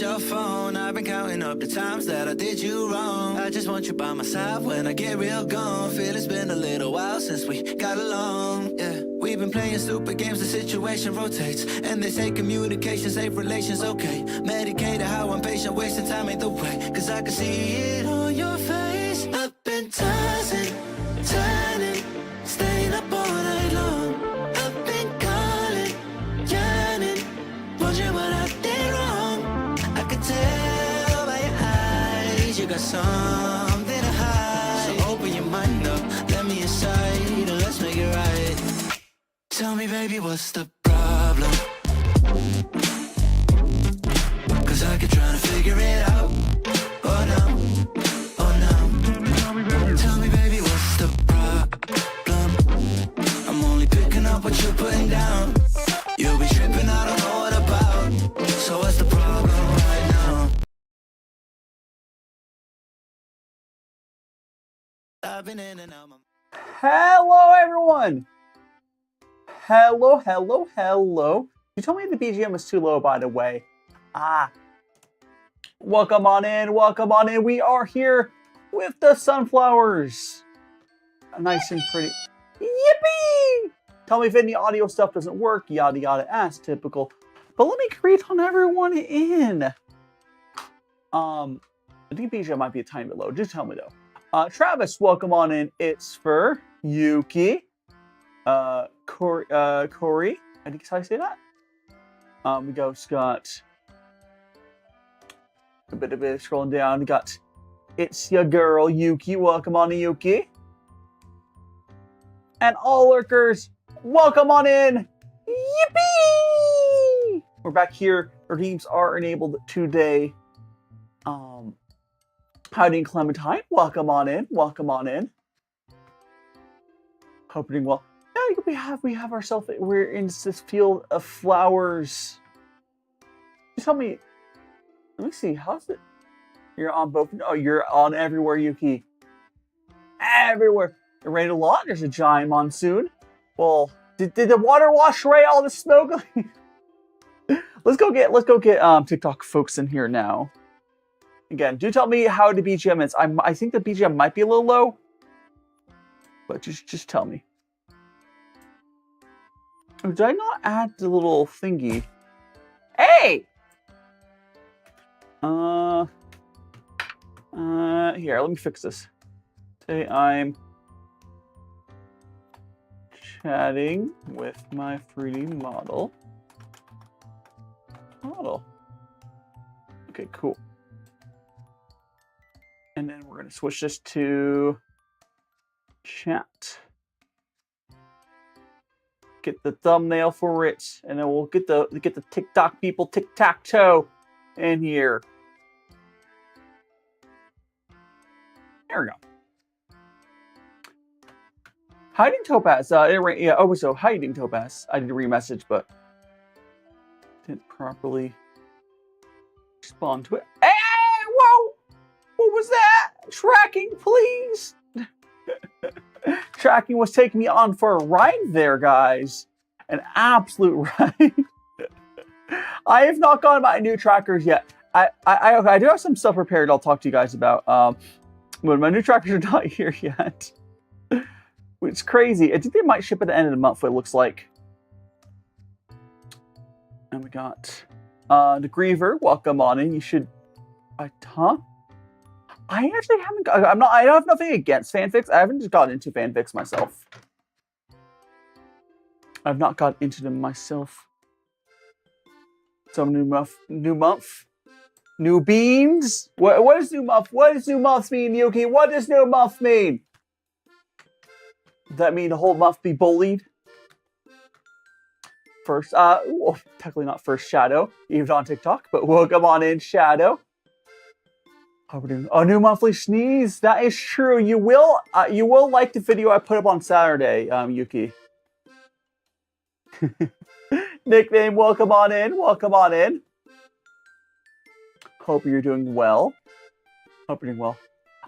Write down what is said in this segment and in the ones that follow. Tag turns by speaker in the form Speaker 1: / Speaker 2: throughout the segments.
Speaker 1: your phone. I've been counting up the times that I did you wrong. I just want you by my side when I get real gone. Feel it's been a little while since we got along, yeah. We've been playing stupid games, the situation rotates. And they say communication, safe relations, okay. Medicated how I'm patient, wasting time ain't the way. Cause I can see it on your face. I've been tossing, turning, staying up all night long. I've been calling, yearning, wondering what I did wrong. I could tell by your eyes you got something to hide. So open your mind up, let me inside, and let's make it right. Tell me, baby, what's the problem? Cause I keep trying to figure it out. Oh no, oh no. Tell me, baby, what's the problem? I'm only picking up what you're putting down. You'll be tripping, I don't know what about. So what's the problem right now? I've been in and out my...
Speaker 2: Hello, everyone. Hello, hello, hello. You told me the BGM was too low, by the way. Welcome on in, welcome on in. We are here with the sunflowers. Nice and pretty. Yippee! Tell me if any audio stuff doesn't work, yada yada, as typical. But let me greet on everyone in. I think BGM might be a tiny bit low. Just tell me though. Travis, welcome on in. It's for Yuki. Corey, I think that's how I say that. We go Scott. A bit of it scrolling down. We got It's Your Girl, Yuki. Welcome on in, Yuki. And all lurkers, welcome on in. Yippee! We're back here. Our teams are enabled today. Hiding Clementine, welcome on in. Welcome on in. Hope you're doing well. Yeah, we have ourselves. We're in this field of flowers. Just tell me. Let me see. How's it? You're on both. Oh, you're on everywhere, Yuki. Everywhere. It rained a lot. There's a giant monsoon. Well, did the water wash away all the smoke? Let's go get TikTok folks in here now. Again, do tell me how the BGM is. I think the BGM might be a little low, but just tell me. Oh, did I not add the little thingy? Hey! Here, let me fix this. Today I'm chatting with my 3D model. Okay, cool. And then we're gonna switch this to chat. Get the thumbnail for it, and then we'll get the TikTok people tic-tac-toe in here. There we go. Hiding Topaz. Yeah. Oh, so Hiding Topaz. I did a remessage, but didn't properly respond to it. Hey, whoa! What was that? Tracking, please. Tracking was taking me on for a ride there, guys. An absolute ride. I have not gotten my new trackers yet. I do have some stuff prepared I'll talk to you guys about. But my new trackers are not here yet. It's crazy. I think they might ship at the end of the month, what it looks like. And we got the Griever. Welcome on in. You should... Huh? I actually haven't. I have nothing against fanfics. I haven't just gotten into fanfics myself. I've not gotten into them myself. Some new month, new beans. What is new month? What does new month mean, Yuki? What does new month mean? Does that mean the whole month be bullied? First, well, technically not first Shadow, even on TikTok, but welcome on in, Shadow. A new monthly sneeze. That is true. You will like the video I put up on Saturday, Yuki. Nickname, welcome on in. Welcome on in. Hope you're doing well. Hope you're doing well.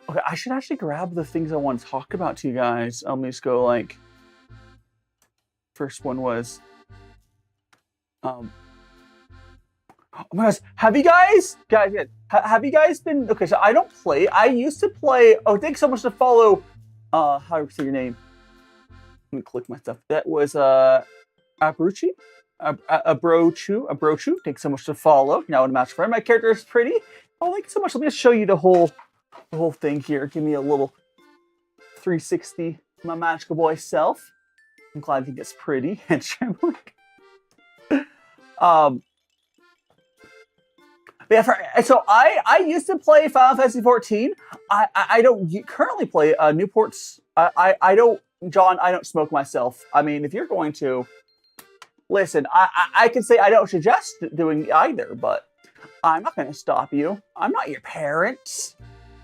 Speaker 2: Okay, I should actually grab the things I want to talk about to you guys. Let me just go like. First one was. Oh my gosh, have you guys have you guys been, okay, so I don't play, I used to play, oh, thanks so much to follow, how do you say your name? Let me click my stuff. That was, Abruchi? Abrochu, thanks so much to follow. Now in a match friend, my character is pretty. Oh, thank you so much, let me just show you the whole thing here. Give me a little 360, my magical boy self. I'm glad I think it's pretty and trembling. Yeah, so I used to play Final Fantasy 14. I don't currently play Newport's. I don't, John. I don't smoke myself. I mean, if you're going to listen, I can say I don't suggest doing either, but I'm not going to stop you. I'm not your parents.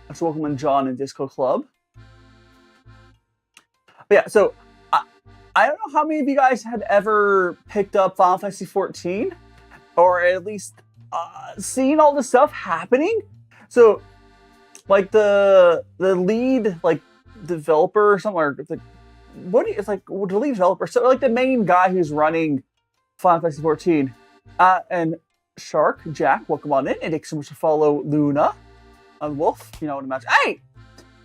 Speaker 2: Let's welcome in John in Disco Club. But yeah, so I don't know how many of you guys had ever picked up Final Fantasy 14, or at least seen all this stuff happening. So, like the lead like developer or something, or the, it's like the lead developer. So like the main guy who's running Final Fantasy 14, and Shark Jack, welcome on in, and thanks so much to follow Luna and Wolf. You know what I'm imagine. Hey,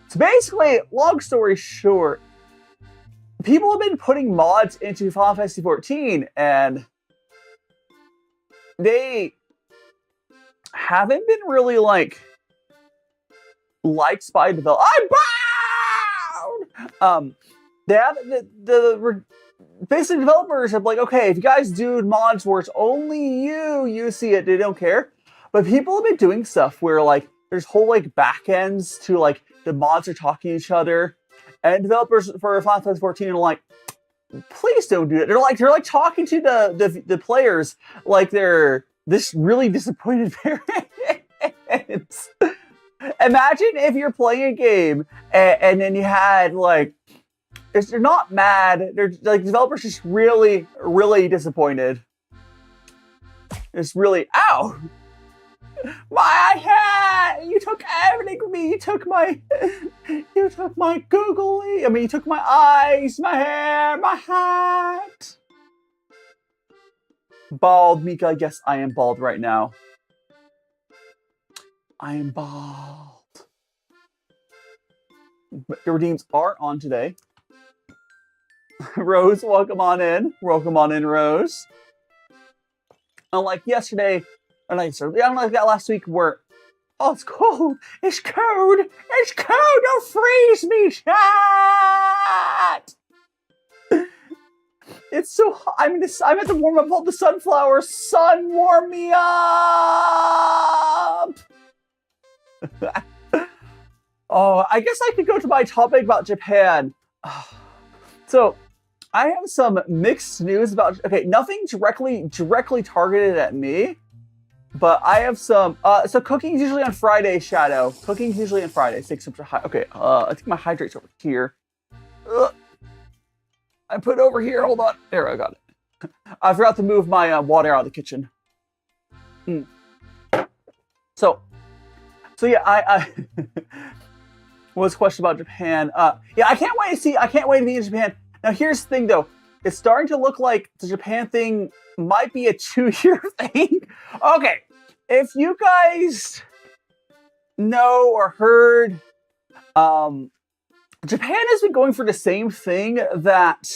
Speaker 2: so basically, long story short, people have been putting mods into Final Fantasy 14, and they haven't been really liked by developers. I'm bound. They have basically developers have like, okay, if you guys do mods where it's only you see it, they don't care. But people have been doing stuff where like there's whole like backends to like the mods are talking to each other, and developers for Final Fantasy 14 are like, please don't do it. They're like talking to the players like they're this really disappointed parents. Imagine if you're playing a game and then you had like, they're not mad. They're like developers just really, really disappointed. It's really, ow, my hat. You took everything from me. You took my googly. I mean, you took my eyes, my hair, my hat. Bald, Mika, yes, I am bald right now. I am bald. The redeems are on today. Rose, welcome on in. Welcome on in, Rose. Unlike yesterday, unlike that last week where, oh, it's cold. It's cold. It's cold. Don't freeze me, chat. It's so hot. I mean, I have to warm up all the sunflowers. Sun, warm me up. Oh, I guess I could go to my topic about Japan. So, I have some mixed news about. Okay, nothing directly targeted at me, but I have some. So cooking's usually on Friday. Shadow. Cooking's usually on Friday. Okay. I think my hydrate's over here. I put it over here. Hold on. There, I got it. I forgot to move my water out of the kitchen. So yeah, I what was the question about Japan? Yeah, I can't wait to see. I can't wait to be in Japan. Now, here's the thing, though. It's starting to look like the Japan thing might be a 2-year thing. Okay, if you guys know or heard, Japan has been going for the same thing that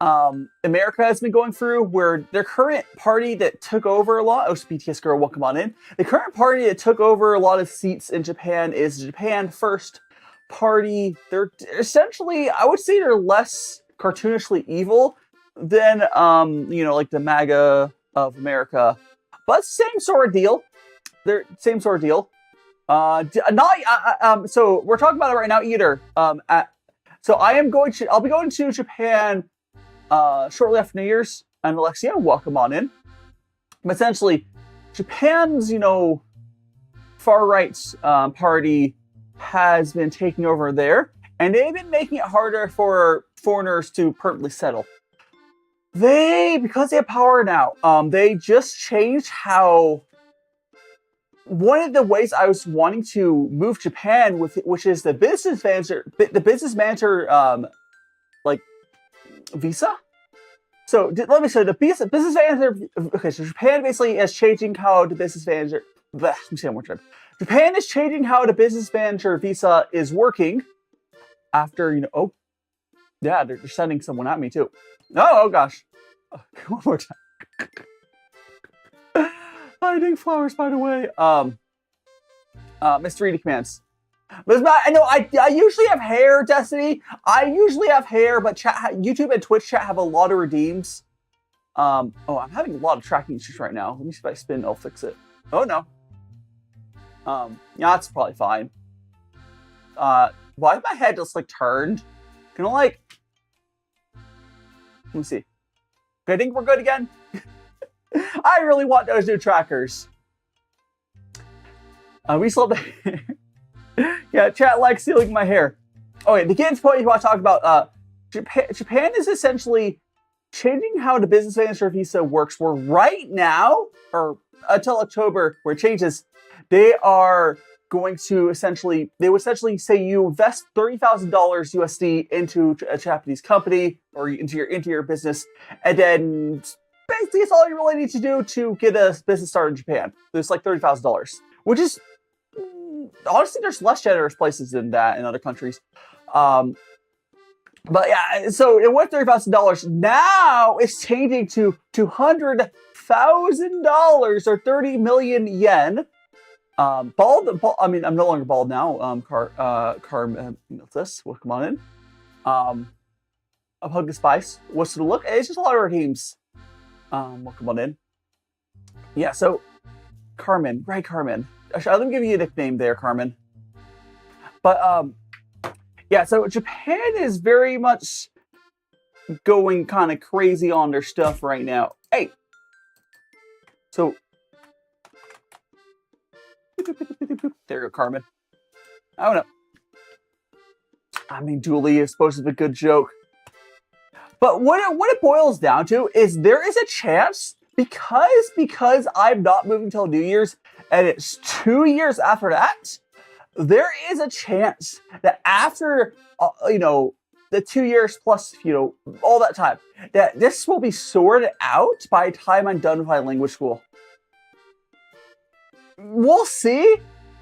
Speaker 2: America has been going through, where their current party that took over a lot, BTS girl, welcome on in. The current party that took over a lot of seats in Japan is the Japan First Party. They're essentially, I would say they're less cartoonishly evil than, like the MAGA of America, but same sort of deal. They're same sort of deal. So we're talking about it right now either. So I'll be going to Japan shortly after New Year's, and Alexia, welcome on in. But essentially, Japan's, far right party has been taking over there, and they've been making it harder for foreigners to permanently settle. Because they have power now, they just changed how. One of the ways I was wanting to move Japan which is the business manager, visa. So let me say the business manager. Okay, so Japan basically is changing how the business manager. Let me say one more time. Japan is changing how the business manager visa is working. After oh, yeah, they're sending someone at me too. Oh gosh, one more time. Hiding flowers, by the way. Mr. 3D commands. But I know I usually have hair, Destiny. I usually have hair, but YouTube and Twitch chat have a lot of redeems. Oh, I'm having a lot of tracking issues right now. Let me see if I spin, I'll fix it. Oh no. Yeah, that's probably fine. Why is my head just like turned? Can I like? Let me see. Okay, I think we're good again. I really want those new trackers. We still have the yeah, chat likes stealing my hair. Okay, the game's point you want to talk about. Japan is essentially changing how the business manager visa works. Where right now, or until October, where it changes, they are going to essentially say you invest $30,000 USD into a Japanese company or into your business, and then basically it's all you really need to do to get a business started in Japan. It's like $30,000, which is honestly, there's less generous places than that in other countries. But yeah, so it went $30,000. Now it's changing to $200,000 or 30 million yen. Bald. I mean, I'm no longer bald now. This. Well, come on in. I'm Hug the Spice. What's the look? It's just a lot of our teams. Well, come on in. Yeah. So, Carmen, right? Carmen. Let me give you a nickname there, Carmen. But yeah, so Japan is very much going kind of crazy on their stuff right now. Hey, so there you go, Carmen. I don't know. I mean, Julie is supposed to be a good joke, but what it boils down to is there is a chance because I'm not moving till New Year's. And it's 2 years after that, there is a chance that after, the 2 years plus, all that time, that this will be sorted out by the time I'm done with my language school. We'll see.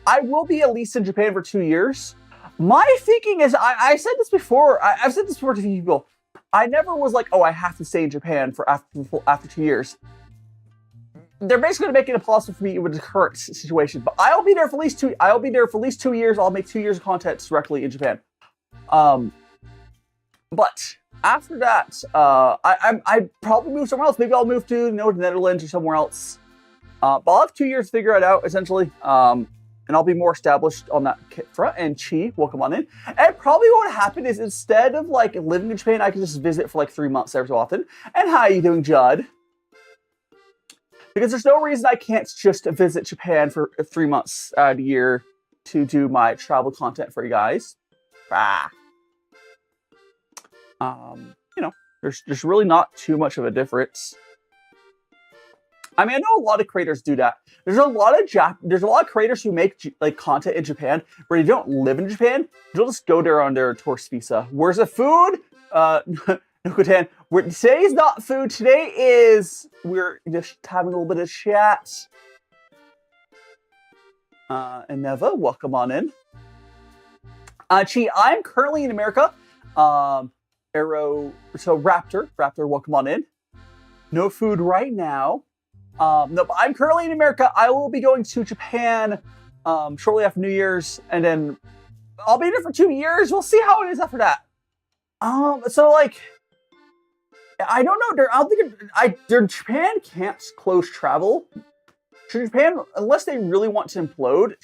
Speaker 2: I will be at least in Japan for 2 years. My thinking is, I said this before, I've said this before to people. I never was like, oh, I have to stay in Japan for after 2 years. They're basically going to make it impossible for me with the current situation, but I'll be there for at least 2. I'll be there for at least 2 years. I'll make 2 years of content directly in Japan. But after that, I probably move somewhere else. Maybe I'll move to the Netherlands or somewhere else. But I'll have 2 years to figure it out essentially, and I'll be more established on that front. And Chi, welcome on in. And probably what would happen is instead of like living in Japan, I can just visit for like 3 months every so often. And how are you doing, Judd? Because there's no reason I can't just visit Japan for 3 months out of the year to do my travel content for you guys. There's really not too much of a difference. I mean, I know a lot of creators do that. There's a lot of creators who make like content in Japan where they don't live in Japan. They'll just go there on their tourist visa. Where's the food? Nokotan. Today's not food. Today is we're just having a little bit of chat. And Neva, welcome on in. Chi, I'm currently in America. Raptor, welcome on in. No food right now. No, but I'm currently in America. I will be going to Japan shortly after New Year's, and then I'll be there for 2 years. We'll see how it is after that. So like, I don't know. I don't think Japan can't close travel. Japan, unless they really want to implode,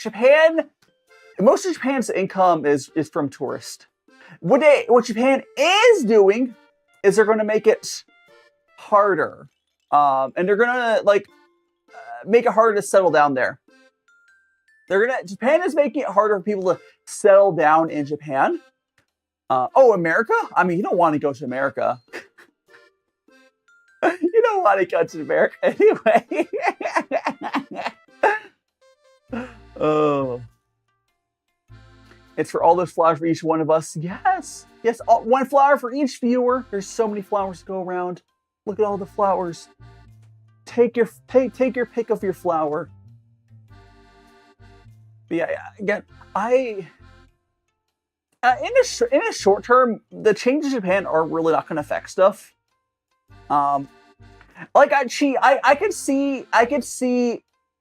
Speaker 2: most of Japan's income is from tourists. What Japan is doing is they're going to make it harder, and they're going to make it harder to settle down there. Japan is making it harder for people to settle down in Japan. America? I mean, you don't want to go to America. You don't want to go to America anyway. Oh. It's for all those flowers for each one of us. Yes. Yes, one flower for each viewer. There's so many flowers to go around. Look at all the flowers. Take your pick of your flower. But yeah, again, in a short term, the changes in Japan are really not going to affect stuff. Like I could see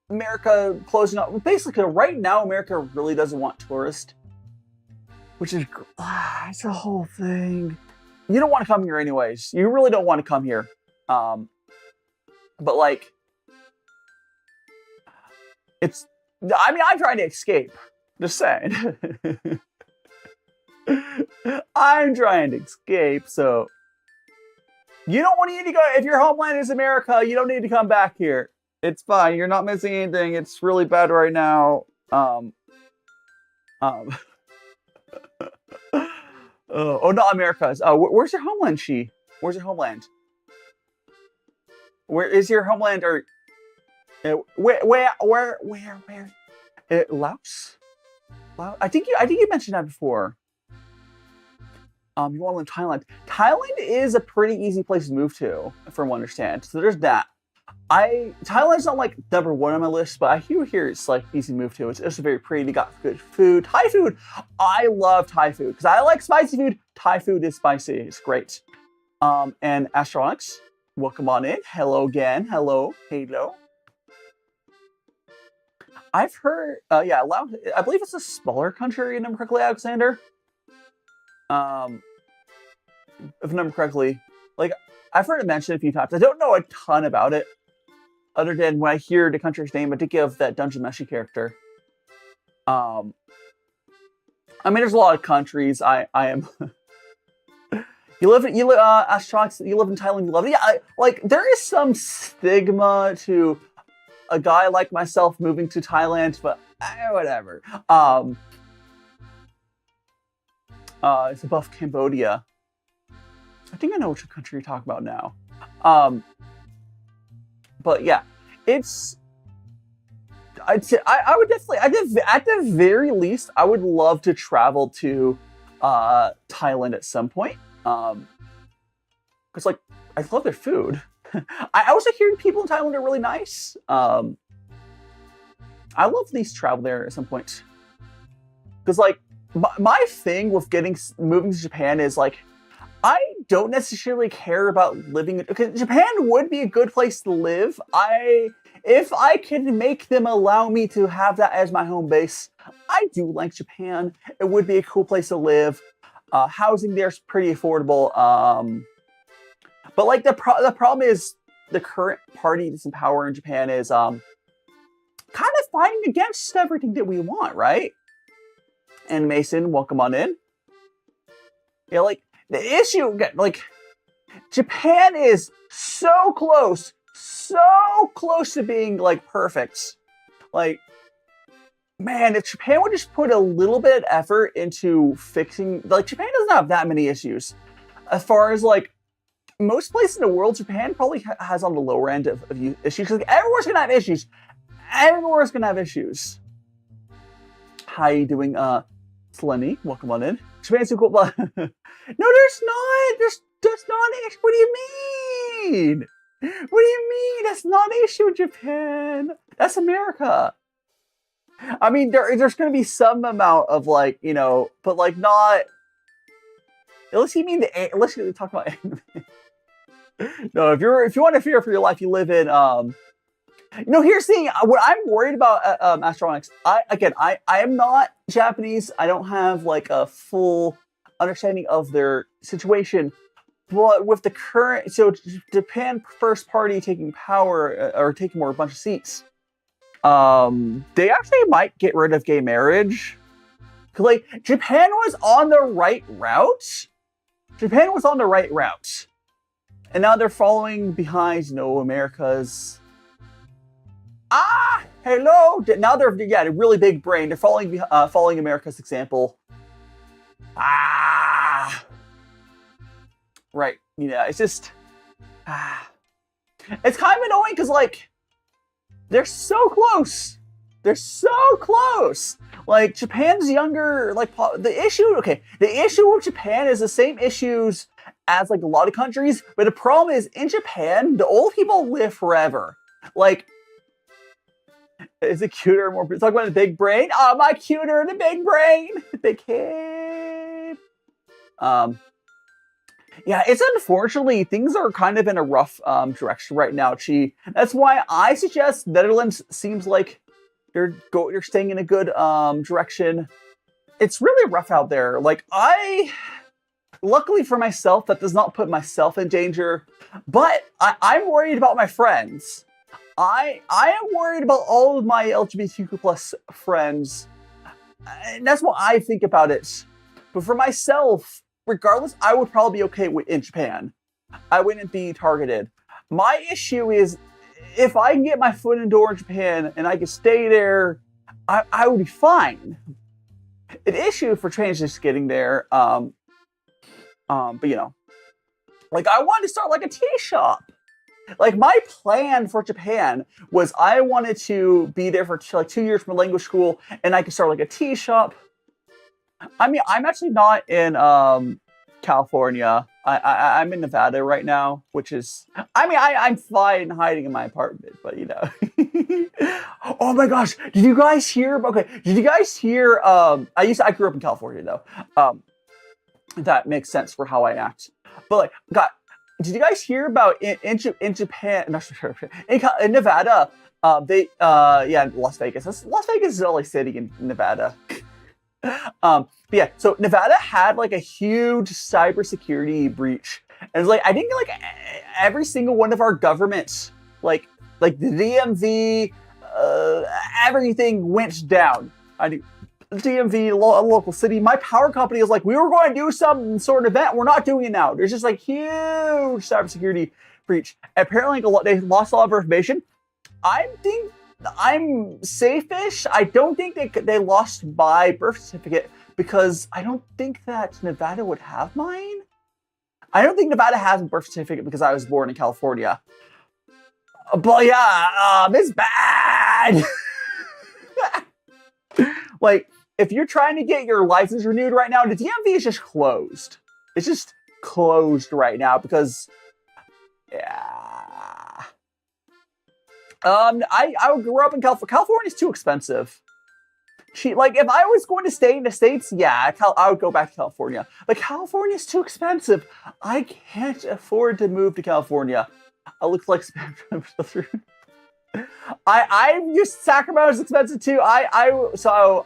Speaker 2: America closing up. Basically, right now, America really doesn't want tourists, which is it's a whole thing. You don't want to come here anyways. You really don't want to come here. But like, I'm trying to escape. Just saying. I'm trying to escape, so you don't want to need to go. If your homeland is America, you don't need to come back here. It's fine. You're not missing anything. It's really bad right now. Oh, not America's. Where's your homeland, She? Where's your homeland? Where is your homeland? Or where? Laos? I think you mentioned that before. You want to live in Thailand. Thailand is a pretty easy place to move to, from what I understand. So there's that. Thailand's not like number one on my list, but I hear it's like easy to move to. It's also very pretty. They got good food. Thai food. I love Thai food because I like spicy food. Thai food is spicy. It's great. And Astronauts, welcome on in. Hello again. Hello. I've heard, Laos, I believe it's a smaller country, if I remember correctly, Alexander. If I remember correctly. Like, I've heard it mentioned a few times. I don't know a ton about it, other than when I hear the country's name, I think of that Dungeon Meshi character. I mean, there's a lot of countries. I am... You live in Thailand, you love it. Yeah, like, there is some stigma to a guy like myself moving to Thailand, but whatever. It's above Cambodia. I think I know which country you're talking about now. But yeah, it's... I'd say I would definitely, at the very least, I would love to travel to Thailand at some point. Because like, I love their food. I also hear people in Thailand are really nice. I love these travel there at some point. Because like, my thing with moving to Japan is like, I don't necessarily care about living... Because Japan would be a good place to live. If I can make them allow me to have that as my home base, I do like Japan. It would be a cool place to live. Housing there is pretty affordable. But like the problem is the current party that's in power in Japan is kind of fighting against everything that we want, right? And Mason, welcome on in. Yeah, like the issue, like Japan is so close to being like perfect. Like, man, if Japan would just put a little bit of effort into fixing, like Japan doesn't have that many issues. As far as like most places in the world, Japan probably has on the lower end of issues. Like everyone's gonna have issues. Everyone's gonna have issues. How you doing, Selene? Welcome on in. Japan's so cool. No, there's not. There's not an issue. What do you mean? What do you mean? That's not an issue in Japan. That's America. I mean, there's going to be some amount of like, you know, but like not. Unless you mean unless you talk about anime. No, if you want to fear for your life, you live in here's the thing. What I'm worried about Astronauts. I am not Japanese. I don't have like a full understanding of their situation. But with the current, Japan First Party taking power or taking a bunch of seats, they actually might get rid of gay marriage. Cause like Japan was on the right route. And now they're following behind, America's. Hello. Now they're a really big brain. They're following America's example. Right. Yeah, it's just... It's kind of annoying because, like, they're so close. Like, Japan's younger, like, the issue with Japan is the same issues as like a lot of countries, but the problem is in Japan, the old people live forever. Like, is it cuter? More talk about the big brain. Oh, my cuter, the big brain, the big head. Yeah, it's unfortunately things are kind of in a rough direction right now, Chi. That's why I suggest Netherlands seems like you're staying in a good direction. It's really rough out there. Like luckily for myself, that does not put myself in danger, but I'm worried about my friends. I am worried about all of my LGBTQ plus friends, and that's what I think about it. But for myself, regardless, I would probably be okay in Japan. I wouldn't be targeted. My issue is if I can get my foot in the door in Japan and I can stay there, I would be fine. An issue for trans is getting there. But you know, like I wanted to start like a tea shop. Like my plan for Japan was I wanted to be there for like 2 years from language school, and I could start like a tea shop. I mean, I'm actually not in California. I'm in Nevada right now, which is, I mean, I'm fine hiding in my apartment, but you know. Oh my gosh, did you guys hear? Okay, did you guys hear? I grew up in California though. That makes sense for how I act. But like, God, did you guys hear about in Japan? No, in Nevada, Las Vegas. Las Vegas is the only city in Nevada. But yeah, so Nevada had like a huge cybersecurity breach, and it's like I think like every single one of our governments, like the DMV, everything went down. I do. DMV, a local city, my power company is like, we were going to do some sort of event. We're not doing it now. There's just like huge cybersecurity breach. And apparently, they lost a lot of information. I think I'm safe-ish. I don't think they lost my birth certificate because I don't think that Nevada would have mine. I don't think Nevada has a birth certificate because I was born in California. But yeah, it's bad. Like, if you're trying to get your license renewed right now, the DMV is just closed. It's just closed right now because, yeah. I grew up in California. California's too expensive. Like, if I was going to stay in the States, yeah, I would go back to California. But California's too expensive. I can't afford to move to California. I look like spam. I used Sacramento's expensive too. So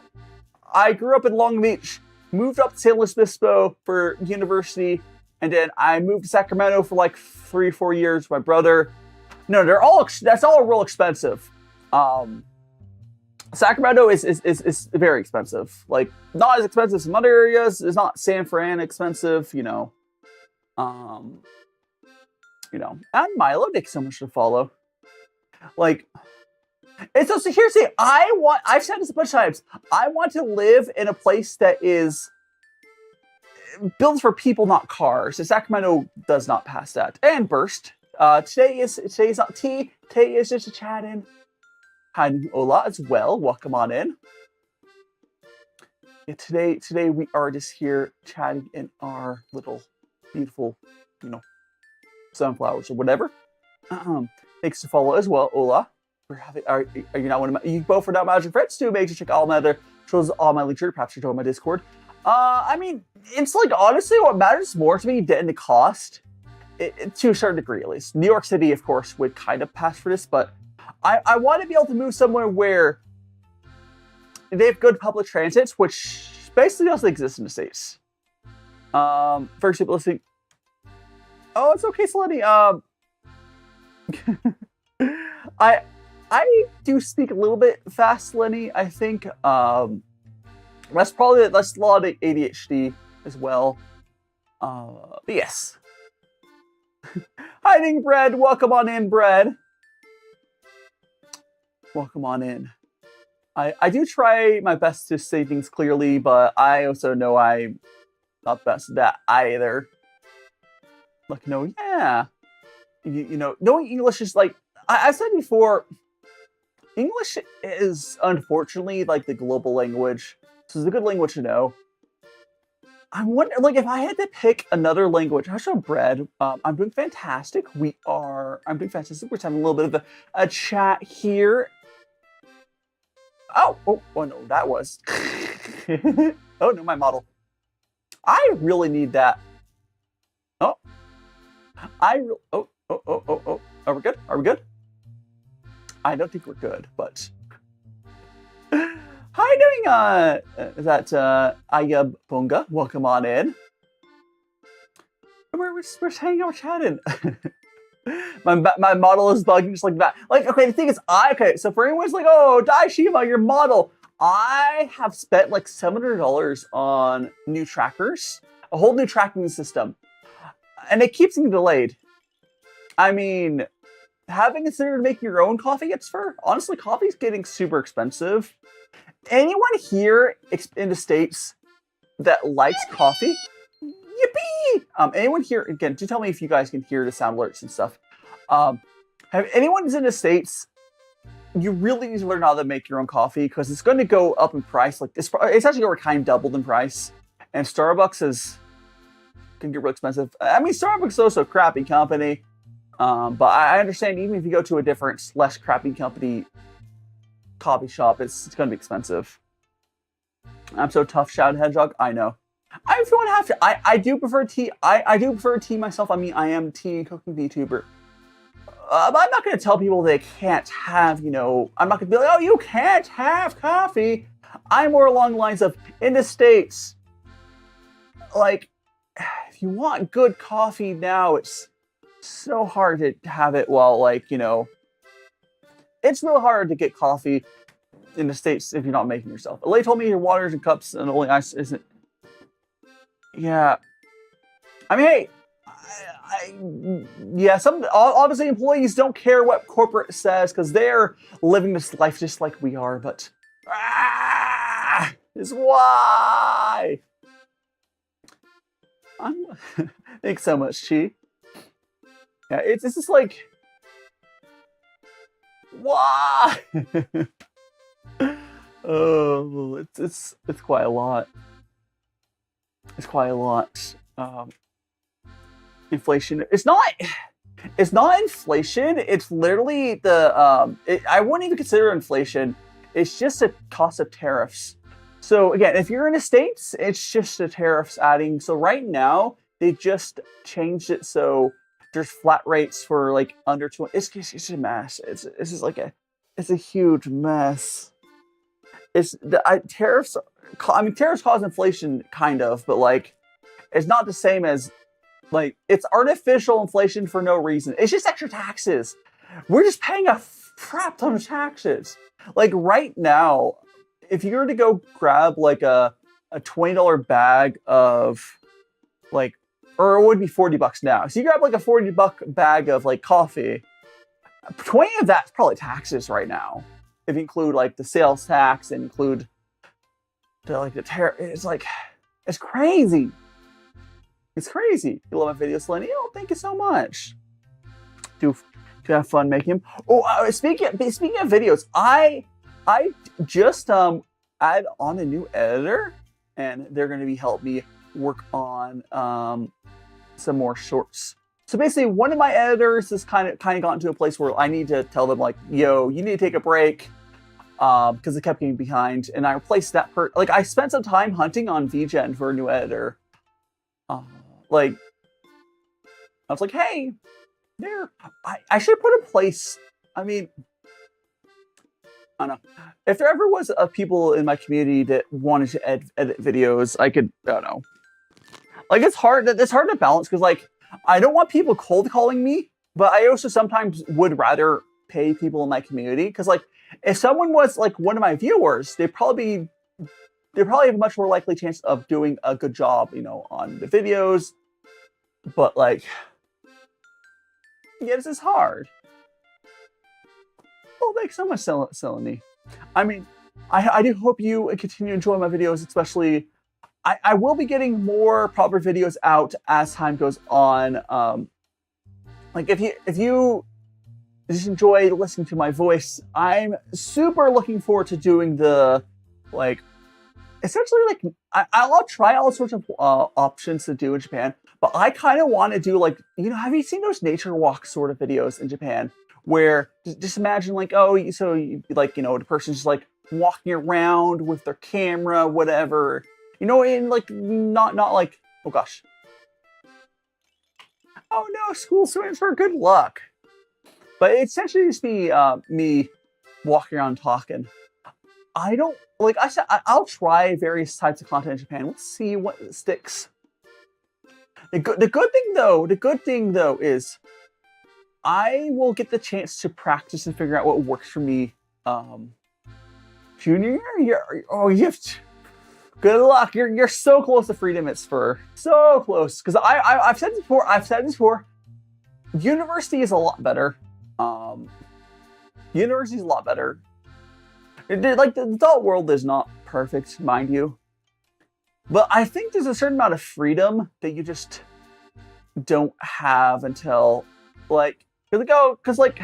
Speaker 2: I grew up in Long Beach, moved up to San Luis Obispo for university, and then I moved to Sacramento for like 3-4 years with my brother. No, that's all real expensive. Sacramento is very expensive. Like, not as expensive as some other areas. It's not San Fran expensive, you know. And Milo, thanks so much to follow. Like, and so here's the thing. I've said this a bunch of times. I want to live in a place that is built for people, not cars. And Sacramento does not pass that. And Burst. Today's not tea. Today is just a chatting. Hi, Ola as well. Welcome on in. Yeah, today we are just here chatting in our little beautiful, sunflowers or whatever. Thanks to follow as well, Ola. Are you not one of my? You both are not magic friends too. Make sure to check all my other shows, all my links here. Perhaps you join my Discord. I mean, it's like honestly, what matters more to me than the cost, to a certain degree at least. New York City, of course, would kind of pass for this, but I want to be able to move somewhere where they have good public transit, which basically doesn't exist in the States. For example, let's see. Oh, it's okay, Selene. I do speak a little bit fast, Lenny. I think that's a lot of ADHD as well. But yes. Hiding Bread, welcome on in, Bread. Welcome on in. I do try my best to say things clearly, but I also know I'm not the best at that either. Like, yeah. Knowing English is like, I said before, English is unfortunately like the global language. So it's a good language to know. I'm wondering, like, if I had to pick another language, I show bread. I'm doing fantastic. I'm doing fantastic. We're having a little bit of a chat here. Oh, no, that was. Oh, no, my model. I really need that. Oh, oh. Are we good? Are we good? I don't think we're good, but. How you doing? Is that Ayub Bunga? Welcome on in. We're hanging out, we're chatting. my model is bugging just like that. Like, okay, the thing is, so for anyone's like, oh, DaiShima, your model. I have spent like $700 on new trackers, a whole new tracking system, and it keeps getting delayed. I mean, having considered making your own coffee, honestly, coffee's getting super expensive. Anyone here in the States that likes coffee? Yippee! Anyone here, again, do tell me if you guys can hear the sound alerts and stuff. Have anyone's in the States, you really need to learn how to make your own coffee because it's going to go up in price. Like it's actually over kind of doubled in price. And Starbucks can get real expensive. I mean, Starbucks is also a crappy company. But I understand even if you go to a different, less crappy company coffee shop, it's going to be expensive. I'm so tough, Shad Hedgehog. I know. If you want to have to, I do prefer tea. I do prefer tea myself. I mean, I am tea cooking VTuber. But I'm not going to tell people they can't have, I'm not going to be like, oh, you can't have coffee. I'm more along the lines of, in the States, like, if you want good coffee now, it's so hard to have it while, like, it's real hard to get coffee in the States if you're not making yourself. Lay told me your waters and cups and only ice isn't. Yeah. I mean, hey, obviously employees don't care what corporate says because they're living this life just like we are, but is why. Thanks so much, Chi. Yeah, it's just like, why? Oh, it's quite a lot. It's quite a lot. Inflation. It's not inflation. It's literally the I wouldn't even consider inflation. It's just a cost of tariffs. So again, if you're in the States, it's just the tariffs adding. So right now they just changed it so there's flat rates for like under 20. It's a mess. It's just like it's a huge mess. It's the tariffs. I mean, tariffs cause inflation, kind of, but like it's not the same as. Like, it's artificial inflation for no reason. It's just extra taxes. We're just paying a crap ton of taxes. Like, right now, if you were to go grab, like, a $20 bag of, like, or it would be $40 now. So you grab, like, a $40 bag of, like, coffee. 20 of that's probably taxes right now. If you include, like, the sales tax and include, the tariff. It's, like, it's crazy. It's crazy. You love my videos, Lenny? Oh, thank you so much. Do have fun making them. Oh, speaking of videos, I just add on a new editor, and they're going to be help me work on some more shorts. So basically, one of my editors has kind of gotten to a place where I need to tell them like, yo, you need to take a break, because it kept getting behind, and I replaced that like I spent some time hunting on VGen for a new editor. Like, I was like, hey, there, I should put in place, I mean, I don't know. If there ever was people in my community that wanted to edit videos, I don't know. Like, it's hard to balance, because, like, I don't want people cold calling me, but I also sometimes would rather pay people in my community, because, like, if someone was, like, one of my viewers, they probably have a much more likely chance of doing a good job, on the videos. But, like, yeah, this is hard. Oh, thanks so much, Selene. I mean, I do hope you continue to enjoy my videos, especially, I will be getting more proper videos out as time goes on. Like, if you just enjoy listening to my voice, I'm super looking forward to doing the, like, essentially like I'll try all sorts of options to do in Japan, but I kind of want to do like, have you seen those nature walk sort of videos in Japan where just imagine like, like, the person's just like walking around with their camera, whatever, and like not like, oh gosh, oh no, school students for good luck. But it's essentially just me walking around talking. I don't, like I said, I'll try various types of content in Japan. Let's see what sticks. The good thing though is I will get the chance to practice and figure out what works for me. Junior year, good luck. You're so close to freedom. It's for so close. Because I've said this before. University is a lot better. University is a lot better. Like the adult world is not perfect, mind you. But I think there's a certain amount of freedom that you just don't have until like, because like,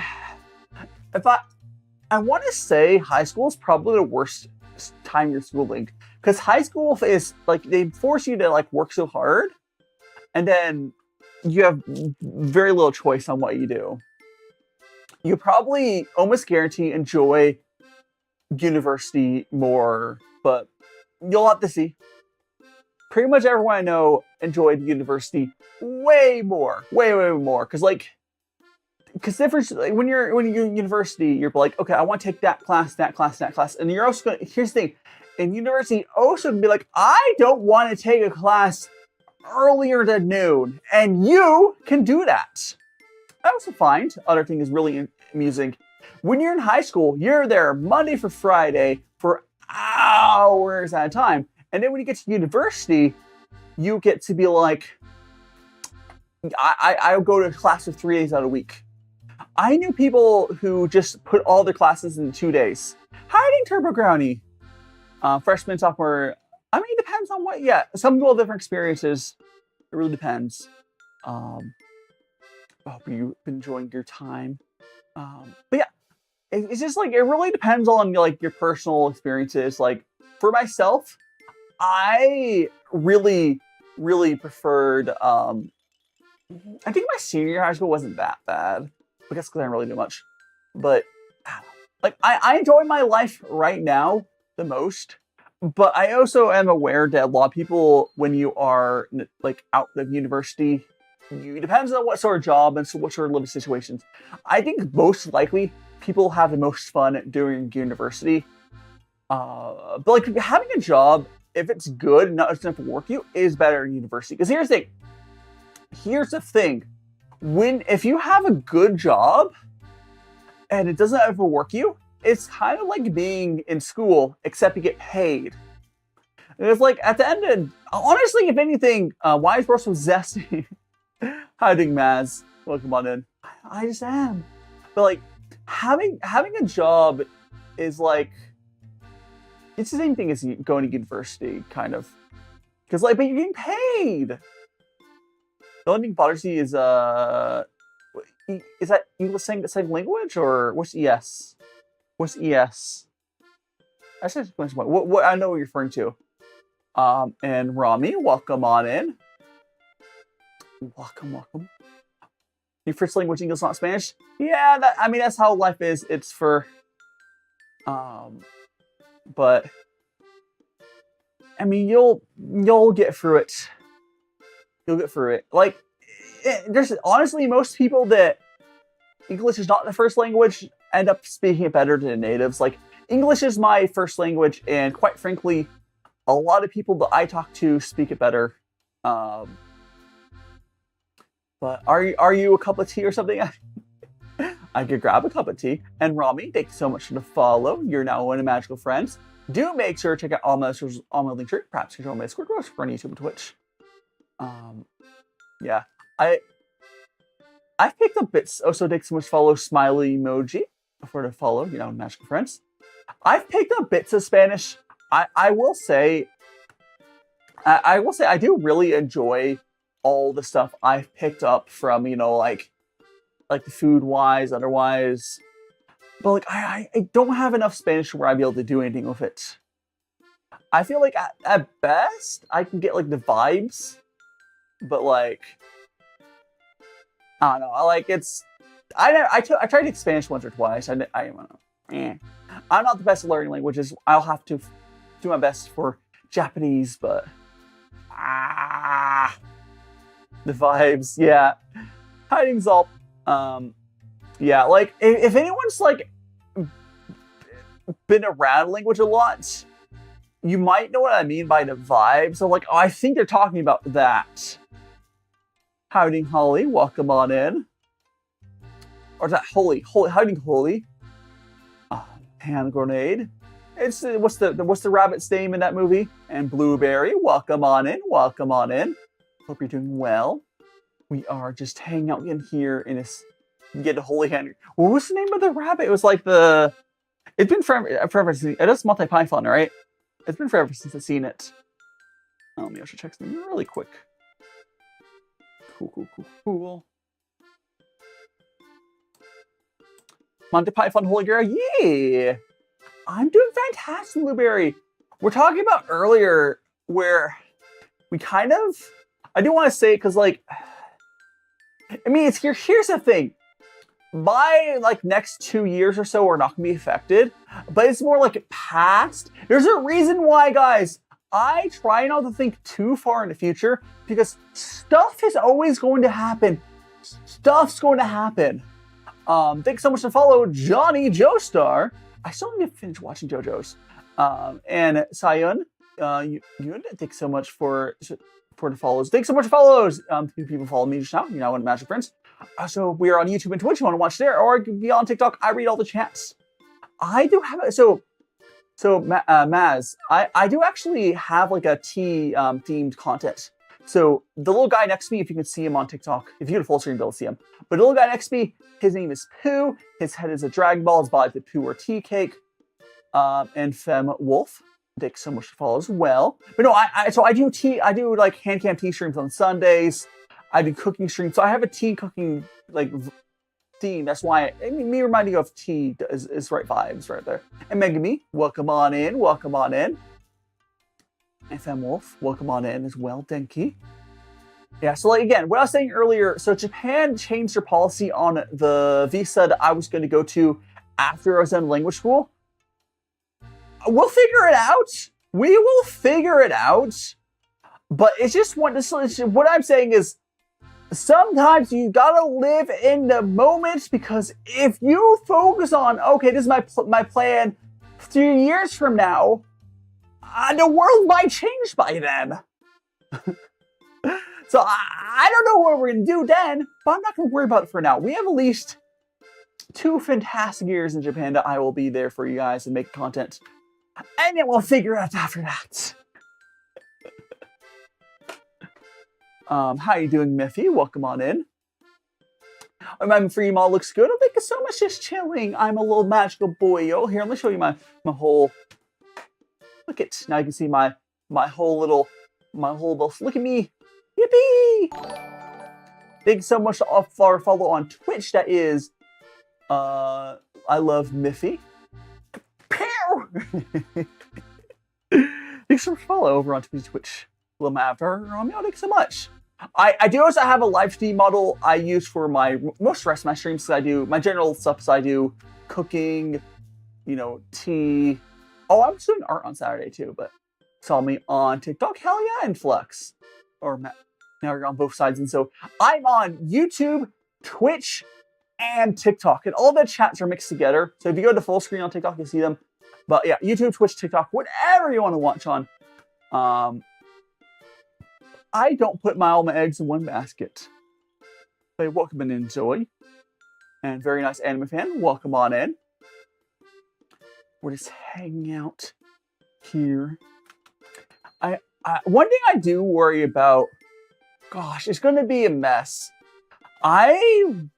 Speaker 2: if I want to say high school is probably the worst time you're schooling, because high school is like, they force you to like work so hard, and then you have very little choice on what you do. You probably almost guarantee enjoy university more, but you'll have to see. Pretty much everyone I know enjoyed university way more, way more. Because difference, like when you're in university, you're like, okay, I want to take that class, and you're also gonna. Here's the thing, in university, also can be like, I don't want to take a class earlier than noon, and you can do that. I also find other thing is really amusing. When you're in high school, you're there Monday for Friday for hours at a time. And then when you get to university, you get to be like, I'll go to class for 3 days out of a week. I knew people who just put all their classes in 2 days. Hiding Turbo Brownie. Freshman, sophomore. I mean, it depends on what, some people have different experiences. It really depends. I hope you've been enjoying your time. But yeah, it's just like, it really depends on like your personal experiences. Like for myself, I really preferred, I think my senior year of high school wasn't that bad. I guess because I didn't really do much. But like I enjoy my life right now the most. But I also am aware that a lot of people, when you are like out of university, it depends on what sort of job and so what sort of living situations. I think most likely people have the most fun during university. But like having a job, if it's good and not just enough to work you, is better in university. Because here's the thing. If you have a good job and it doesn't ever work you, it's kind of like being in school, except you get paid. And it's like at the end of, honestly, if anything, why is Brussels zesty? Hi, Ding Maz. Welcome on in. I just am. But like having a job is like, it's the same thing as going to university, kind of. Because like, but you're getting paid. The only thing that bothers me is that English saying language, or what's ES? What's ES? That's just what I know what you're referring to. And Rami, welcome on in. Welcome. Your first language English, not Spanish? Yeah, that's how life is. It's for but I mean you'll get through it. You'll get through it. Like there's honestly most people that English is not the first language end up speaking it better than natives. Like English is my first language, and quite frankly, a lot of people that I talk to speak it better. But are you a cup of tea or something? I could grab a cup of tea. And Rami, thank you so much for the follow. You're now one of Magical Friends. Do make sure to check out all my links here. Perhaps you can join my Discord group for YouTube and Twitch. Yeah, I've picked up bits. Also, thanks so much. Follow smiley emoji for the follow. Magical Friends. I've picked up bits of Spanish. I will say I do really enjoy all the stuff I've picked up from, like the food wise, otherwise. But like I don't have enough Spanish where I'd be able to do anything with it. I feel like at best I can get like the vibes, but like I don't know. I tried Spanish once or twice. I don't know. I'm not the best at learning languages. I'll have to do my best for Japanese, but the vibes, yeah. Hiding's all, yeah. Like if anyone's like been around language a lot, you might know what I mean by the vibes. So like, oh, I think they're talking about that. Hiding Holly, welcome on in. Or is that Holy? Hiding Holy. Hand grenade. It's what's the rabbit's name in that movie? And Blueberry, welcome on in. Welcome on in. Hope you're doing well. We are just hanging out in here in this. Get a holy hand. What was the name of the rabbit? It was like the. It's been forever since it is multi-python, right? It's been forever since I've seen it. Maybe I should check something really quick. Cool. Monty Python Holy Grail, yeah! I'm doing fantastic, Blueberry. We're talking about earlier where we kind of, I do want to say, because like, I mean, it's here's the thing. My like next 2 years or so are not going to be affected, but it's more like past. There's a reason why, guys. I try not to think too far in the future because stuff is always going to happen. Stuff's going to happen. Thanks so much to follow Johnny Joestar. I still need to finish watching JoJo's. And Sayun, thanks so much for the follows. Thanks so much for follows. Two people follow me just now. You know, one of Magic Friends. So we are on YouTube and Twitch. You want to watch there, or be on TikTok. I read all the chats. I do have Maz. I do actually have like a tea themed content. So the little guy next to me, if you can see him on TikTok, if you get a full screen, you'll be able to see him. But the little guy next to me, his name is Pooh. His head is a Dragon Ball. His body's a Pooh or tea cake. And Fem Wolf. Thanks so much for follow as well. But no, I do like hand cam tea streams on Sundays. I do cooking streams. So I have a tea cooking like theme. That's why me reminding you of tea is right vibes right there. And Megami, welcome on in. Welcome on in. And Fem Wolf, welcome on in as well, Denki. Yeah, so like again, what I was saying earlier, so Japan changed their policy on the visa that I was going to go to after I was in language school. We'll figure it out. We will figure it out. But it's just what I'm saying is sometimes you gotta live in the moment, because if you focus on, okay, this is my plan 3 years from now, the world might change by then. So I don't know what we're going to do then, but I'm not going to worry about it for now. We have at least 2 fantastic years in Japan that I will be there for you guys and make content. And then we'll figure it out after that. How you doing, Miffy? Welcome on in. I'm free, all looks good. Oh, thank you so much, just chilling. I'm a little magical boy. Oh, here, let me show you my whole... Look at, now you can see my whole little, look at me. Yippee! Thanks so much for follow on Twitch. That is, I love Miffy. Pew! Thanks so much for follow over on Twitch. Little avatar. Thanks so much. I do also have a live stream model I use for my most rest of my streams. So I do my general stuff. So I do cooking, tea. Oh, I was doing art on Saturday too, but saw me on TikTok. Hell yeah, Influx. Or now you're on both sides. And so I'm on YouTube, Twitch, and TikTok. And all the chats are mixed together. So if you go to full screen on TikTok, you'll see them. But yeah, YouTube, Twitch, TikTok, whatever you want to watch on. I don't put all my eggs in one basket. But welcome and enjoy. And very nice anime fan. Welcome on in. We're just hanging out here. One thing I do worry about, gosh, it's going to be a mess. I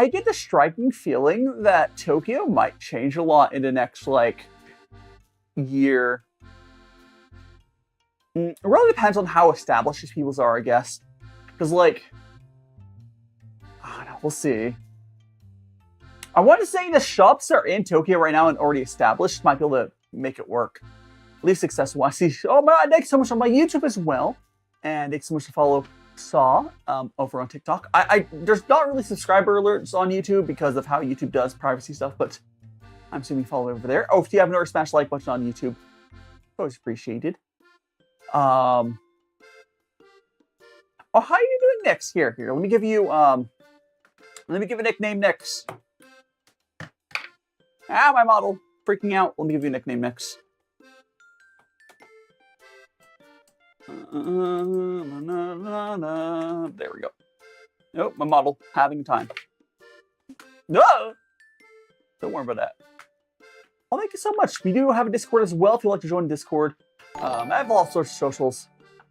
Speaker 2: get the striking feeling that Tokyo might change a lot in the next, year. It really depends on how established these peoples are, I guess. Because, I don't know, we'll see. I want to say the shops that are in Tokyo right now and already established might be able to make it work. least successful. I see. Oh my! Thanks so much on my YouTube as well, and thanks so much to follow Saw over on TikTok. There's not really subscriber alerts on YouTube because of how YouTube does privacy stuff, but I'm assuming you follow over there. Oh, if you haven't already, smash the like button on YouTube. Always appreciated. Oh, how are you doing, Nix? Here. Let me give you a nickname, Nix. Ah, my model freaking out. Let me give you a nickname, Nix. There we go. Nope, my model having time. No, don't worry about that. Well, thank you so much. We do have a Discord as well if you'd like to join Discord. I have all sorts of socials.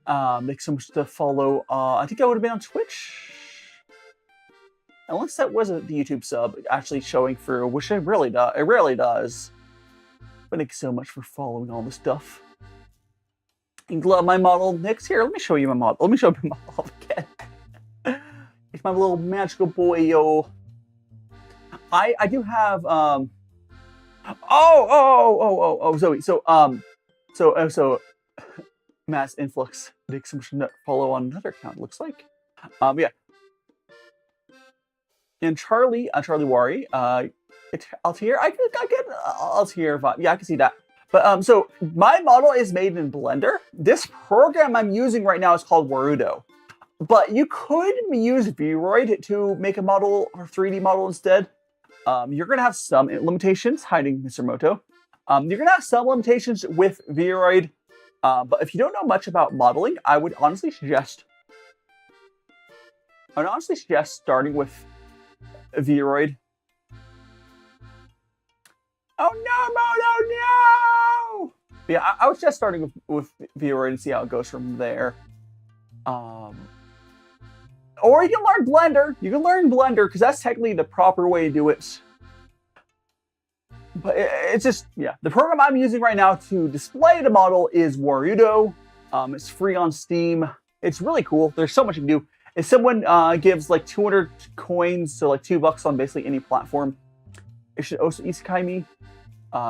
Speaker 2: Thanks so much to follow. I think I would have been on Twitch. Unless that wasn't the YouTube sub actually showing through, which it rarely does. But thank you so much for following all this stuff. You love my model, Nix. Here, let me show you my model. Let me show you my model again. It's my little magical boy, yo. I do have Zoe. So mass influx. Thanks so much to follow on another account. Looks like. Yeah. And Charlie Wari, Altier. I get Altier vibe. Yeah, I can see that. But so my model is made in Blender. This program I'm using right now is called Warudo. But you could use Vroid to make a model or 3D model instead. You're gonna have some limitations, hiding Mr. Moto. You're gonna have some limitations with Vroid. But if you don't know much about modeling, I would honestly suggest starting with Vroid. Oh no, Moto, no! Yeah, I was just starting with Vroid and see how it goes from there. Or you can learn Blender. You can learn Blender because that's technically the proper way to do it. But it's just, yeah. The program I'm using right now to display the model is Warudo. It's free on Steam. It's really cool. There's so much you can do. If someone gives like 200 coins, so like $2 on basically any platform, it should also isekai me.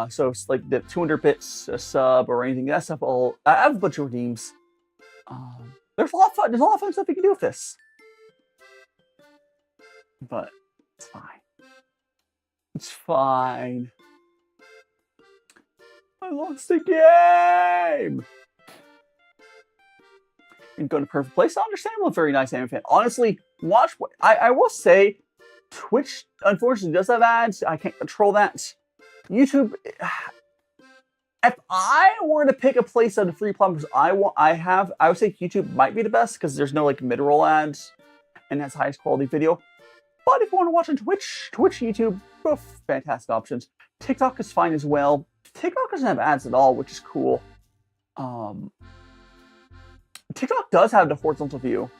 Speaker 2: So it's like the 200 bits a sub or anything. That stuff all. I have a bunch of redeems. There's a lot of fun. There's a lot of fun stuff you can do with this. But it's fine. It's fine. I lost the game. And go to perfect place. Understandable, very nice anime fan. Honestly, watch. I will say, Twitch unfortunately does have ads. I can't control that. YouTube. If I were to pick a place on the free platforms I would say YouTube might be the best because there's no like mid-roll ads and has highest quality video. But if you want to watch on Twitch, YouTube, both fantastic options. TikTok is fine as well. TikTok doesn't have ads at all, which is cool. TikTok does have the horizontal view.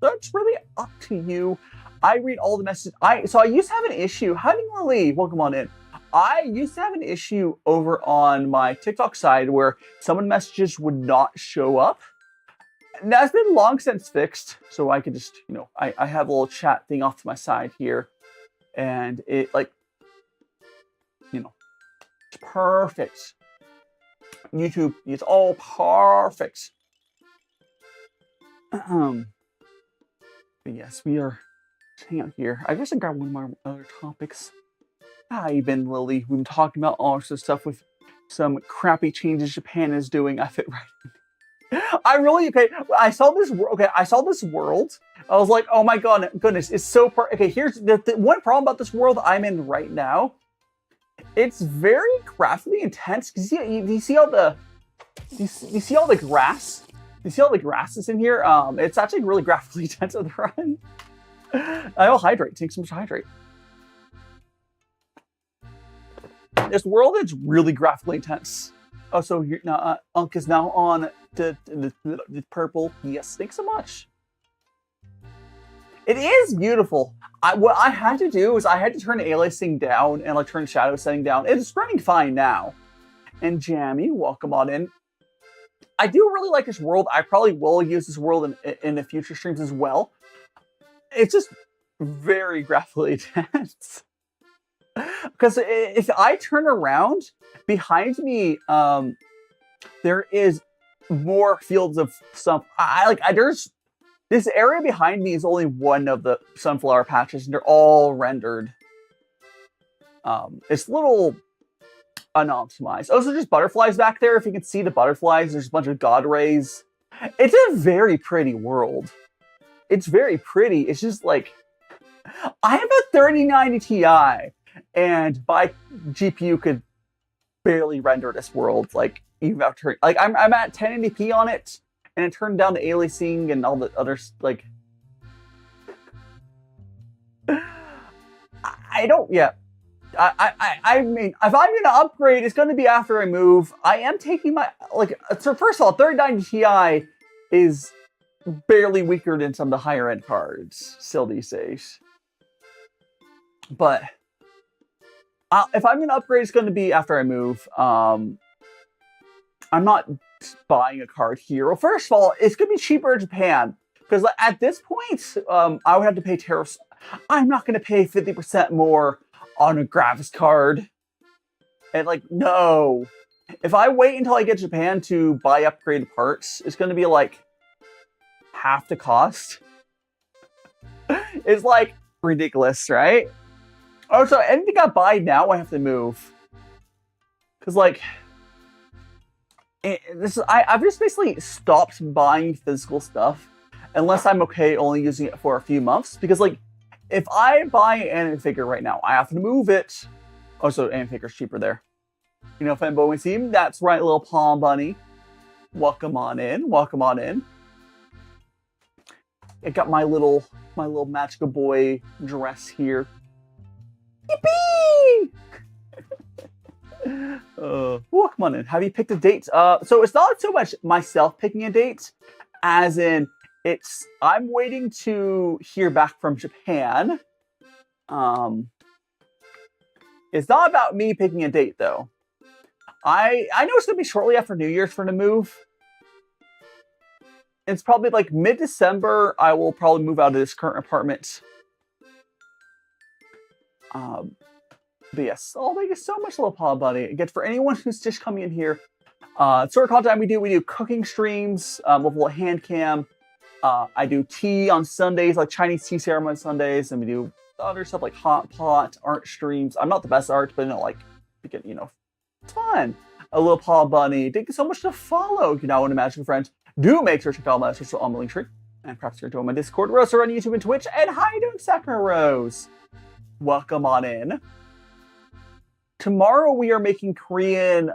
Speaker 2: So it's really up to you. I read all the messages. So I used to have an issue. Howdy, Lily. Welcome on in. I used to have an issue over on my TikTok side where someone messages would not show up. And that's been long since fixed. So I could just, I have a little chat thing off to my side here. And it it's perfect. YouTube, it's all perfect. But yes, we are hang out here. I guess I got one of my other topics. How you been, Lily? We've been talking about all sorts of stuff with some crappy changes Japan is doing. I fit right in. I saw this world. I was like, oh my goodness, it's so okay. Here's the one problem about this world I'm in right now. It's very graphically intense. You see all the grass? You see all the grass is in here? It's actually really graphically intense at the run. I'll hydrate. Take so much hydrate. This world is really graphically intense. Oh, so you're now Unk is now on the purple. Yes, thanks so much. It is beautiful. What I had to do is I had to turn aliasing down and like turn shadow setting down. It's running fine now. And Jammy, welcome on in. I do really like this world. I probably will use this world in the future streams as well. It's just very graphically intense. Because if I turn around behind me, there is more fields of stuff. There's this area behind me is only one of the sunflower patches, and they're all rendered. It's a little unoptimized. Also, there's butterflies back there. If you can see the butterflies, there's a bunch of god rays. It's a very pretty world. It's very pretty. It's just like, I have a 3090 Ti, and my GPU could barely render this world. Like, even after, like, I'm at 1080p on it, and it turned down the aliasing and all the other, like, I don't, yeah. I mean, if I'm gonna upgrade, it's gonna be after I move. I am taking my, like, so first of all, 3090 Ti is barely weaker than some of the higher end cards still these days. But if I'm gonna upgrade, it's gonna be after I move. I'm not buying a card here. Well, first of all, it's gonna be cheaper in Japan because at this point, I would have to pay tariffs. I'm not gonna pay 50% more on a graphics card. And like, no. If I wait until I get to Japan to buy upgraded parts, it's gonna be like half the cost. It's like ridiculous, right? Oh, so anything I buy now, I have to move. Cause like, I've just basically stopped buying physical stuff unless I'm okay only using it for a few months. Because like, if I buy an anime figure right now, I have to move it. Oh, so anime figure's cheaper there. You know, fanboy team, that's right, little Palm Bunny. Welcome on in. Welcome on in. I got my little magical boy dress here. Yippee! Welcome on in. Have you picked a date? So it's not so much myself picking a date, as in I'm waiting to hear back from Japan. It's not about me picking a date though. I know it's gonna be shortly after New Year's for the move. It's probably like mid-December. I will probably move out of this current apartment. But yes, oh, thank you so much, little Paw Buddy. Again, for anyone who's just coming in here, sort of content we do cooking streams with a little hand cam. I do tea on Sundays, like Chinese tea ceremony on Sundays, and we do other stuff like hot pot art streams. I'm not the best art, but you know, like, you know, it's fun. A little Paw Bunny. Thank you so much to follow. If you now want a magical friend, do make sure to check out my social on the link tree. And perhaps you're join my Discord. We're also on YouTube and Twitch. And how you doing, Sakura Rose? Welcome on in. Tomorrow we are making Korean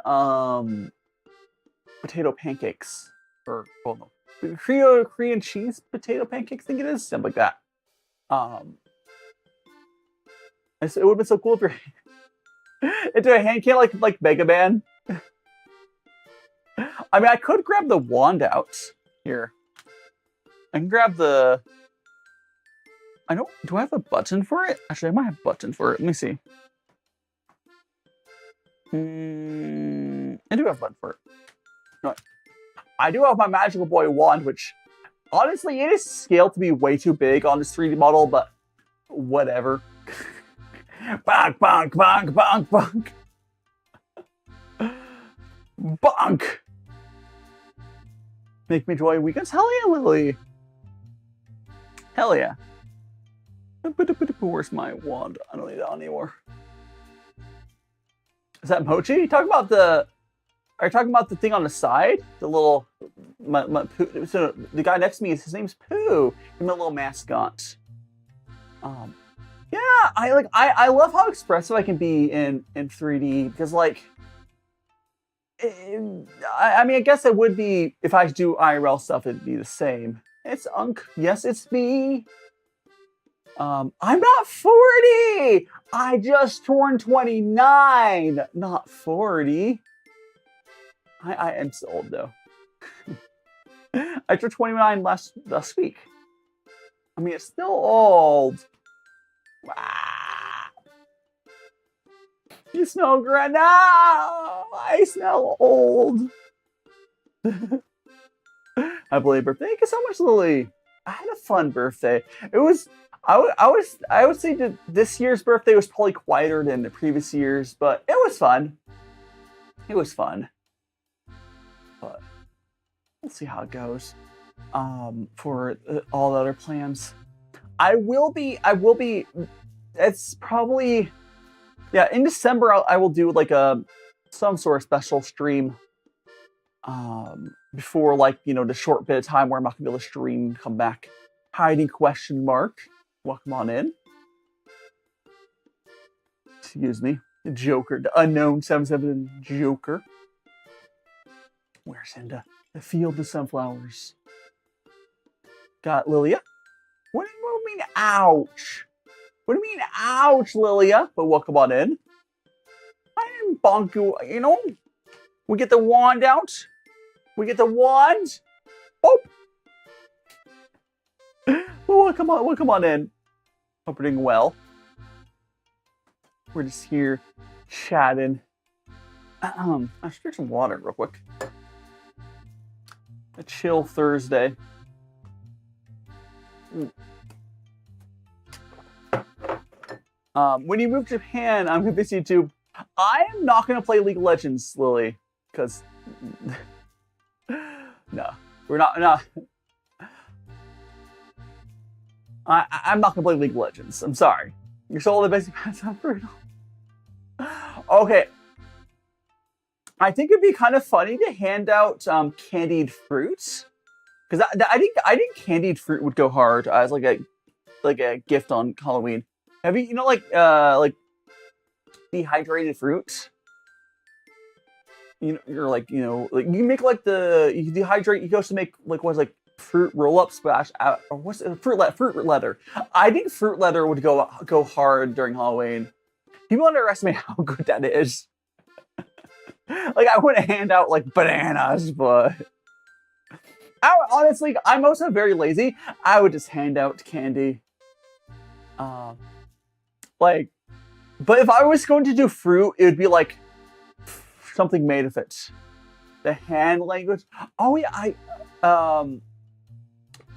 Speaker 2: potato pancakes. Or, well, no. Korean cheese potato pancakes, I think it is. Something like that. It would have been so cool if you're into a hand can like Mega Man. I mean, I could grab the wand out here. I can grab the. Do I have a button for it? Actually, I might have a button for it. Let me see. I do have a button for it. No, I do have my Magical Boy wand, which honestly, it is scaled to be way too big on this 3D model, but whatever. Bonk, bonk, bonk, bonk, bonk. Bonk! Make me enjoy weekends? Hell yeah, Lily! Hell yeah. Where's my wand? I don't need that anymore. Is that Mochi? Are you talking about the thing on the side? The little Pooh. So the guy next to me, his name's Pooh. He's my little mascot. Yeah, I love how expressive I can be in 3D because like I mean I guess it would be if I do IRL stuff it'd be the same. It's Unk. Yes, it's me. I'm not 40. I just turned 29, not 40. I am so old though. I turned 29 last week. I mean, it's still old. Wow. You smell great now. I smell old. Happy late birthday. Thank you so much, Lily. I had a fun birthday. It was. I would say that this year's birthday was probably quieter than the previous years, but it was fun. It was fun. but we'll see how it goes. For all the other plans, I will be. It's probably, yeah. In December, I will do like some sort of special stream. Before like the short bit of time where I'm not gonna be able to stream, come back. Hiding ? Welcome on in. Excuse me, the Joker, the unknown 77 Joker. Where's in the field of sunflowers? Got Lilia. What do you mean, ouch? What do you mean, ouch, Lilia? But welcome on in. I didn't bonk you, We get the wand out. We get the wand. Oh. Well, welcome on in. Hope you're doing well. We're just here chatting. I should drink some water real quick. A chill Thursday. When you move to Japan, I'm gonna visit YouTube. I am not gonna play League of Legends, Lily, because no, we're not. No, I'm not gonna play League of Legends. I'm sorry. You're so the basic pass on brutal. Okay. I think it'd be kind of funny to hand out candied fruits, because I think candied fruit would go hard as like a gift on Halloween. Have you like dehydrated fruits? You're like like you make like you dehydrate. You go to make like what's like fruit roll up splash out or what's it, fruit leather. I think fruit leather would go hard during Halloween. People underestimate how good that is. Like I wouldn't hand out like bananas, but honestly, I'm also very lazy. I would just hand out candy. But if I was going to do fruit, it would be like something made of it. The hand language. Oh yeah,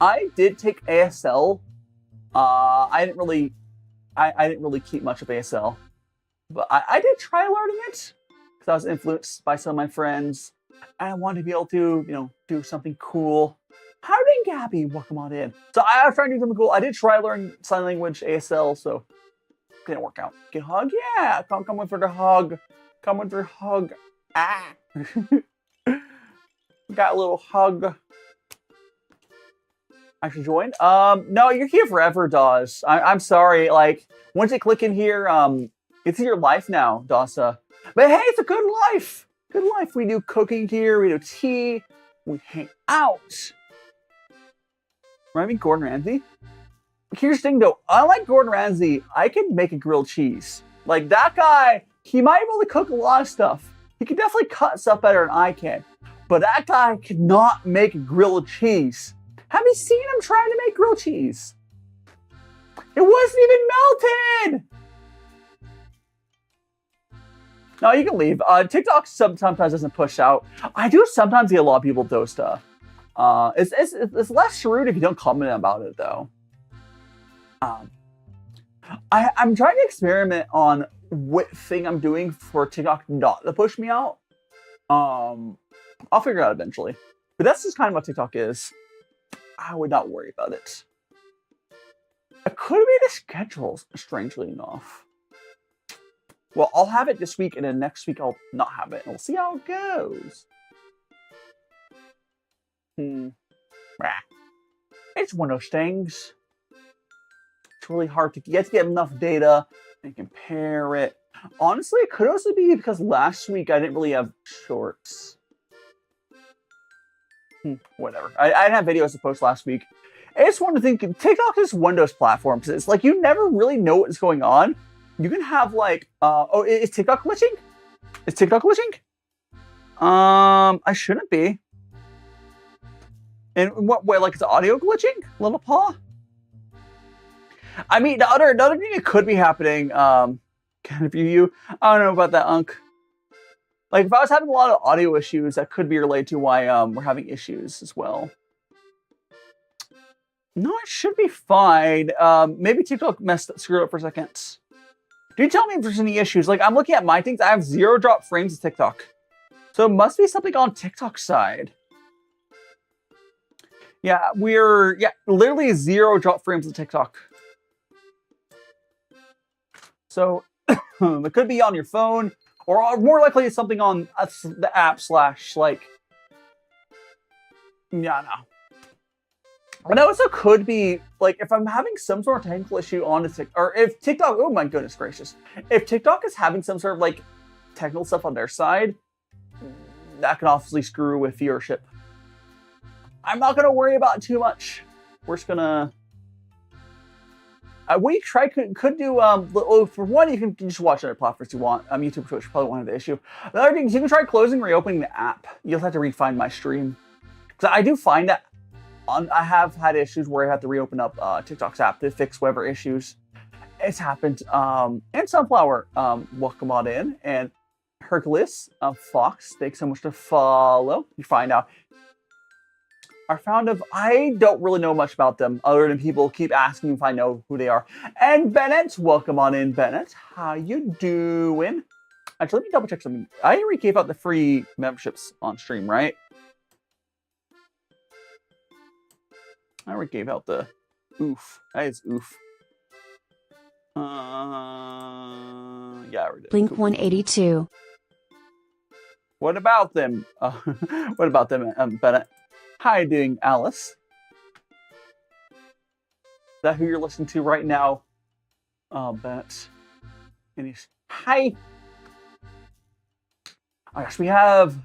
Speaker 2: I did take ASL. I didn't really keep much of ASL, but I did try learning it because I was influenced by some of my friends. I wanted to be able to do something cool. How did Gabby welcome on in? So I was trying to do something cool. I did try learning sign language ASL, so it didn't work out. Get a hug? Yeah, come in for the hug. Come in for the hug. Ah. Got a little hug. I should join. No, you're here forever, Dawes. I'm sorry. Like, once you click in here, it's your life now, Dawsa. But hey, it's a good life. Good life. We do cooking here. We do tea. We hang out. Remind me, Gordon Ramsay. Here's the thing, though. Unlike Gordon Ramsay, I can make a grilled cheese. Like, that guy, he might be able to cook a lot of stuff. He can definitely cut stuff better than I can. But that guy cannot make a grilled cheese. Have you seen him trying to make grilled cheese? It wasn't even melted! No, you can leave. TikTok sometimes doesn't push out. I do sometimes get a lot of people Dosta. It's less rude if you don't comment about it, though. I'm trying to experiment on what thing I'm doing for TikTok not to push me out. I'll figure it out eventually. But that's just kind of what TikTok is. I would not worry about it. I could have made a schedule, strangely enough. Well, I'll have it this week, and then next week I'll not have it. And we'll see how it goes. It's one of those things. It's really hard to get enough data and compare it. Honestly, it could also be because last week I didn't really have shorts. Whatever. I didn't have videos to post last week. It's one of the things. TikTok is one of those platforms. It's like you never really know what's going on. You can have like, oh, is TikTok glitching? Is TikTok glitching? I shouldn't be. In what way? Like, is audio glitching? Little paw? I mean, the other thing that could be happening, kind of you. I don't know about that, Unk. Like, if I was having a lot of audio issues, that could be related to why we're having issues as well. No, it should be fine. Maybe TikTok screwed up for a second. Do you tell me if there's any issues? Like, I'm looking at my things. I have 0 drop frames of TikTok. So it must be something on TikTok side. Yeah, we're literally 0 drop frames on TikTok. So it could be on your phone, or more likely it's something on the app / like. Yeah, no. But it also could be like if I'm having some sort of technical issue on the TikTok, or if TikTok. Oh my goodness gracious! If TikTok is having some sort of like technical stuff on their side, that can obviously screw with viewership. I'm not gonna worry about it too much. We're just gonna. We could do for one, you can just watch other platforms you want. YouTube, Twitch probably won't have the issue. The other thing is you can try closing and reopening the app. You'll have to refine my stream. Because I do find that I have had issues where I have to reopen up TikTok's app to fix whatever issues. It's happened. And Sunflower, welcome on in. And Hercules, Fox, thanks so much to follow. You find out. I don't really know much about them other than people keep asking if I know who they are. And Bennett, welcome on in, Bennett. How you doing? Actually, let me double check something. I already gave out the free memberships on stream, right? I already gave out the oof. That is oof. Yeah, I already did.
Speaker 3: Blink
Speaker 2: Cool.
Speaker 3: 182.
Speaker 2: What about them? What about them, Bennett? How you doing, Alice? Is that who you're listening to right now? Bennett. Hi. Oh gosh, we have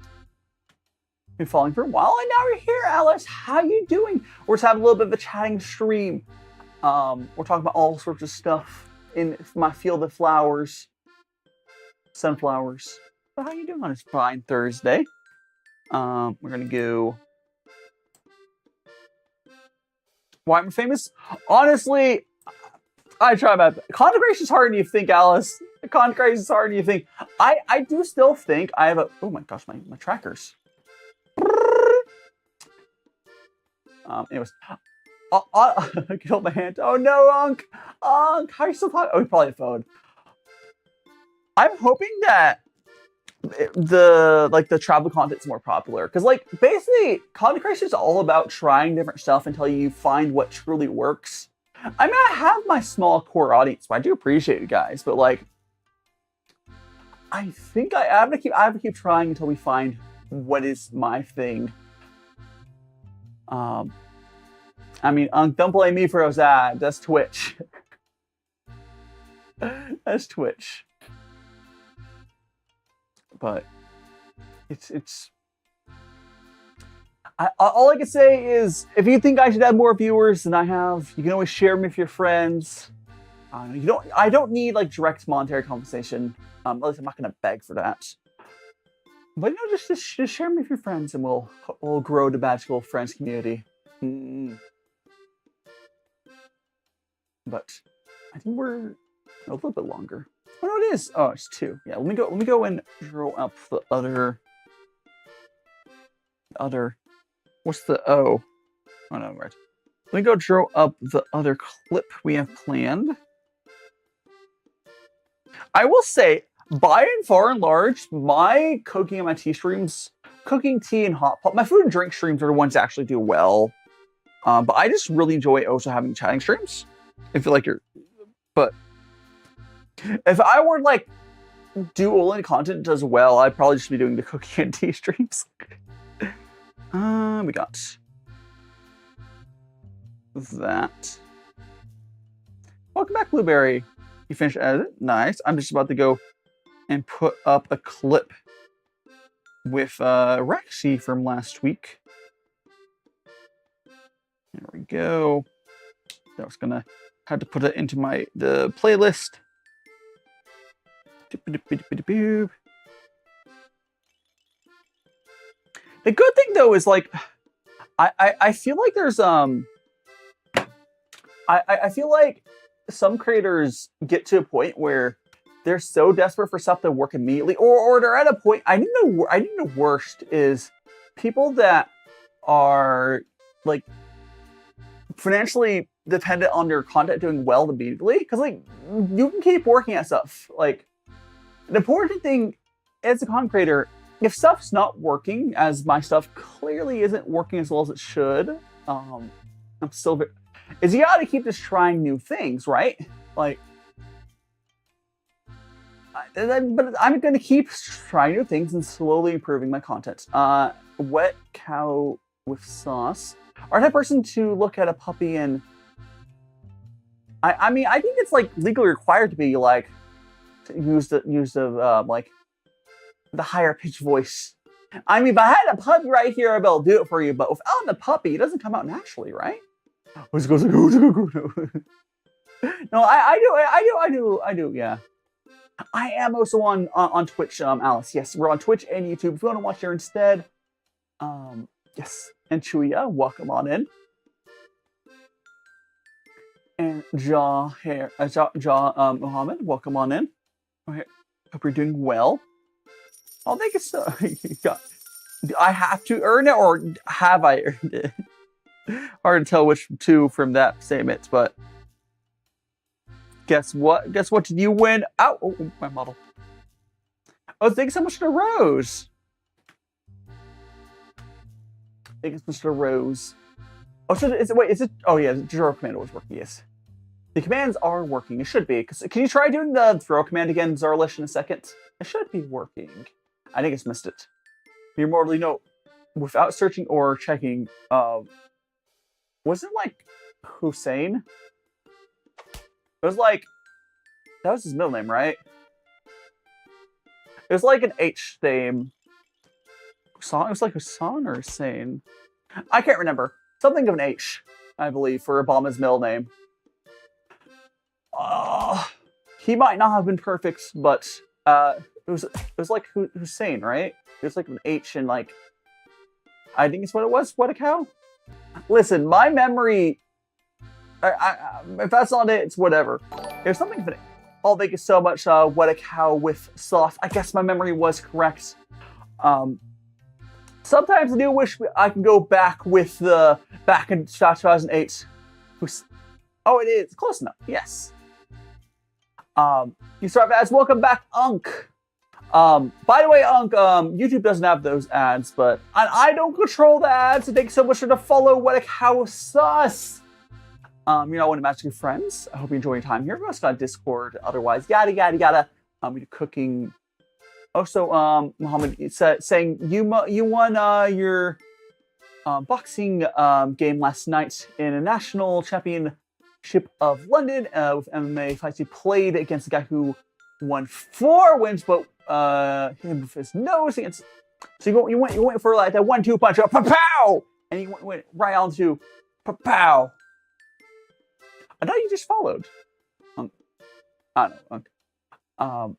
Speaker 2: been following for a while, and now we're here, Alice. How you doing? We're just having a little bit of a chatting stream. We're talking about all sorts of stuff in my field of flowers, sunflowers. So how you doing on this fine Thursday? We're gonna go. Why am I famous? Honestly, I try my best. Content creation is harder than you think, Alice. Content creation is harder than you think. I do still think I have a. Oh my gosh, my trackers. Anyways, I killed my hand. Oh no, Unc, how are you still talking? Oh, he probably phoned. I'm hoping that the travel content's more popular, because like basically content creation is all about trying different stuff until you find what truly works. I mean, I have my small core audience, but I do appreciate you guys, but like I think I have to keep trying until we find what is my thing. I mean, don't blame me for those ads. That's Twitch. That's Twitch. But it's. All I can say is, if you think I should have more viewers than I have, you can always share them with your friends. I don't need like direct monetary compensation. At least I'm not gonna beg for that. But you know, just share them with your friends, and we'll grow the magical friends community. But I think we're a little bit longer. Oh no, it is. Oh, it's 2. Yeah, let me go and draw up the other. What's the O? Oh no, right. Let me go draw up the other clip we have planned. I will say, by and far and large, my cooking and my tea streams, cooking, tea, and hot pot, my food and drink streams are the ones that actually do well. But I just really enjoy also having chatting streams. I feel like but if I were like do only content does well, I'd probably just be doing the cooking and tea streams. We got that. Welcome back, Blueberry. You finished edit? Nice. I'm just about to go and put up a clip with Rexy from last week. There we go. I was gonna have to put it into the playlist. The good thing though is like I feel like there's I feel like some creators get to a point where they're so desperate for stuff to work immediately, or they're at a point. I think the worst is people that are like financially dependent on their content doing well immediately, because like you can keep working at stuff. Like the important thing as a content creator if stuff's not working, as my stuff clearly isn't working as well as it should, I'm still is you gotta keep just trying new things, right? Like, but I'm gonna keep trying new things and slowly improving my content. Wet cow with sauce. Are that person to look at a puppy and I mean, I think it's like legally required to be like use the like the higher pitched voice. I mean, if I had a puppy right here, I'd be able to do it for you. But without the puppy, it doesn't come out naturally, right? No, I do. Yeah, I am also on Twitch, Alice. Yes, we're on Twitch and YouTube. If you want to watch there instead, yes. And Chuya, welcome on in. And Muhammad, welcome on in. Okay. Hope you're doing well. I'll make it so. Do I have to earn it, or have I earned it? Hard to tell which two from that statement, but guess what? Guess what? Did you win? Ow! Oh, my model. Oh, thanks so much to Rose. Thanks, Mr. Rose. Oh, so is it? Oh, yeah, the throw command was working. Yes, the commands are working. It should be. Can you try doing the throw command again, Zarlish, in a second? It should be working. I think it's missed it. You're mortally no, without searching or checking. Was it like Hussein? It was like that was his middle name, right? It was like an H name. It was like Hassan or Hussein. I can't remember. Something of an H, I believe, for Obama's middle name. He might not have been perfect, but it was like Hussein, right? It was like an H and like I think it's what it was. What a cow. Listen, my memory. If that's not it, it's whatever. There's something for it. Oh, thank you so much. What a cow with sauce. I guess my memory was correct. Sometimes I do wish I can go back with the back in 2008. Oh, it is close enough. Yes. You start ads. Welcome back, Unk. By the way, Unk, YouTube doesn't have those ads, but I don't control the ads. So thanks so much for the follow. What a cow sauce. You're not one of Magic friends. I hope you enjoy your time here. We're also got Discord. Otherwise, yada. We do cooking. Also, Muhammad saying you won your boxing game last night in a national championship of London with MMA fights. You played against the guy who won 4 wins, but him with his nose against. So you went for like that 1-2 punch, pow, and you went right on to pow. I thought you just followed. I don't know.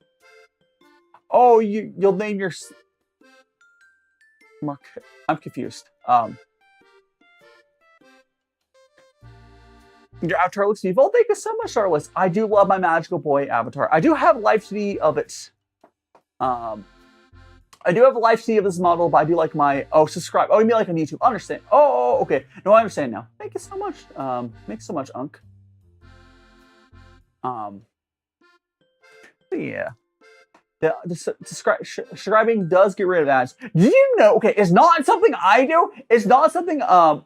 Speaker 2: Oh, you'll name your Mark. I'm confused. Your avatar looks evil. Thank you so much, Charles. I do love my magical boy avatar. I do have live CD of it. I do have a live CD of this model, but I do like my subscribe. Oh, you mean like on YouTube? Understand? Oh, okay. No, I understand now. Thank you so much. Thanks so much, Unk. Yeah. Describing does get rid of ads. Do you know? Okay, it's not something I do. It's not something.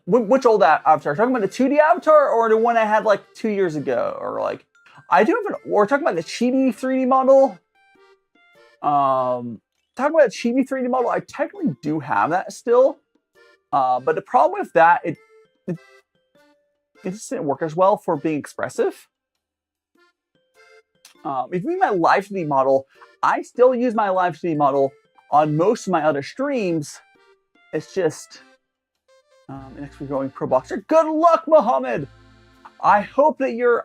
Speaker 2: Which old avatar? Talking about the 2D avatar or the one I had like 2 years ago, or like I do have an. We're talking about the Chibi 3D model. Talking about the Chibi 3D model, I technically do have that still. But the problem with that, it just didn't work as well for being expressive. If you mean my live 3D model, I still use my live 3D model on most of my other streams. It's just next we're going pro boxer. Good luck, Muhammad. I hope that your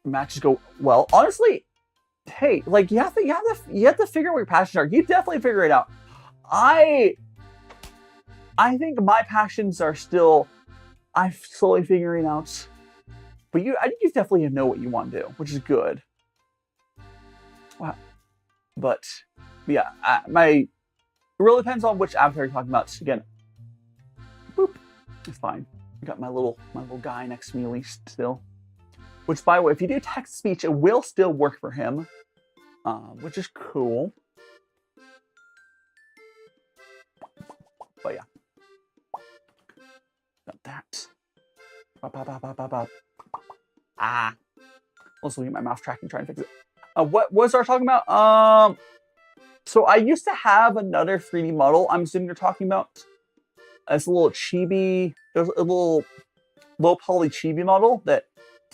Speaker 2: matches go well. Honestly, hey, like you have to figure out what your passions are. You definitely figure it out. I think my passions are still I'm slowly figuring out. But I think you definitely know what you want to do, which is good. Wow. But yeah, it really depends on which avatar you're talking about. Again, boop, it's fine. I got my little guy next to me at least still. Which, by the way, if you do text speech, it will still work for him, which is cool. But yeah. Got that. Ah. Also looking at my mouse tracking, trying to fix it. What was I talking about? So I used to have another 3D model. I'm assuming you're talking about. It's a little chibi. There's a little low poly chibi model that.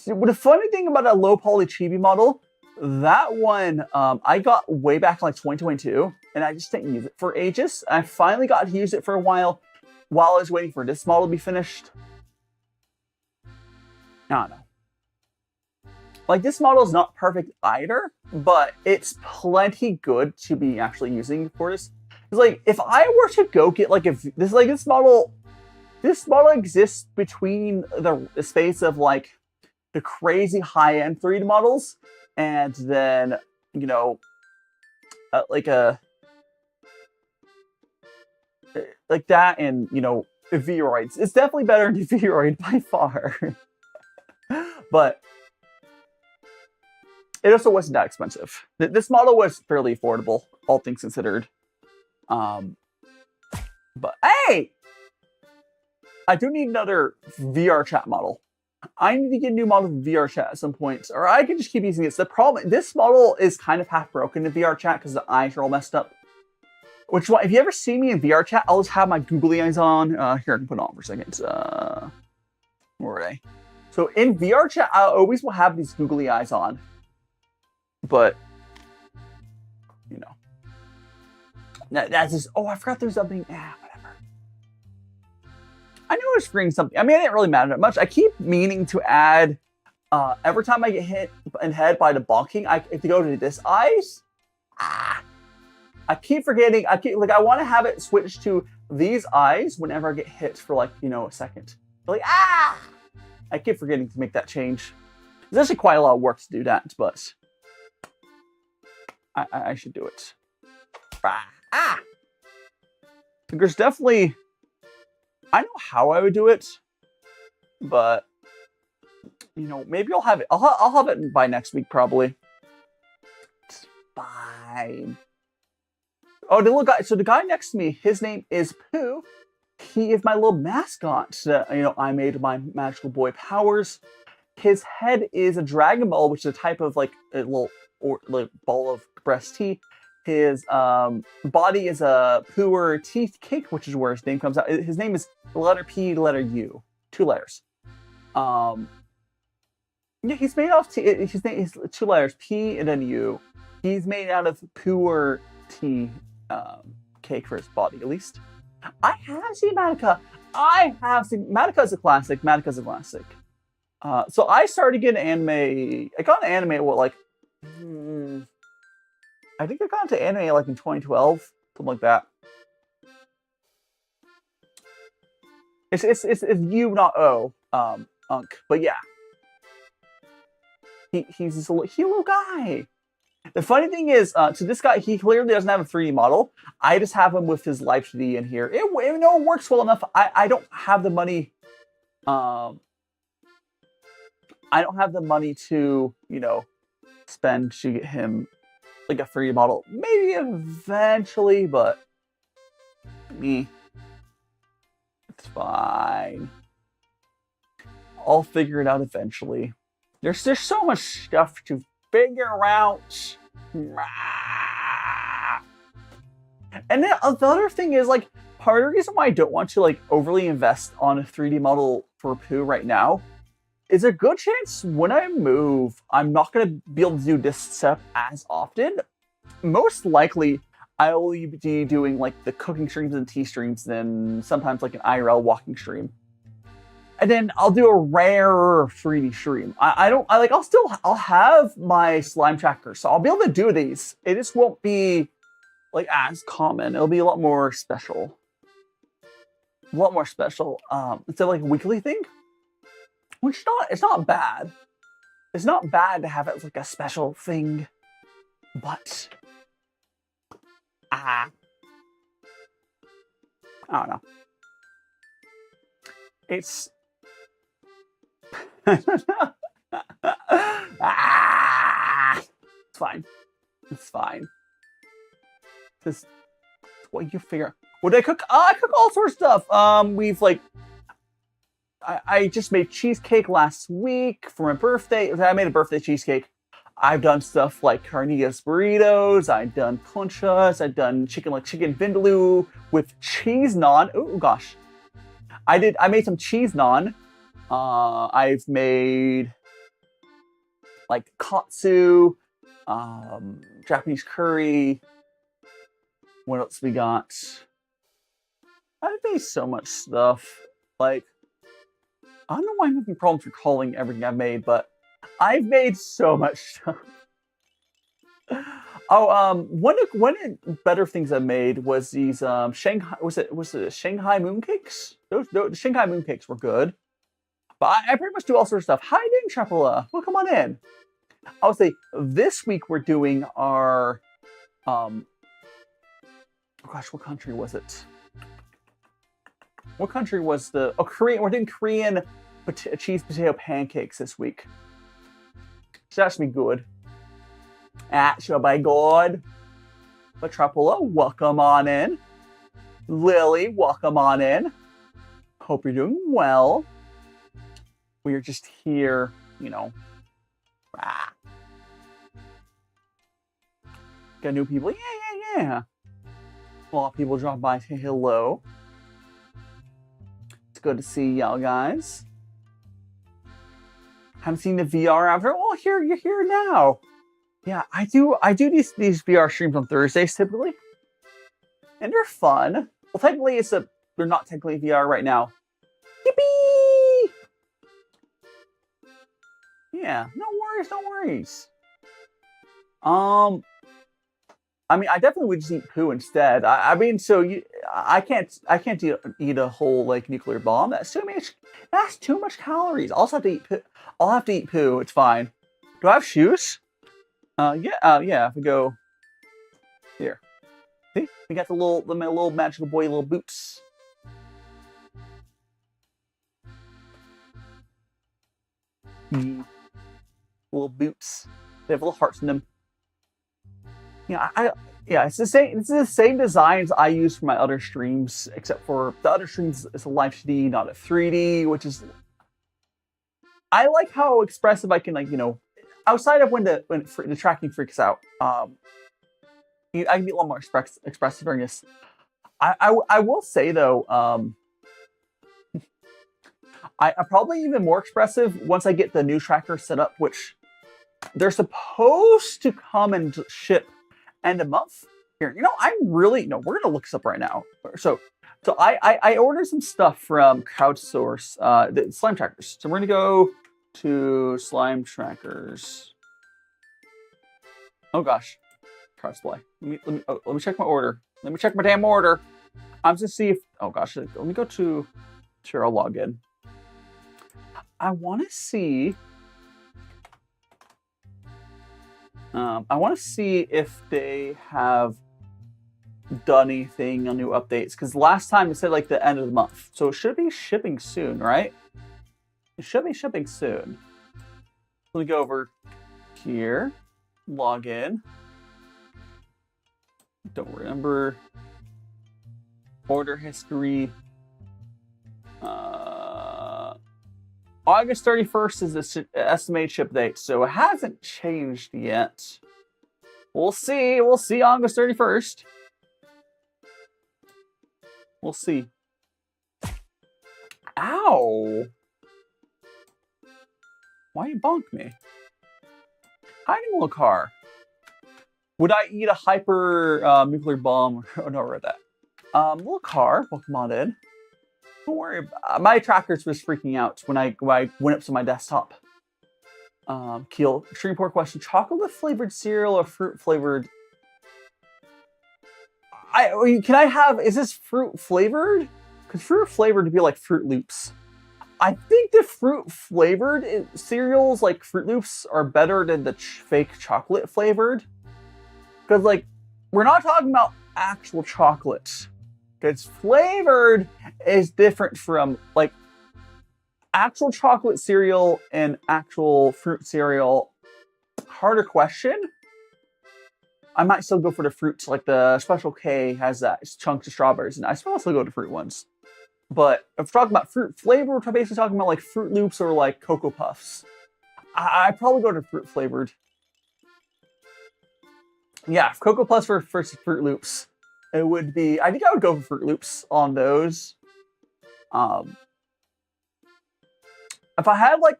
Speaker 2: The funny thing about a low poly chibi model, that one I got way back in like 2022, and I just didn't use it for ages. I finally got to use it for a while I was waiting for this model to be finished. I don't know. Like, this model is not perfect either, but it's plenty good to be actually using for this. It's like, if I were to go get like this model exists between the space of like the crazy high-end 3D models and then, you know, like that and, you know, Vroids. It's definitely better than Vroid by far. But it also wasn't that expensive. This model was fairly affordable, all things considered. But hey! I do need another VR chat model. I need to get a new model of VR chat at some point, or I can just keep using it. So the problem, this model is kind of half broken in VR chat because the eyes are all messed up. Which is why, if you ever see me in VR chat, I'll just have my googly eyes on. Here, I can put it on for a second. Where are they? So in VR chat, I always will have these googly eyes on. But, you know. That's just, oh, I forgot there's something. Whatever. I knew I was forgetting something. I mean, it didn't really matter that much. I keep meaning to add, every time I get hit in the head by the bonking, I have to go to this eyes. I keep forgetting. I want to have it switch to these eyes whenever I get hit for like, you know, a second. Like, I keep forgetting to make that change. There's actually quite a lot of work to do that, but I should do it. There's definitely, I know how I would do it, but you know, maybe I'll have it. I'll have it by next week probably. It's fine. Oh, the little guy. So the guy next to me, his name is Pooh. He is my little mascot. You know, I made my magical boy powers. His head is a Dragon Ball, which is a type of like a little like ball of breast tea. His body is a Pooer teeth cake, which is where his name comes out. His name is the letter P, the letter U, 2 letters. Yeah, he's made out of his name is 2 letters, P and then U. He's made out of Pooer tea cake for his body, at least. I have seen Madoka. Madoka's a classic. Madoka's a classic. So I started getting anime. I got an anime what like I think I got into anime like in 2012, something like that. It's U not O, Unk, but yeah. He's this little guy. The funny thing is, to this guy, he clearly doesn't have a 3D model. I just have him with his Live 3D in here. It works well enough. I don't have the money. I don't have the money to, you know, spend to get him like a 3D model. Maybe eventually, but me, it's fine. I'll figure it out eventually. There's so much stuff to figure out. And then the other thing is, like, part of the reason why I don't want to like overly invest on a 3D model for Pooh right now is a good chance when I move, I'm not going to be able to do this step as often. Most likely, I will be doing like the cooking streams and tea streams, then sometimes like an IRL walking stream. And then I'll do a rare 3D stream. I'll have my slime tracker, so I'll be able to do these. It just won't be like as common. It'll be a lot more special. A lot more special. Instead of like a weekly thing, which it's not bad. It's not bad to have it as like a special thing, but I don't know. It's it's fine. It's fine. This is what you figure. What did I cook? I cook all sorts of stuff. We've like, I just made cheesecake last week for my birthday. I made a birthday cheesecake. I've done stuff like carnitas burritos. I've done conchas. I've done chicken vindaloo with cheese naan. Oh gosh, I made some cheese naan. I've made like katsu, Japanese curry. What else we got? I've made so much stuff. Like, I don't know why I'm having problems recalling everything I've made, but I've made so much stuff. Oh, one of the better things I made was these Shanghai. Was it Shanghai mooncakes? The Shanghai mooncakes were good. But I pretty much do all sorts of stuff. Hi, Ding Trapala. Well, come on in. I would say this week we're doing our oh gosh, what country was it? What country was the Korean? We're doing Korean cheese potato pancakes this week. So that should be good. That should be good. But Trapala, welcome on in. Lily, welcome on in. Hope you're doing well. We are just here, you know. Got new people. Yeah. A lot of people drop by to say hello. It's good to see y'all guys. Haven't seen the VR after. Oh, you're here now. Yeah, I do these VR streams on Thursdays typically. And they're fun. Well, technically they're not technically VR right now. Yippee! Yeah, no worries. I mean, I definitely would just eat poo instead. I mean, so I can't eat a whole like nuclear bomb. That's too much calories. I'll have to eat poo. I'll have to eat poo. It's fine. Do I have shoes? Yeah. If we go here, see, we got the little magical boy little boots. Little boots. They have little hearts in them. Yeah, it's the same. It's the same designs I use for my other streams, except for the other streams is a live 2D, not a 3D, which is. I like how expressive I can, like, you know, outside of when the tracking freaks out. I can be a lot more expressive during this. I will say though, I'm probably even more expressive once I get the new tracker set up, which they're supposed to come and ship end of month. Here, you know, we're gonna look this up right now. So I ordered some stuff from crowdsource, the slime trackers. So we're gonna go to slime trackers. Oh gosh, crowd display. Let me check my order. Let me check my damn order. I'm just see if. Oh gosh, let me go to. Sure, I'll log in. I want to see. I want to see if they have done anything on new updates, because last time it said like the end of the month, so it should be shipping soon, right? It should be shipping soon. Let me go over here, log in. Don't remember order history. August 31st is the estimated ship date, so it hasn't changed yet. We'll see. We'll see August 31st. We'll see. Ow! Why you bonk me? Hiding little car. Would I eat a hyper nuclear bomb? Oh, no, I read that. Little car, welcome on in. Don't worry. My trackers was freaking out when I went up to my desktop. Keel, extreme poor question. Chocolate flavored cereal or fruit flavored? Is this fruit flavored? Because fruit flavored would be like Fruit Loops. I think the fruit flavored cereals like Fruit Loops are better than the fake chocolate flavored. Because like, we're not talking about actual chocolate. Because flavored is different from like actual chocolate cereal and actual fruit cereal. Harder question. I might still go for the fruits. Like the Special K has that chunks of strawberries, and I still also go to fruit ones. But if we're talking about fruit flavor, we're basically talking about like Fruit Loops or like Cocoa Puffs. I'd probably go to fruit flavored. Yeah, Cocoa Puffs versus Fruit Loops. It would be. I think I would go for Fruit Loops on those. If I had like,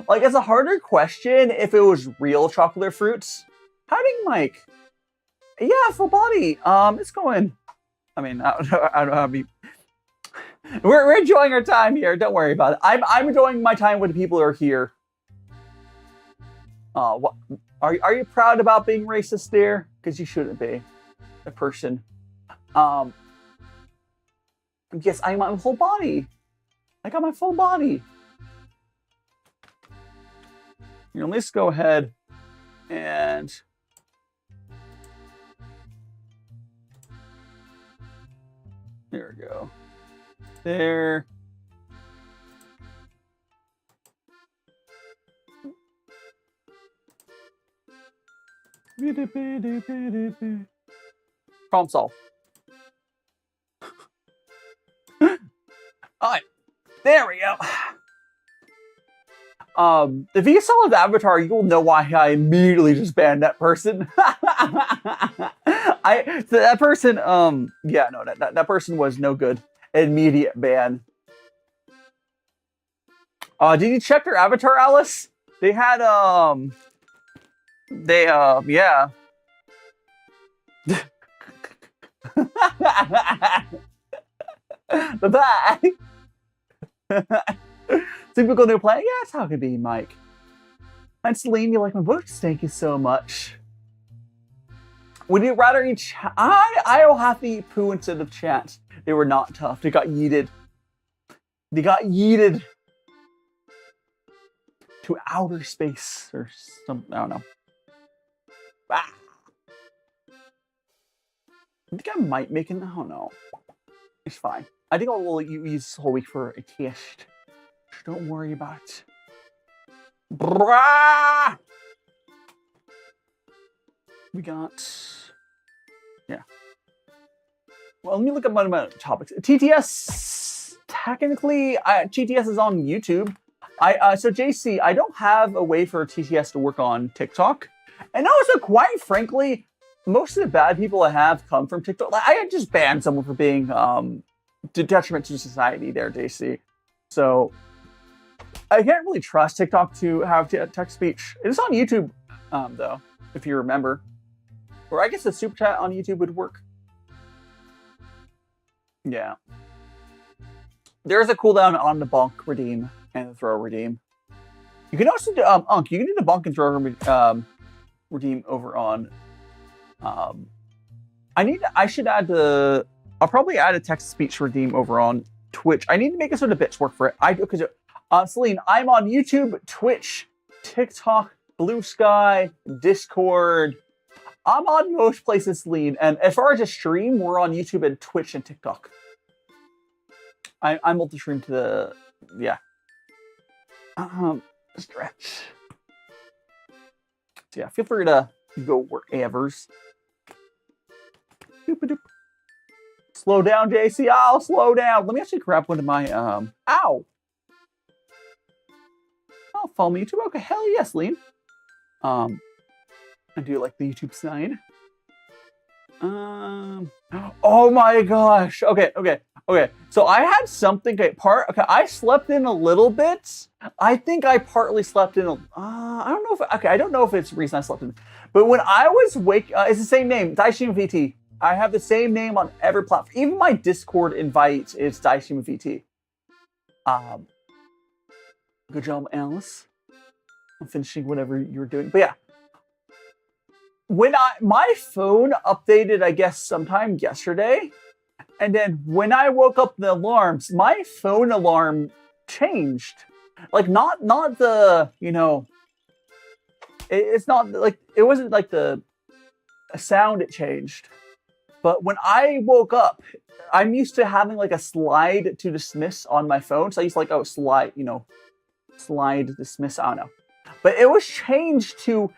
Speaker 2: like it's a harder question if it was real chocolate or fruits. How do you, Mike? Yeah, full body. It's going. I mean, I don't know how to be. We're enjoying our time here. Don't worry about it. I'm enjoying my time with the people who are here. What are you proud about being racist there? Because you shouldn't be a person. Yes, I'm my full body. I got my full body. You know, let's go ahead and there we go. There. Problem solved. Alright. There we go. If you saw his avatar, you'll know why I immediately just banned that person. That person, yeah, no, that person was no good. Immediate ban. Did you check their avatar, Alice? They had, yeah. Bye-bye. Typical new plan? Yeah, that's how it could be, Mike. And Celine, you like my books? Thank you so much. Would you rather eat I will have to eat poo instead of chats. They were not tough. They got yeeted. They got yeeted to outer space or something. I don't know. Ah. I think I might make it. I don't know. It's fine. I think I'll use this whole week for a test. Don't worry about it. Brah! We got... Yeah. Well, let me look at my topics. TTS, technically, TTS is on YouTube. So JC, I don't have a way for TTS to work on TikTok. And also, quite frankly, most of the bad people I have come from TikTok. Like, I just banned someone for being detriment to society there, JC. So I can't really trust TikTok to have text speech. It's on YouTube, though, if you remember. Or I guess the super chat on YouTube would work. Yeah. There's a cooldown on the bonk redeem and the throw redeem. You can also do Unk. You can do the bonk and throw redeem over on. I should add the. I'll probably add a text speech redeem over on Twitch. I need to make a sort of bits work for it. Because Celine, I'm on YouTube, Twitch, TikTok, Blue Sky, Discord. I'm on most places, Celine. And as far as a stream, we're on YouTube and Twitch and TikTok. I multi-stream to the, yeah. Stretch. So yeah, feel free to go wherever's. Doop-a-doop. Slow down, JC. I'll slow down. Let me actually grab one of my, ow. I'll follow me YouTube. Okay, hell yes, Lean. I do like the YouTube sign. Oh my gosh. Okay. So I had something. Okay, I slept in a little bit. I think I partly slept in. I don't know if. Okay, I don't know if it's the reason I slept in. But when I was it's the same name, DaiShimaVT. I have the same name on every platform. Even my Discord invite is DaiShimaVT. Good job, Alice. I'm finishing whatever you're doing. But yeah. When my phone updated, I guess sometime yesterday, and then when I woke up the alarms, my phone alarm changed. Like not the, it's not like, it wasn't like the sound it changed. But when I woke up, I'm used to having like a slide to dismiss on my phone. So I used to like, slide dismiss, I don't know. But it was changed to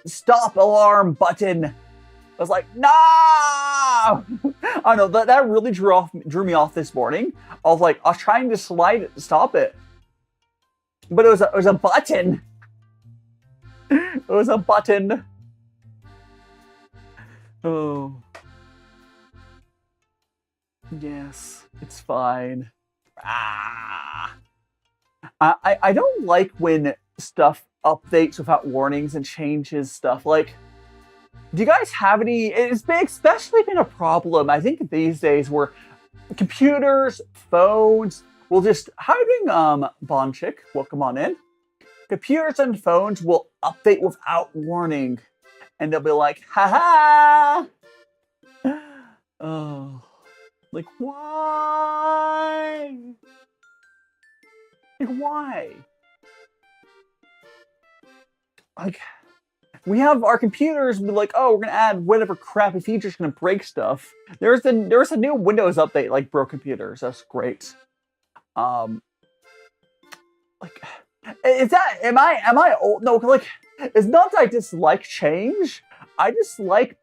Speaker 2: stop alarm button. I was like, no! I don't know, that really drew me off this morning. I was trying to slide it to stop it. But it was a button. It was a button. Oh. Yes, it's fine. Ah. I don't like when stuff updates without warnings and changes stuff. Like, do you guys have any? It's especially been a problem, I think, these days where computers, phones will just. How are you doing, Bonchik? Welcome on in. Computers and phones will update without warning, and they'll be like, "Ha ha!" Oh, like why? Like why? Like, we have our computers be like, oh, we're gonna add whatever crappy features gonna break stuff. There's a new Windows update like broke computers. That's great. Like, is that am I old? No, like, it's not that I dislike change. I dislike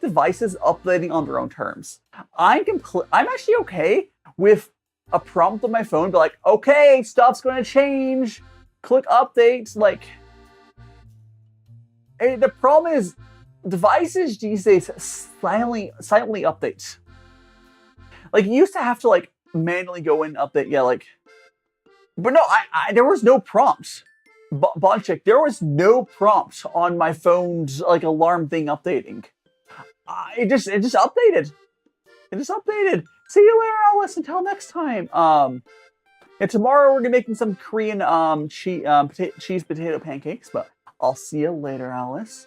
Speaker 2: devices updating on their own terms. I'm actually okay with a prompt on my phone, be like, okay, stuff's gonna change. Click updates, like. The problem is, devices these days silently update. Like, you used to have to, like, manually go in and update, yeah, like... But no, there was no prompts. Bonchik, there was no prompts on my phone's, like, alarm thing updating. It just updated. It just updated. See you later, Alice, until next time. And tomorrow we're gonna be making some Korean, cheese potato pancakes, but... I'll see you later, Alice.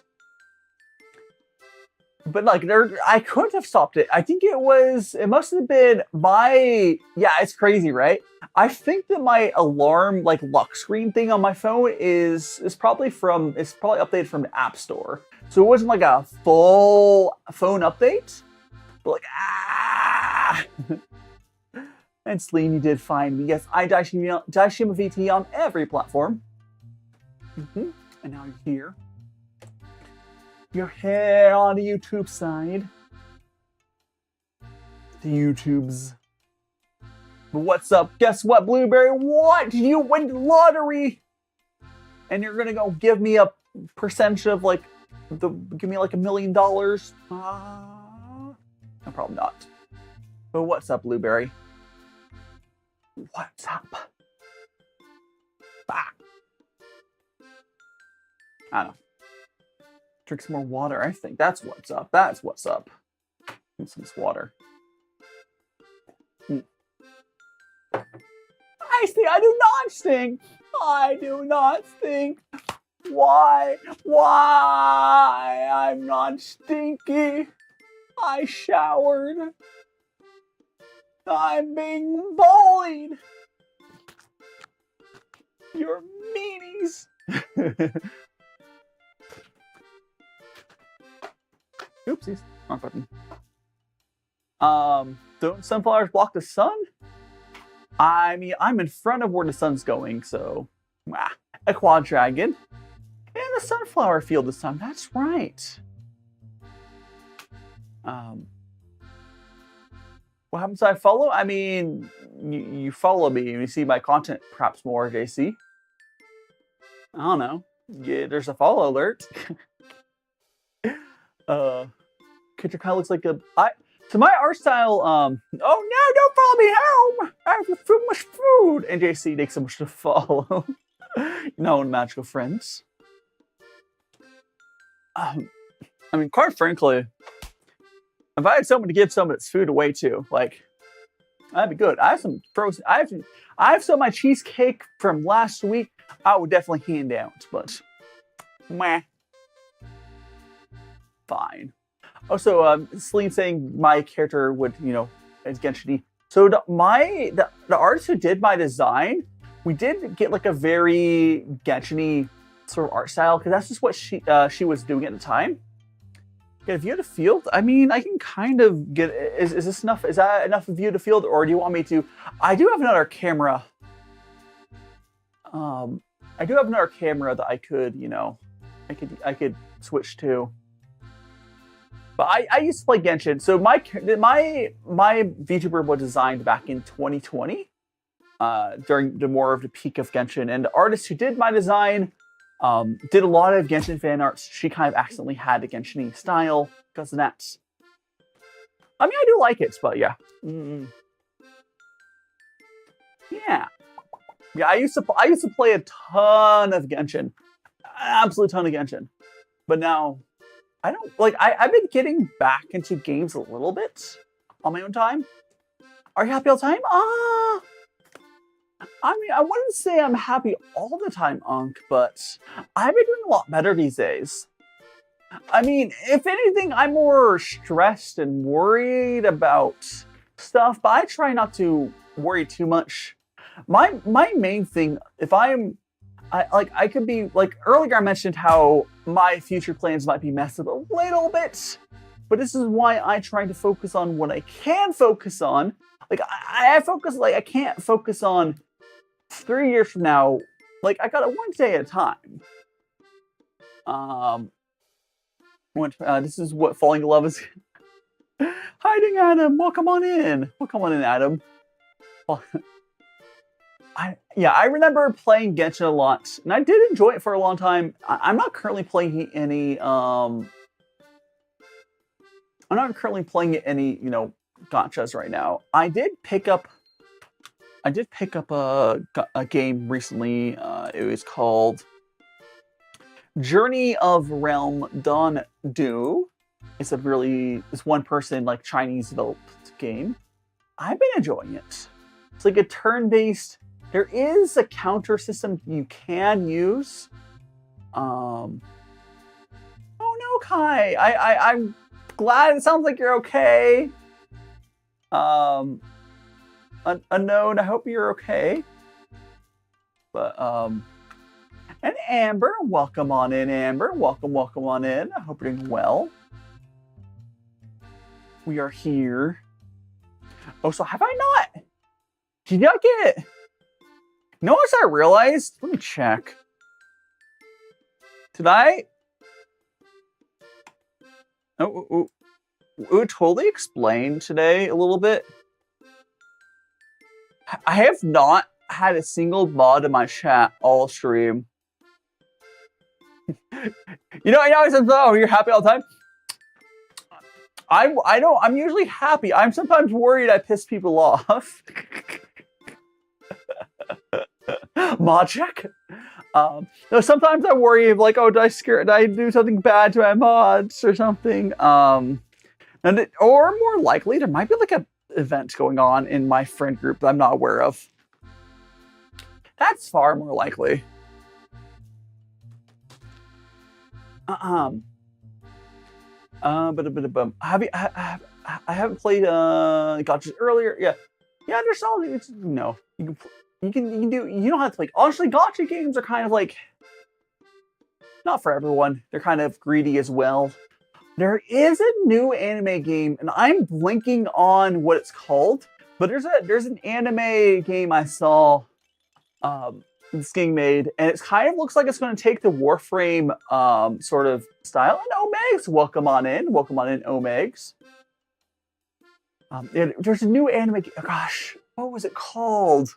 Speaker 2: But like, I couldn't have stopped it. I think it must have been yeah, it's crazy, right? I think that my alarm, like, lock screen thing on my phone is probably updated from the App Store. So it wasn't like a full phone update, but like, And Celine, you did find me. Yes, I DaiShimaVT on every platform. And now you're here. You're here on the YouTube side. The YouTubes. But what's up? Guess what, Blueberry? What? You win the lottery! And you're gonna go give me a percentage of, like, give me like $1 million? No, probably not. But what's up, Blueberry? What's up? Bah. I don't know. Drink some more water, I think. That's what's up. That's what's up. Drink some water. I stink. I do not stink. I do not stink. Why? Why? I'm not stinky. I showered. I'm being bullied. You're meanies. Oopsies, wrong button. Don't sunflowers block the sun? I mean, I'm in front of where the sun's going, so... a quad dragon. And the sunflower field this time, that's right. What happens if I follow? I mean, you follow me and you see my content perhaps more, JC. I don't know. Yeah, there's a follow alert. Kitchen kind of looks like so my art style, oh no, don't follow me home! I have too much food! And JC takes so much to follow. No, magical friends. I mean, quite frankly, if I had someone to give some of its food away to, like, that'd be good. I have some frozen, I have some of my cheesecake from last week. I would definitely hand out, but meh. Fine. Also, Celine saying my character would, is Genshin-y. So the artist who did my design, we did get like a very Genshin-y sort of art style, because that's just what she was doing at the time. Get a view of the field? I mean, I can kind of get, is this enough? Is that enough view of the field, or do you want me to? I do have another camera. I do have another camera that I could, I could switch to. But I used to play Genshin. So my VTuber was designed back in 2020, during more of the peak of Genshin. And the artist who did my design did a lot of Genshin fan arts. She kind of accidentally had a Genshin-y style because of that. I mean, I do like it, but yeah. Yeah. Yeah, I used to play a ton of Genshin. An absolute ton of Genshin. But now I don't like I've been getting back into games a little bit on my own time. Are you happy all the time? I mean, I wouldn't say I'm happy all the time, Unc, but I've been doing a lot better these days. I mean, if anything, I'm more stressed and worried about stuff, but I try not to worry too much. My main thing, if I could be, like, earlier I mentioned how my future plans might be messed up a little bit, but this is why I try to focus on what I can focus on. Like, I can't focus on 3 years from now. Like, I got it one day at a time. This is what falling in love is. Hiding Adam, welcome on in. Welcome on in, Adam. Well, I remember playing Genshin a lot, and I did enjoy it for a long time. I'm not currently playing any you know, gachas right now. I did pick up a game recently. It was called Journey of Realm Dawn Du. It's one person, like, Chinese developed game. I've been enjoying it. It's like a turn-based. There is a counter system you can use. Oh no, Kai. I'm glad it sounds like you're okay. Unknown, I hope you're okay. But and Amber, welcome on in, Amber. Welcome on in. I hope you're doing well. We are here. Oh, so have I not? Did I get it? You know what I realized? Let me check. Did I? Oh, totally explained today a little bit. I have not had a single mod in my chat all stream. You know, I always said, oh, you're happy all the time. I'm usually happy. I'm sometimes worried I piss people off. Mod check. No, sometimes I worry of, like, oh, did I do something bad to my mods or something? Or more likely, there might be like a event going on in my friend group that I'm not aware of. That's far more likely. But I haven't played gotchas earlier. Yeah, there's all, you know, you can do. You don't have to play. Honestly, gotcha games are kind of like not for everyone. They're kind of greedy as well. There is a new anime game, and I'm blanking on what it's called. But there's an anime game I saw that's getting made, and it kind of looks like it's going to take the Warframe sort of style. And Omegs, welcome on in, Omegs. There's a new anime game. Oh, gosh, what was it called?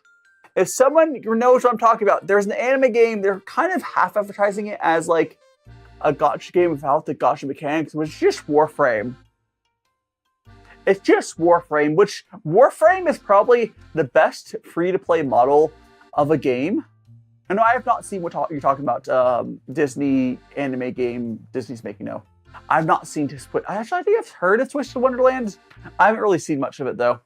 Speaker 2: If someone knows what I'm talking about, there's an anime game. They're kind of half advertising it as like a gotcha game without the gotcha mechanics, which is just Warframe. It's just Warframe, which Warframe is probably the best free-to-play model of a game. I know I have not seen what you're talking about. Disney anime game Disney's making. No, I've not seen Twist. Actually, I think I've heard of Twisted Wonderland. I haven't really seen much of it though.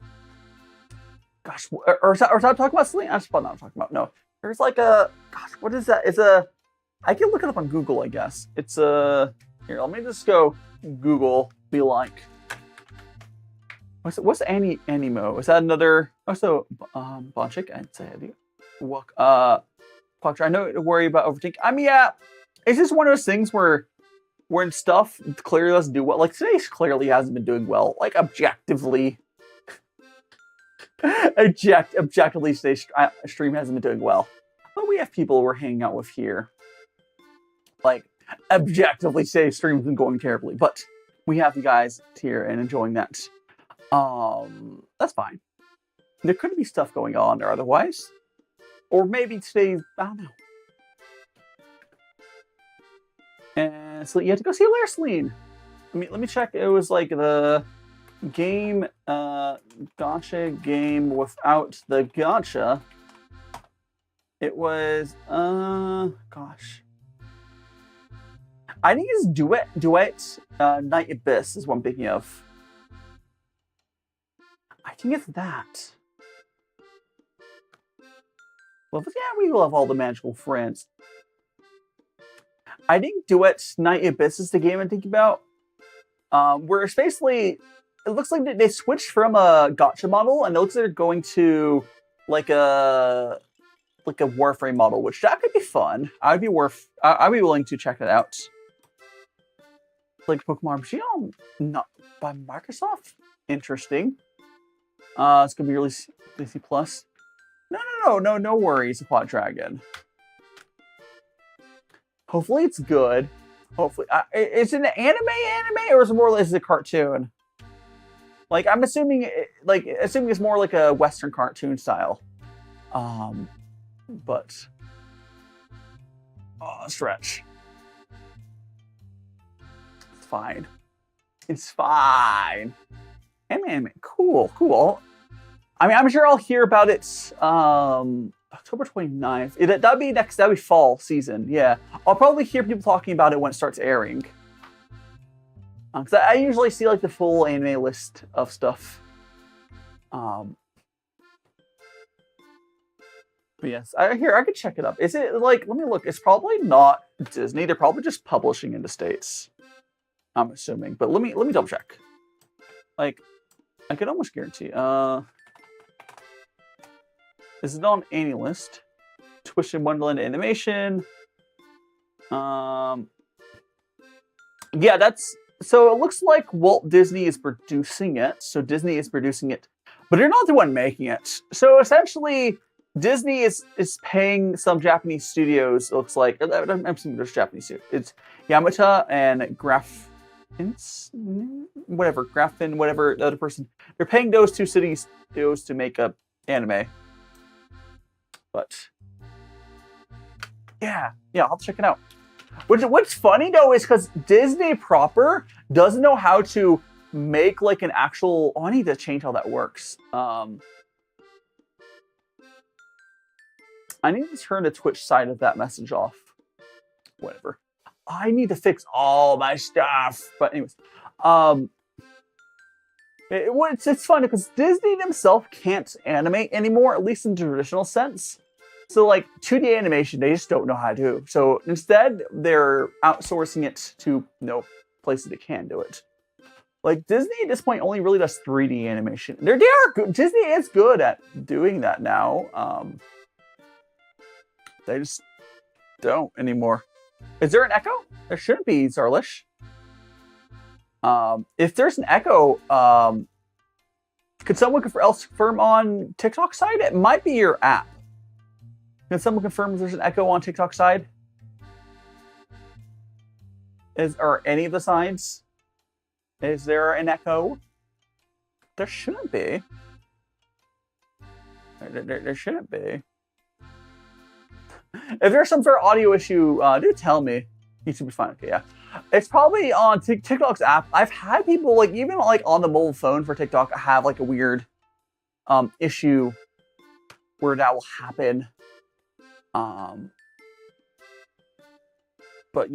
Speaker 2: Gosh, or is that talking about something? That's what I'm talking about. No, there's like a, gosh, what is that? It's a, I can look it up on Google, I guess. It's a, here, let me just go Google, be like, what's Animo? Is that another, also, Bonchik, I'd say, I know to worry about overthinking. I mean, yeah, it's just one of those things where when stuff clearly doesn't do well, like today clearly hasn't been doing well, like objectively. Objectively, today's stream hasn't been doing well. But we have people we're hanging out with here. Like, objectively say stream's been going terribly, but we have you guys here and enjoying that. That's fine. There could be stuff going on there otherwise. Or maybe today, I don't know. And so you have to go see Larceline. Let me check. It was like the game, gotcha game without the gotcha. It was, gosh. I think it's Duet, Night Abyss is what I'm thinking of. I think it's that. Well, yeah, we will have all the magical friends. I think Duet Night Abyss is the game I'm thinking about. Where it's basically, it looks like they switched from a gotcha model, and it looks like they're going to like a Warframe model, which that could be fun. I'd be willing to check that out. Like Pokemon RPG, not by Microsoft. Interesting. It's gonna be released PC Plus. No worries, Quad Dragon. Hopefully it's good. Hopefully, it's an anime, or is it more or less a cartoon? Like I'm assuming, it's more like a Western cartoon style. But stretch. It's fine. It's fine. Anime, cool. I'm sure I'll hear about it October 29th. That'd be fall season, yeah. I'll probably hear people talking about it when it starts airing. Because I usually see like the full anime list of stuff. But yes, I could check it up. Is it like, let me look, it's probably not Disney, they're probably just publishing in the States. I'm assuming, but let me double check. Like, I could almost guarantee. This is not on any list. Twisted Wonderland Animation. Yeah, so it looks like Walt Disney is producing it. So Disney is producing it, but they're not the one making it. So essentially, Disney is paying some Japanese studios. It looks like, I'm assuming there's Japanese studios. It's Yamata and Graffin, whatever the other person. They're paying those two studios to make a anime. But yeah, I'll check it out. What's funny though is because Disney proper doesn't know how to make like an actual. Oh, I need to change how that works. I need to turn the Twitch side of that message off. Whatever. I need to fix all my stuff. But anyways, it's funny because Disney themselves can't animate anymore, at least in the traditional sense. So like 2D animation, they just don't know how to do. So instead, they're outsourcing it to places that can do it. Like Disney at this point only really does 3D animation. They are good. Disney is good at doing that now. They just don't anymore. Is there an echo? There shouldn't be, Zarlish. If there's an echo, could someone else confirm on TikTok side? It might be your app. Can someone confirm if there's an echo on TikTok side? Or any of the sides? Is there an echo? There shouldn't be. There shouldn't be. If there's some sort of audio issue, do tell me. You should be fine. Okay, yeah. It's probably on TikTok's app. I've had people like even like on the mobile phone for TikTok have like a weird issue where that will happen. But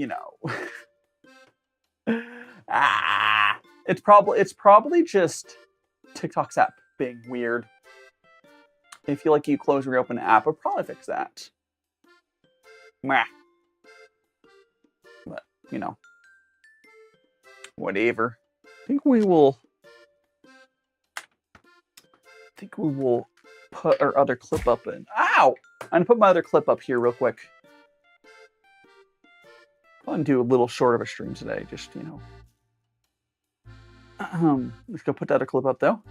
Speaker 2: it's probably just TikTok's app being weird. If you close and reopen the app, it'll probably fix that. Meh. But whatever. I think we will put our other clip up in. Ow! I'm gonna put my other clip up here real quick. I'm gonna do a little short of a stream today, just let's go put the other clip up though.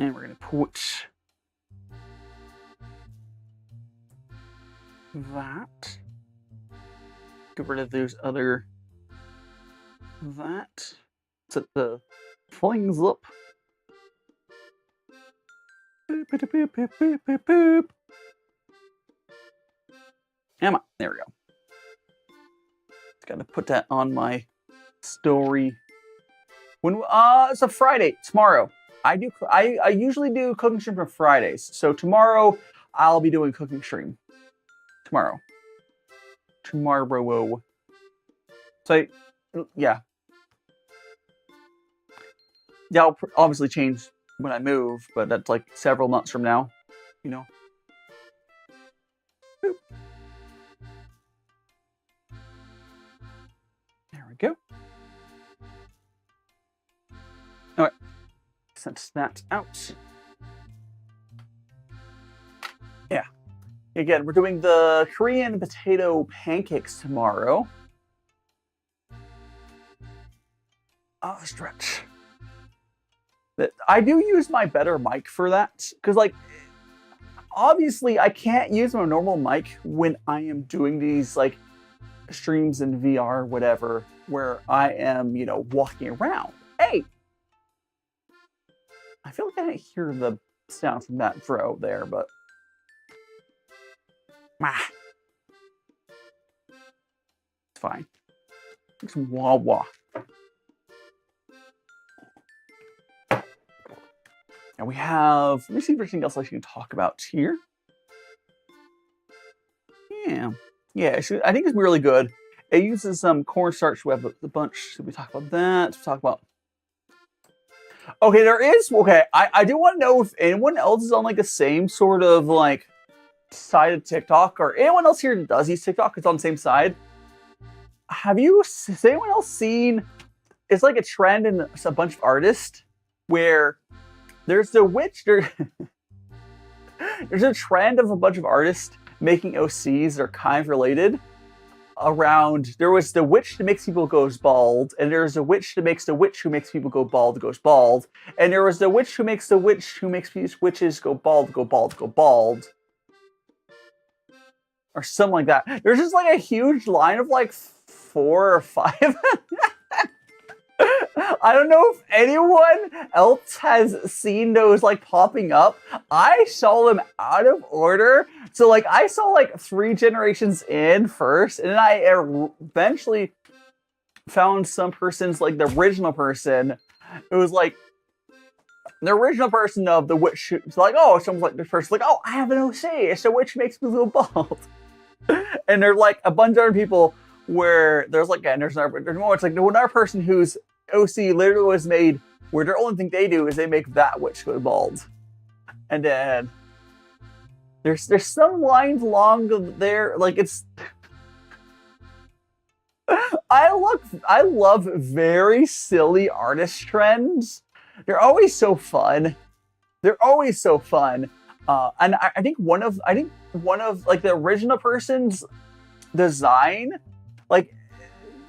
Speaker 2: And we're gonna put that get rid of those other. That. Set the flings up. Boop, boop, boop, boop, boop, boop, boop. Come on, there we go. Gotta put that on my story. When it's a Friday tomorrow. I usually do cooking stream for Fridays. So tomorrow I'll be doing cooking stream. Tomorrow. So yeah. Yeah, I'll obviously change when I move, but that's like several months from now, you know. Boop. There we go. All right, send that out. Yeah. Again, we're doing the Korean potato pancakes tomorrow. Oh, stretch. I do use my better mic for that, because like, obviously I can't use my normal mic when I am doing these like streams in VR, whatever, where I am, you know, walking around. Hey! I feel like I didn't hear the sound from that throw there, but... It's fine. It's wah-wah. And we have, let me see if there's anything else I can talk about here. Yeah, I think it's really good. It uses some cornstarch. We have a bunch. Should we talk about that? Talk about. Okay, I do want to know if anyone else is on like the same sort of like side of TikTok, or anyone else here that does use TikTok. It's on the same side. Has anyone else seen? It's like a trend in a bunch of artists where. There's a trend of a bunch of artists making OCs that are kind of related around. There was the witch that makes people goes bald, and there's a witch that makes the witch who makes people go bald goes bald, and there was the witch who makes the witch who makes these witches go bald, or something like that. There's just like a huge line of like 4 or 5. I don't know if anyone else has seen those like popping up. I saw them out of order. So like I saw like 3 generations in first, and then I eventually found some person's like the original person. It was like the original person of the witch. It's like, oh, someone's like the person like, oh, I have an OC. It's the witch makes me go bald. And there's like a bunch of other people where there's like, and there's more. It's like another person who's OC literally was made where the only thing they do is they make that witch go bald. And then there's some lines along there, like it's I love very silly artist trends. They're always so fun. And I think one of like the original person's design, like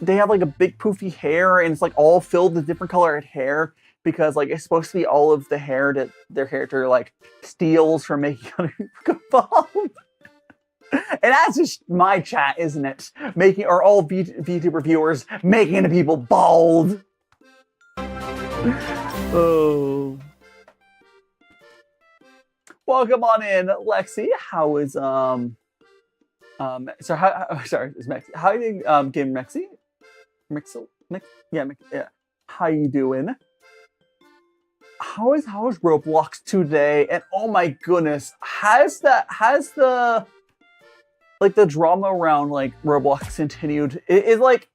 Speaker 2: they have like a big poofy hair, and it's like all filled with different colored hair because like it's supposed to be all of the hair that their character like steals from making other people go bald. And that's just my chat, isn't it? Making, or all VTuber viewers making the people bald. Oh. Welcome on in, Lexi. How is sorry, it's Mexi. How are you game Mexi? Yeah. How you doing? How is Roblox today? And oh my goodness, has the like the drama around like Roblox continued? It like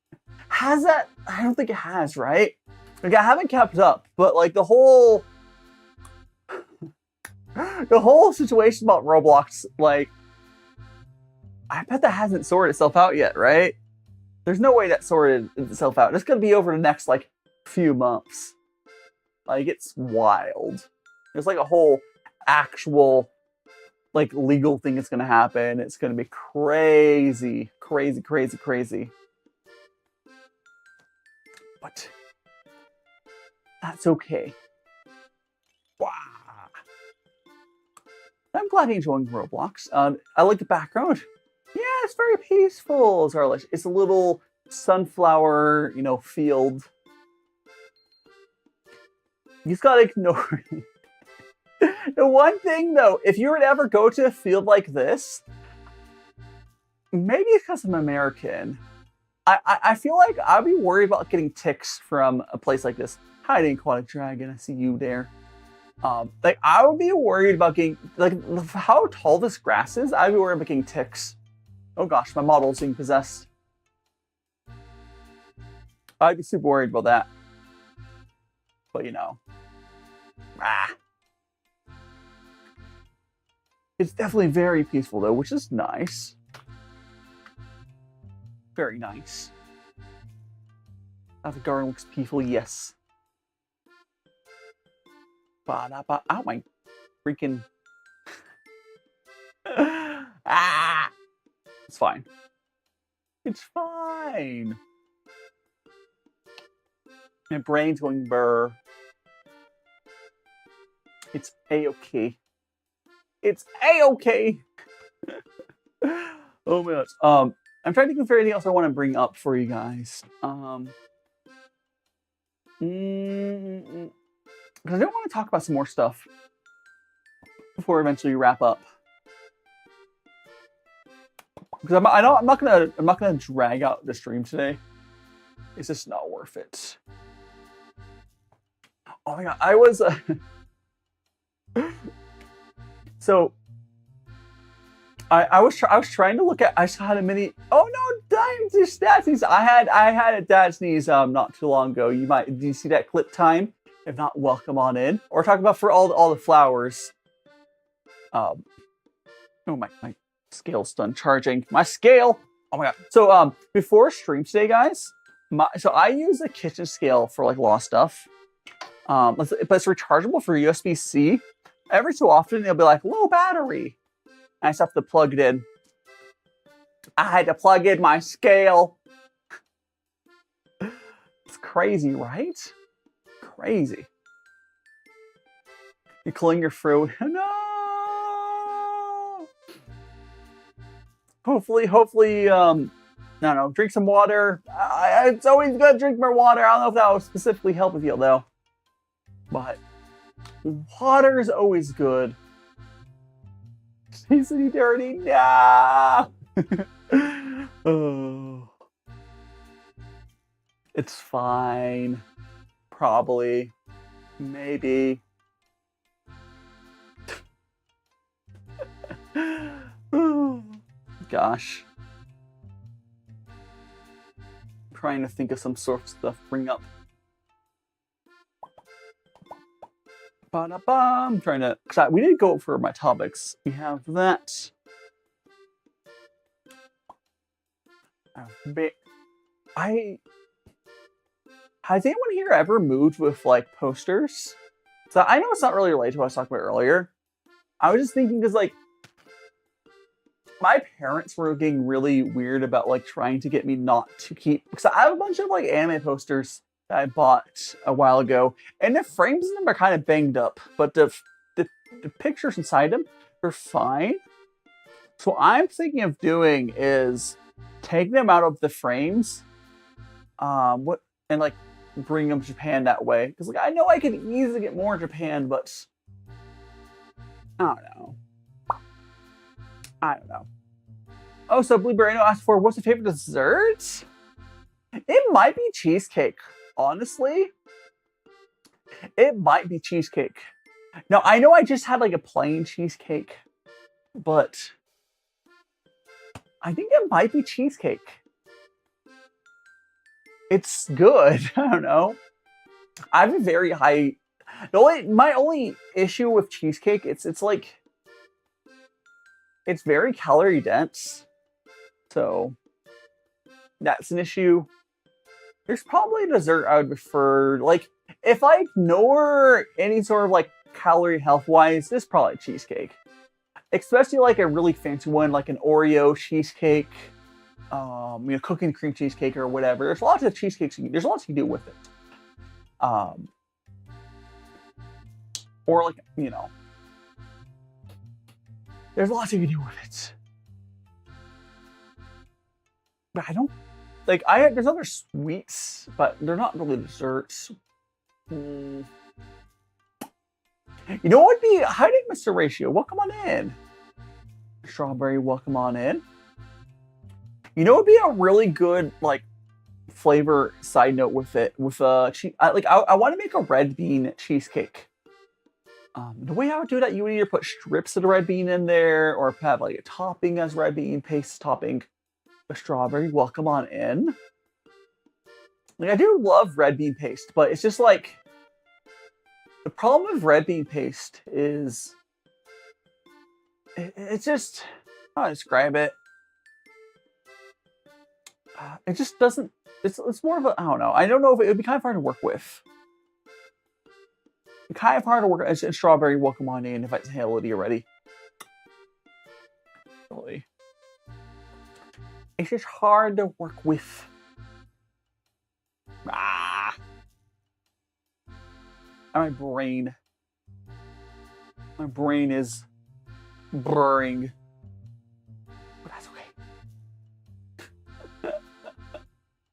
Speaker 2: has that? I don't think it has, right? Like I haven't kept up, but like the whole situation about Roblox, like I bet that hasn't sorted itself out yet, right? There's no way that sorted itself out. It's gonna be over the next like few months. Like it's wild. There's like a whole actual like legal thing that's gonna happen. It's gonna be crazy. But that's okay. Wow. I'm glad you're enjoying Roblox. I like the background. Yeah, it's very peaceful. It's a little sunflower, you know, field. You just gotta ignore it. The one thing though, if you were to ever go to a field like this, maybe it's because I'm American. I feel like I'd be worried about getting ticks from a place like this. Hiding aquatic dragon, I see you there. Like I would be worried about getting like how tall this grass is. I'd be worried about getting ticks. Oh gosh, my model's being possessed. I'd be super worried about that. But you know, it's definitely very peaceful though, which is nice. Very nice. The garden looks peaceful, yes. Ow, my freaking... It's fine. It's fine. My brain's going burr. It's a-okay. It's a-okay. Oh my gosh. I'm trying to think of anything else I want to bring up for you guys. Because I don't want to talk about some more stuff before eventually we wrap up. Because I'm not gonna drag out the stream today. It's just not worth it. Oh my god, I was so I was trying to look at. I saw had a mini. Oh no, Dime's stat sneeze. I had a dad sneeze not too long ago. Did you see that clip time? If not, welcome on in. Or talk about for all the flowers. Oh my scale's done charging. My scale. Oh my god. So before stream today, guys. So I use a kitchen scale for like law stuff. But it's rechargeable for USB-C. Every so often it'll be like low battery. I just have to plug it in. I had to plug in my scale. It's crazy, right? Crazy. You clean your fruit. No. Hopefully, I don't know, drink some water. It's always good to drink more water. I don't know if that will specifically help with you though. But water is always good. He's dirty. No. Oh. It's fine. Probably. Maybe. Gosh. I'm trying to think of some sort of stuff to bring up. I'm trying to, because we did go for my topics. We have that. Has anyone here ever moved with like posters? So I know it's not really related to what I was talking about earlier. I was just thinking because like my parents were getting really weird about like trying to get me not to keep, because I have a bunch of like anime posters that I bought a while ago, and the frames in them are kind of banged up, but the pictures inside them are fine. So what I'm thinking of doing is take them out of the frames, and like bring them to Japan that way. Because like I know I could easily get more in Japan, but I don't know. Oh, so Blueberry asked for what's your favorite dessert? It might be cheesecake. Honestly, it might be cheesecake. Now, I know I just had like a plain cheesecake, but I think it might be cheesecake. It's good. I don't know. I have a very high... My only issue with cheesecake, it's like... It's very calorie dense. So, that's an issue. There's probably a dessert I would prefer. Like, if I ignore any sort of like calorie health-wise, it's probably cheesecake. Especially like a really fancy one, like an Oreo cheesecake, cooking cream cheesecake or whatever. There's lots of cheesecakes. There's lots you can do with it. Or like, there's lots you can do with it. But I don't like. There's other sweets, but they're not really desserts. You know what would be hiding, Mr. Ratio? Welcome on in. Strawberry, welcome on in. You know what would be a really good like flavor side note with it with I want to make a red bean cheesecake. The way I would do that, you would either put strips of the red bean in there or have like a topping as red bean paste topping. A strawberry, welcome on in. Like I do love red bean paste, but it's just like the problem with red bean paste is it's just how do I describe it? It just doesn't. It's more of a I don't know. I don't know if it would be kind of hard to work with. Kind of hard to work as strawberry. Welcome on in if I hail it already. Really. It's just hard to work with. My brain. My brain is burring. But that's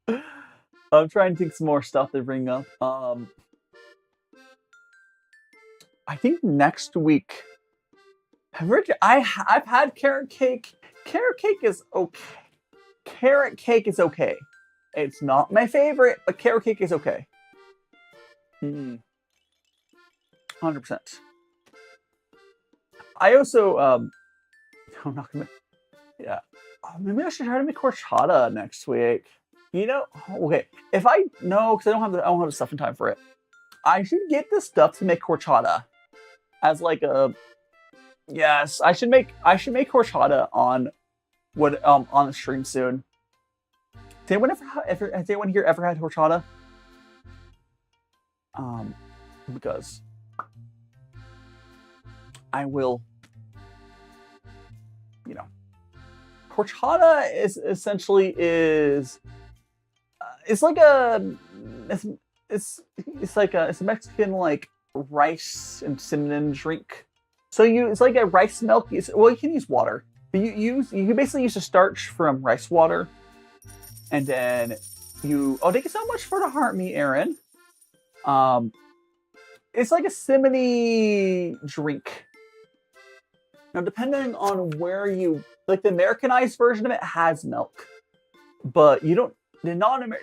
Speaker 2: okay. I'm trying to think some more stuff to bring up. I think next week. I've had carrot cake. Carrot cake is okay. Carrot cake is okay. It's not my favorite, but carrot cake is okay. 100%. I also I'm not gonna. Yeah. Maybe I should try to make horchata next week. You know, okay. If I no, because I don't have the stuff in time for it. I should get the stuff to make horchata as like a. Yes, I should make horchata on the stream soon. Has anyone here ever had horchata? Because I will, you know, horchata is essentially it's like it's a Mexican like rice and cinnamon drink. So it's like a rice milk. Well, you can use water, but you can basically use the starch from rice water, and then thank you so much for the heart, me, Aaron. It's like a cinnamony drink. Now, depending on where you like, the Americanized version of it has milk, but the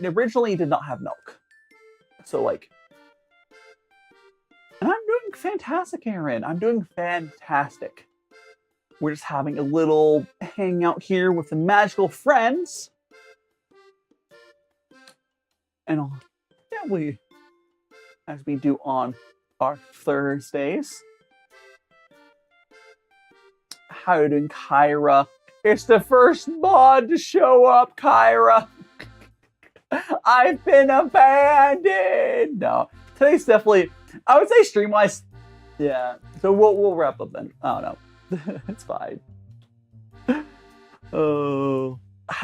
Speaker 2: originally did not have milk. So like. And I'm doing fantastic, Aaron. I'm doing fantastic. We're just having a little hangout here with the magical friends. And as we do on our Thursdays. How are you doing, Kyra? It's the first mod to show up, Kyra. I've been abandoned. No, today's definitely. I would say stream-wise, yeah. So we'll wrap up then. I don't know. It's fine. Oh,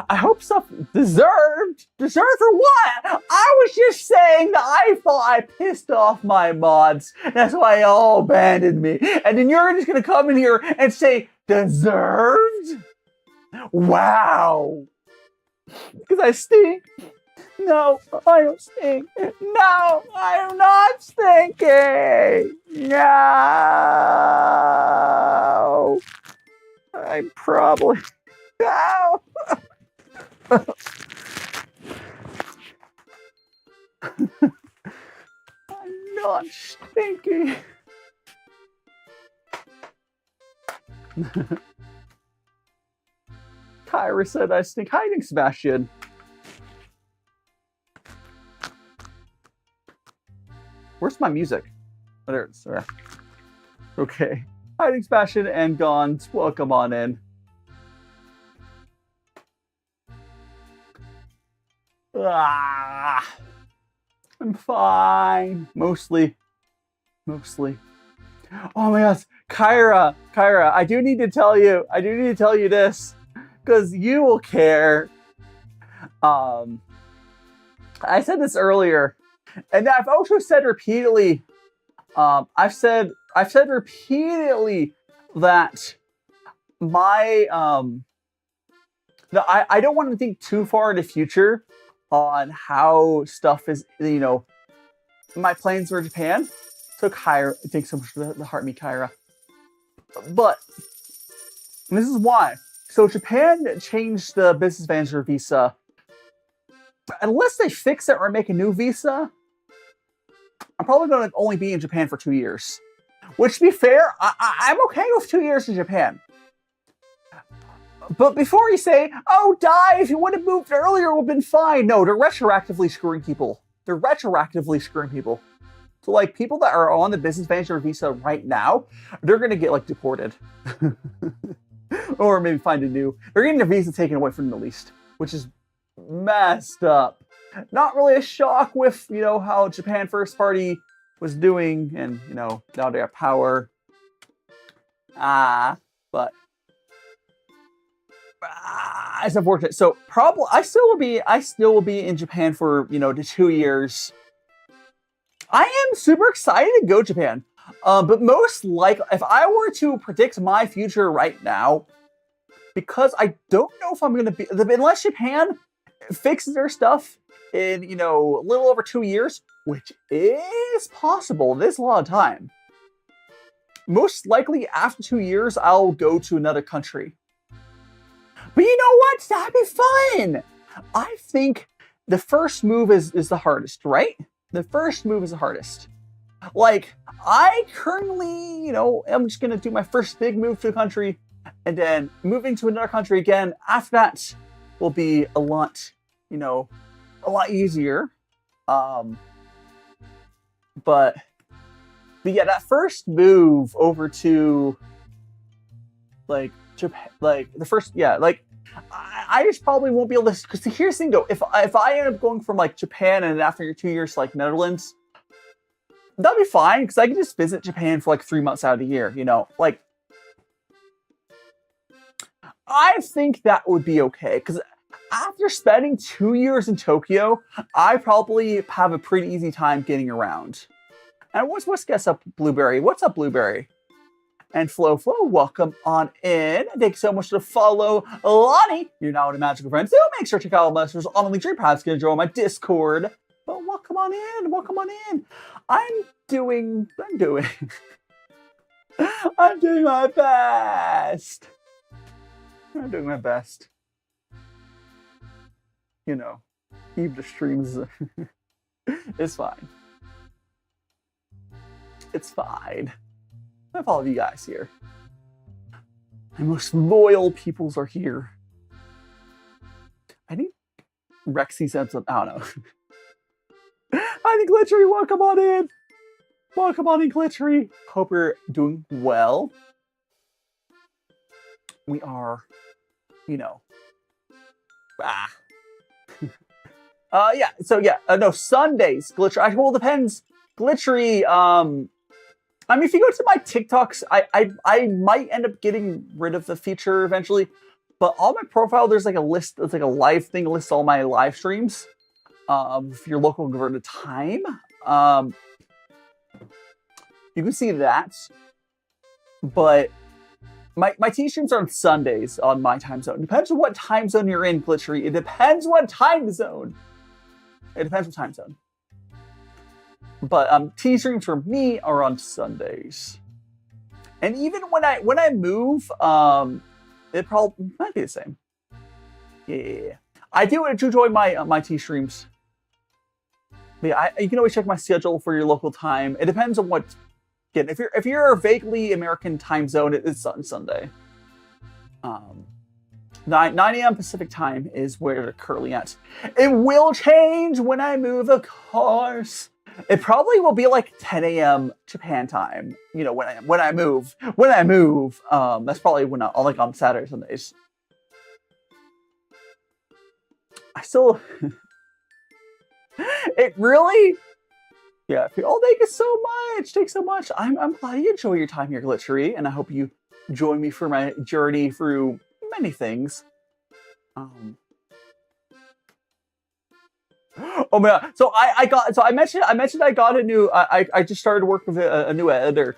Speaker 2: I hope stuff deserved. Deserved for what? I was just saying that I thought I pissed off my mods. That's why they all abandoned me. And then you're just gonna come in here and say deserved? Wow. Because I stink. No, I don't stink. No, I am not stinking. No. I probably. No. I'm not stinky. Kyra said I stink. Hiding, Sebastian. Where's my music? Oh, there it is. Okay. Hiding, Sebastian, and Gons. Welcome on in. I'm fine. Mostly. Oh my gosh. Kyra, I do need to tell you this. Because you will care. I said this earlier. And I've also said repeatedly, I've said repeatedly that my No, I don't want to think too far in the future on how stuff is, you know, my plans for Japan. So Kyra, thanks so much for the heart me, Kyra. But this is why. So Japan changed the business manager visa. Unless they fix it or make a new visa, I'm probably going to only be in Japan for 2 years. Which, to be fair, I'm okay with 2 years in Japan. But before you say, oh, die, if you would have moved earlier, it would have been fine. No, they're retroactively screwing people. They're retroactively screwing people. So, like, people that are on the business manager visa right now, they're going to get, like, deported. Or maybe find a new. They're getting their visa taken away from them at least, which is messed up. Not really a shock with, you know, how Japan First Party was doing, and, you know, now they have power. But it's unfortunate. So probably I still will be in Japan for, you know, the 2 years. I am super excited to go to Japan. But most like if I were to predict my future right now, because I don't know if I'm gonna be unless Japan fixes their stuff in, you know, a little over 2 years, which is possible. There's a lot of time. Most likely after 2 years, I'll go to another country. But you know what? That'd be fun. I think the first move is the hardest, right? The first move is the hardest. Like, I currently, you know, I'm just going to do my first big move to a country, and then moving to another country again. After that will be a lot, you know, a lot easier. But yeah, that first move over to, like, Japan, like, the first, yeah, like, I just probably won't be able to, because here's the thing though, if I end up going from, like, Japan and after 2 years to, like, Netherlands, that'd be fine, because I can just visit Japan for, like, 3 months out of the year, you know? Like, I think that would be okay, because after spending 2 years in Tokyo, I probably have a pretty easy time getting around. And what's guess up, Blueberry? What's up, Blueberry? And Flo, welcome on in. Thank you so much for the follow. Lonnie, you're now a magical friend. So make sure to check out my messages on the link tree. Perhaps going to join my Discord. But welcome on in. I'm doing my best. I'm doing my best. You know, keep the streams. It's fine. It's fine. I have all of you guys here. My most loyal peoples are here. I think Rexy said something. I don't know. I think Glitchery, welcome on in. Welcome on in, Glitchery. Hope you're doing well. We are, you know. Yeah. So yeah. No, Sundays. Glitchery. Well, it depends. Glitchery. I mean, if you go to my TikToks, I might end up getting rid of the feature eventually. But on my profile, there's like a list. It's like a live thing. It lists all my live streams. For your local converted time. You can see that. But my TV streams are on Sundays on my time zone. Depends on what time zone you're in, Glitchery. It depends what time zone. But TV streams for me are on Sundays. And even when I move, it probably might be the same. Yeah. I do enjoy my my TV streams. But yeah, you can always check my schedule for your local time. It depends on what. Again, if you're a vaguely American time zone, it's on Sunday. 9 a.m. Pacific time is where they're currently at. It will change when I move, of course. It probably will be like 10 a.m. Japan time. You know, when I move. That's probably when I'll like on Saturday, Sundays. I still. It really. Yeah. Oh, thank you so much. Thanks so much. I'm glad you enjoy your time here, Glitchery, and I hope you join me for my journey through many things. Oh my god! So I mentioned I got a new. I just started to work with a new editor.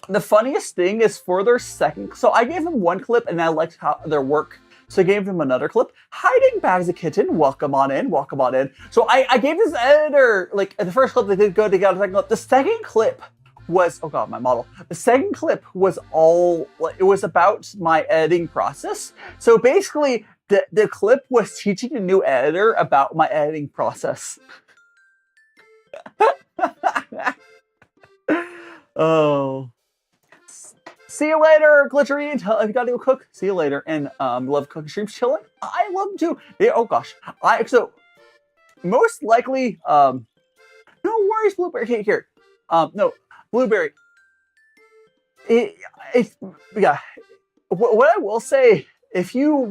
Speaker 2: the funniest thing is for their second, so I gave them one clip and I liked how their work. So I gave them another clip. Hiding Bags of Kitten, welcome on in, welcome on in. So I gave this editor, like the first clip they did go together, the second clip. The second clip was, oh god, my model. The second clip was all, it was about my editing process. So basically, the clip was teaching a new editor about my editing process. Oh. See you later, Glittery. Until if you gotta go cook, see you later. And love cooking streams, chilling. I love them too. Yeah, oh gosh, so most likely, no worries, Blueberry. Here, no, Blueberry. It's yeah. What I will say, if you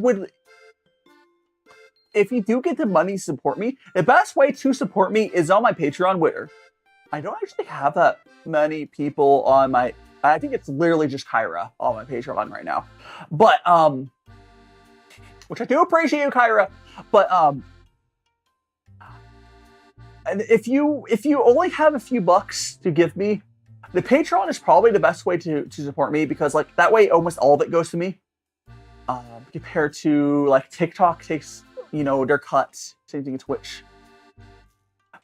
Speaker 2: do get the money to support me, the best way to support me is on my Patreon, where I don't actually have that many people on my. I think it's literally just Kyra on my Patreon right now. But, which I do appreciate you, Kyra. But, and if you only have a few bucks to give me, the Patreon is probably the best way to support me, because like that way almost all of it goes to me. Compared to like TikTok takes, their cuts. Same thing as Twitch.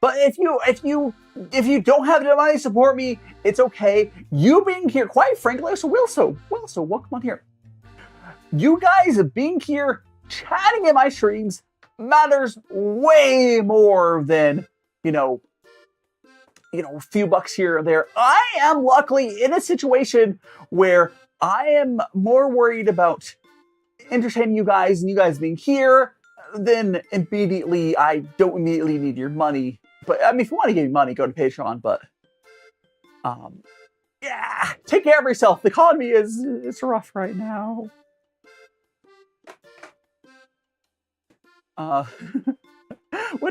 Speaker 2: But if you don't have the money to support me, it's okay. You being here, quite frankly, so welcome on here. You guys being here, chatting in my streams matters way more than, a few bucks here or there. I am luckily in a situation where I am more worried about entertaining you guys and you guys being here than I don't immediately need your money. But I mean, if you want to give me money, go to Patreon. But yeah, take care of yourself. The economy it's rough right now. What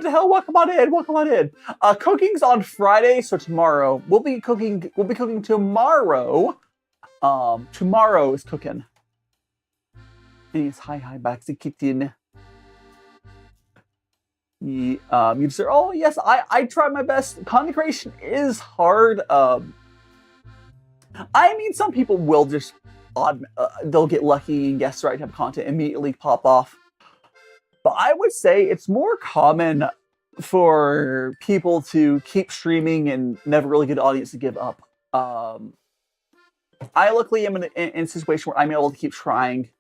Speaker 2: the hell? Welcome on in. Welcome on in. Cooking's on Friday, so tomorrow we'll be cooking. We'll be cooking tomorrow. Tomorrow is cooking. And it's hi back to kitchen. You say, oh yes, I try my best. Content creation is hard. I mean, some people will just they'll get lucky and guess the right type of content immediately pop off. But I would say it's more common for people to keep streaming and never really get an audience to give up. I luckily am in a situation where I'm able to keep trying.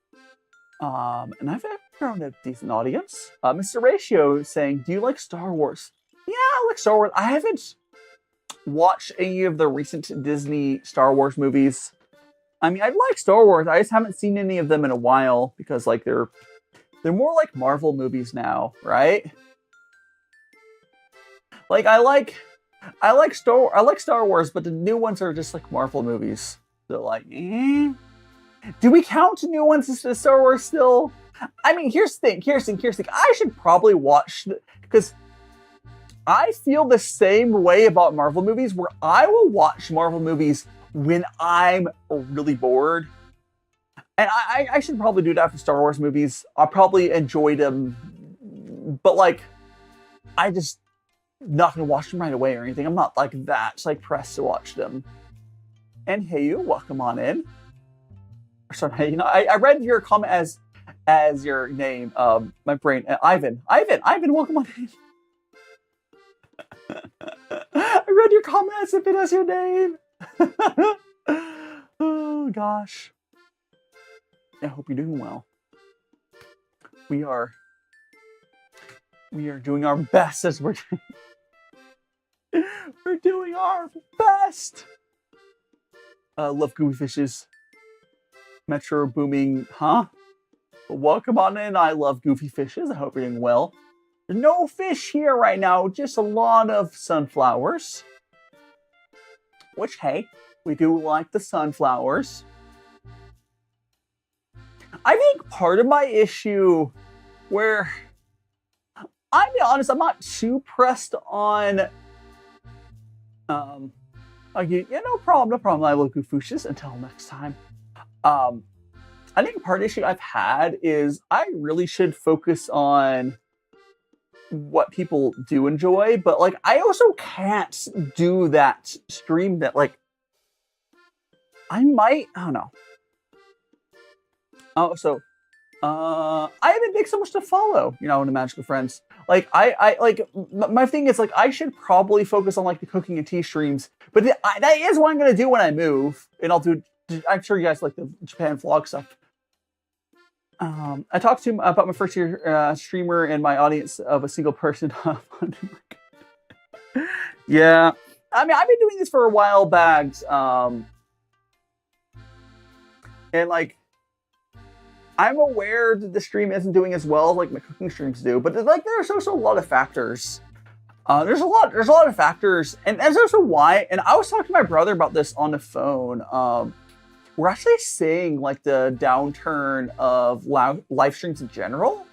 Speaker 2: And I've found a decent audience. Mr. Ratio saying, do you like Star Wars? Yeah, I like Star Wars. I haven't watched any of the recent Disney Star Wars movies. I mean, I like Star Wars. I just haven't seen any of them in a while because, like, they're more like Marvel movies now, right? Like, I like Star Wars, but the new ones are just like Marvel movies. So, like, do we count new ones as Star Wars still? I mean, here's the thing. I should probably watch, because I feel the same way about Marvel movies, where I will watch Marvel movies when I'm really bored. And I should probably do that for Star Wars movies. I'll probably enjoy them, but like, I just not gonna watch them right away or anything. I'm not like that, like pressed to watch them. And hey, you, welcome on in. Sorry, I read your comment as your name. My brain, Ivan, welcome on in. I read your comment as if it was your name. Oh gosh. I hope you're doing well. We are doing our best as we're doing our best. Love goofy fishes. Metro booming, huh? Welcome on in. I love goofy fishes. I hope you're doing well. There's no fish here right now, just a lot of sunflowers. Which, hey, we do like the sunflowers. I think part of my issue where, I'll be honest, I'm not too pressed on, again, yeah, no problem, I love goofushes. Until next time. I think part of the issue I've had is I really should focus on what people do enjoy, but like I also can't do that stream that like I don't know. Oh, so I haven't picked so much to follow, you know, in the Magical Friends. Like my thing is like I should probably focus on like the cooking and tea streams, but that is what I'm gonna do when I move, and I'll do. I'm sure you guys like the Japan vlog stuff. I talked to him about my first year streamer and my audience of a single person. Yeah, I mean I've been doing this for a while back, and like. I'm aware that the stream isn't doing as well like my cooking streams do, but like there's also a lot of factors. There's a lot of factors, and that's also why. And I was talking to my brother about this on the phone. We're actually seeing like the downturn of live streams in general.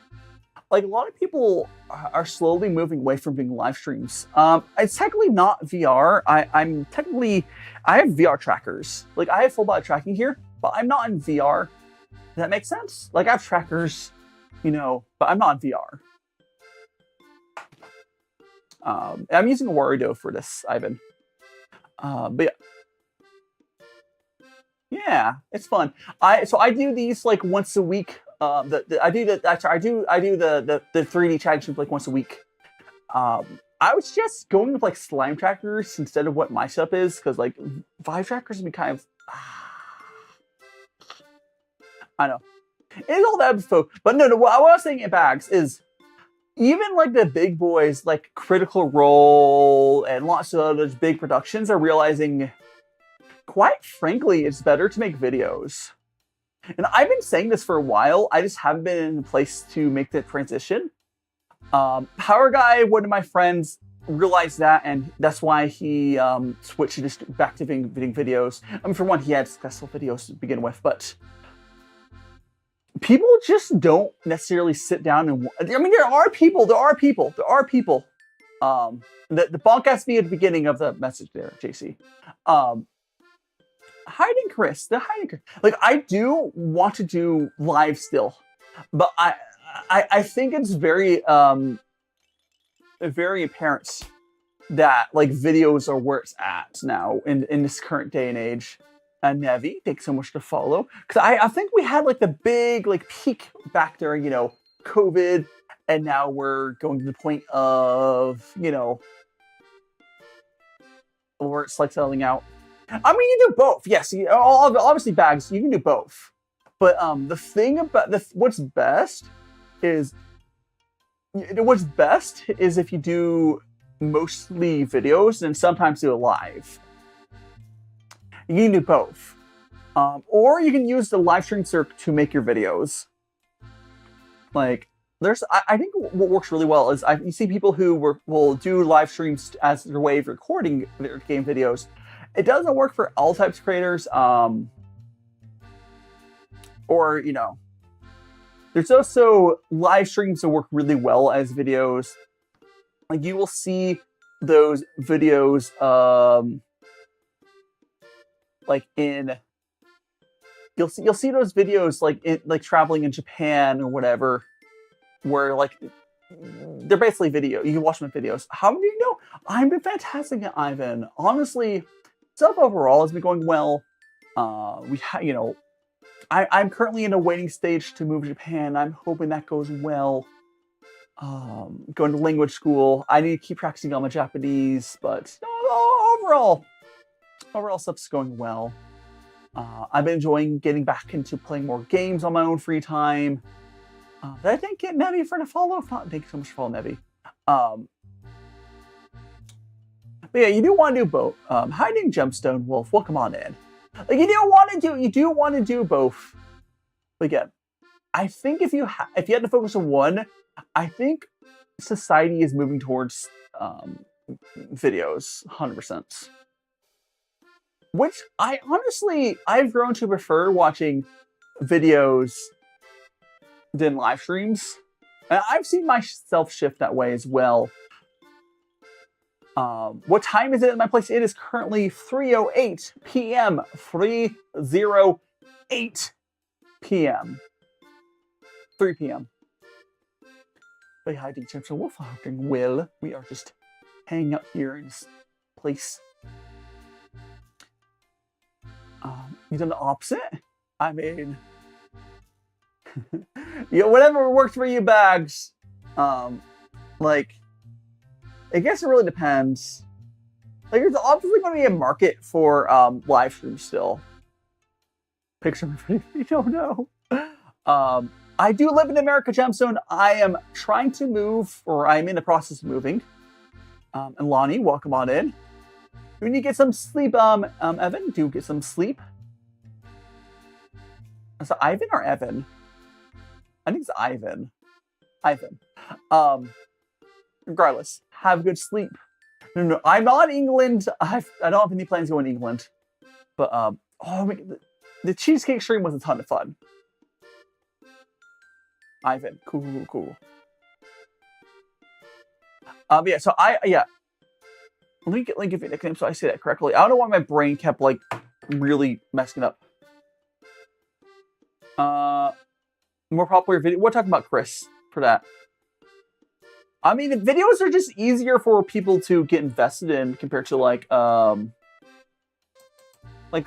Speaker 2: Like a lot of people are slowly moving away from doing live streams. It's technically not VR. I have VR trackers. Like I have full body tracking here, but I'm not in VR. Does that make sense? Like I have trackers, you know, but I'm not in VR. I'm using a warudo for this, Ivan. But yeah, it's fun. I do these like once a week. I do the 3D challenges like once a week. I was just going with like slime trackers instead of what my setup is, because like Vive trackers would be kind of. I know. It's all that info. But no, what I was saying in bags is even like the big boys like Critical Role and lots of other big productions are realizing, quite frankly, it's better to make videos. And I've been saying this for a while. I just haven't been in a place to make the transition. Power Guy, one of my friends, realized that, and that's why he switched just back to doing videos. I mean, for one, he had successful videos to begin with, but people just don't necessarily sit down and. I mean, there are people. The bonk asked me at the beginning of the message there, JC. Hiding Chris. Like I do want to do live still, but I think it's very apparent that like videos are where it's at now in this current day and age. Nevi, thanks so much to follow. Because I think we had like the big like peak back during, you know, COVID, and now we're going to the point of, you know, where it's like settling out. I mean, you do both. Yes, obviously bags, you can do both. But the thing about what's best is if you do mostly videos and sometimes do it live. You can do both. Or you can use the live stream circ to make your videos. Like, I think what works really well is you see people who will do live streams as their way of recording their game videos. It doesn't work for all types of creators. Or, you know, there's also live streams that work really well as videos. Like, you will see those videos, you'll see those videos like traveling in Japan or whatever, where like they're basically video. You can watch them in videos. How do you know? I've been fantastic at Ivan. Honestly, stuff overall has been going well. You know, I'm currently in a waiting stage to move to Japan. I'm hoping that goes well. Going to language school. I need to keep practicing on my Japanese, but overall stuff's going well. I've been enjoying getting back into playing more games on my own free time. Did I thank Nevi for the follow? Thank you so much for following Nevi. But yeah, you do want to do both. Hiding Gemstone Wolf, welcome on in. Like you do want to do both. But again, I think if you had to focus on one, I think society is moving towards videos, 100%. Which I've grown to prefer watching videos than live streams. And I've seen myself shift that way as well. What time is it in my place? It is currently 3:08 p.m. 3:08 p.m. 3 p.m. But hi, Deep Chips and Wolf. I'm doing well. We are just hanging out here in this place. You've done the opposite? I mean, yeah, whatever works for you, Bags. Like, I guess it really depends. Like, there's obviously going to be a market for live streams still. Picture me, you don't know. I do live in America, Gemstone. I am trying to move, or I'm in the process of moving. And Lonnie, welcome on in. We need to get some sleep, Evan. Do get some sleep. Is it Ivan or Evan? I think it's Ivan. Ivan. Regardless, have good sleep. No, I'm not in England. I don't have any plans to go in England. But, the cheesecake stream was a ton of fun. Ivan, cool. Yeah, so let me give it a nickname so I say that correctly. I don't know why my brain kept, like, really messing up. More popular video. We're talking about Chris for that. I mean, the videos are just easier for people to get invested in compared to, like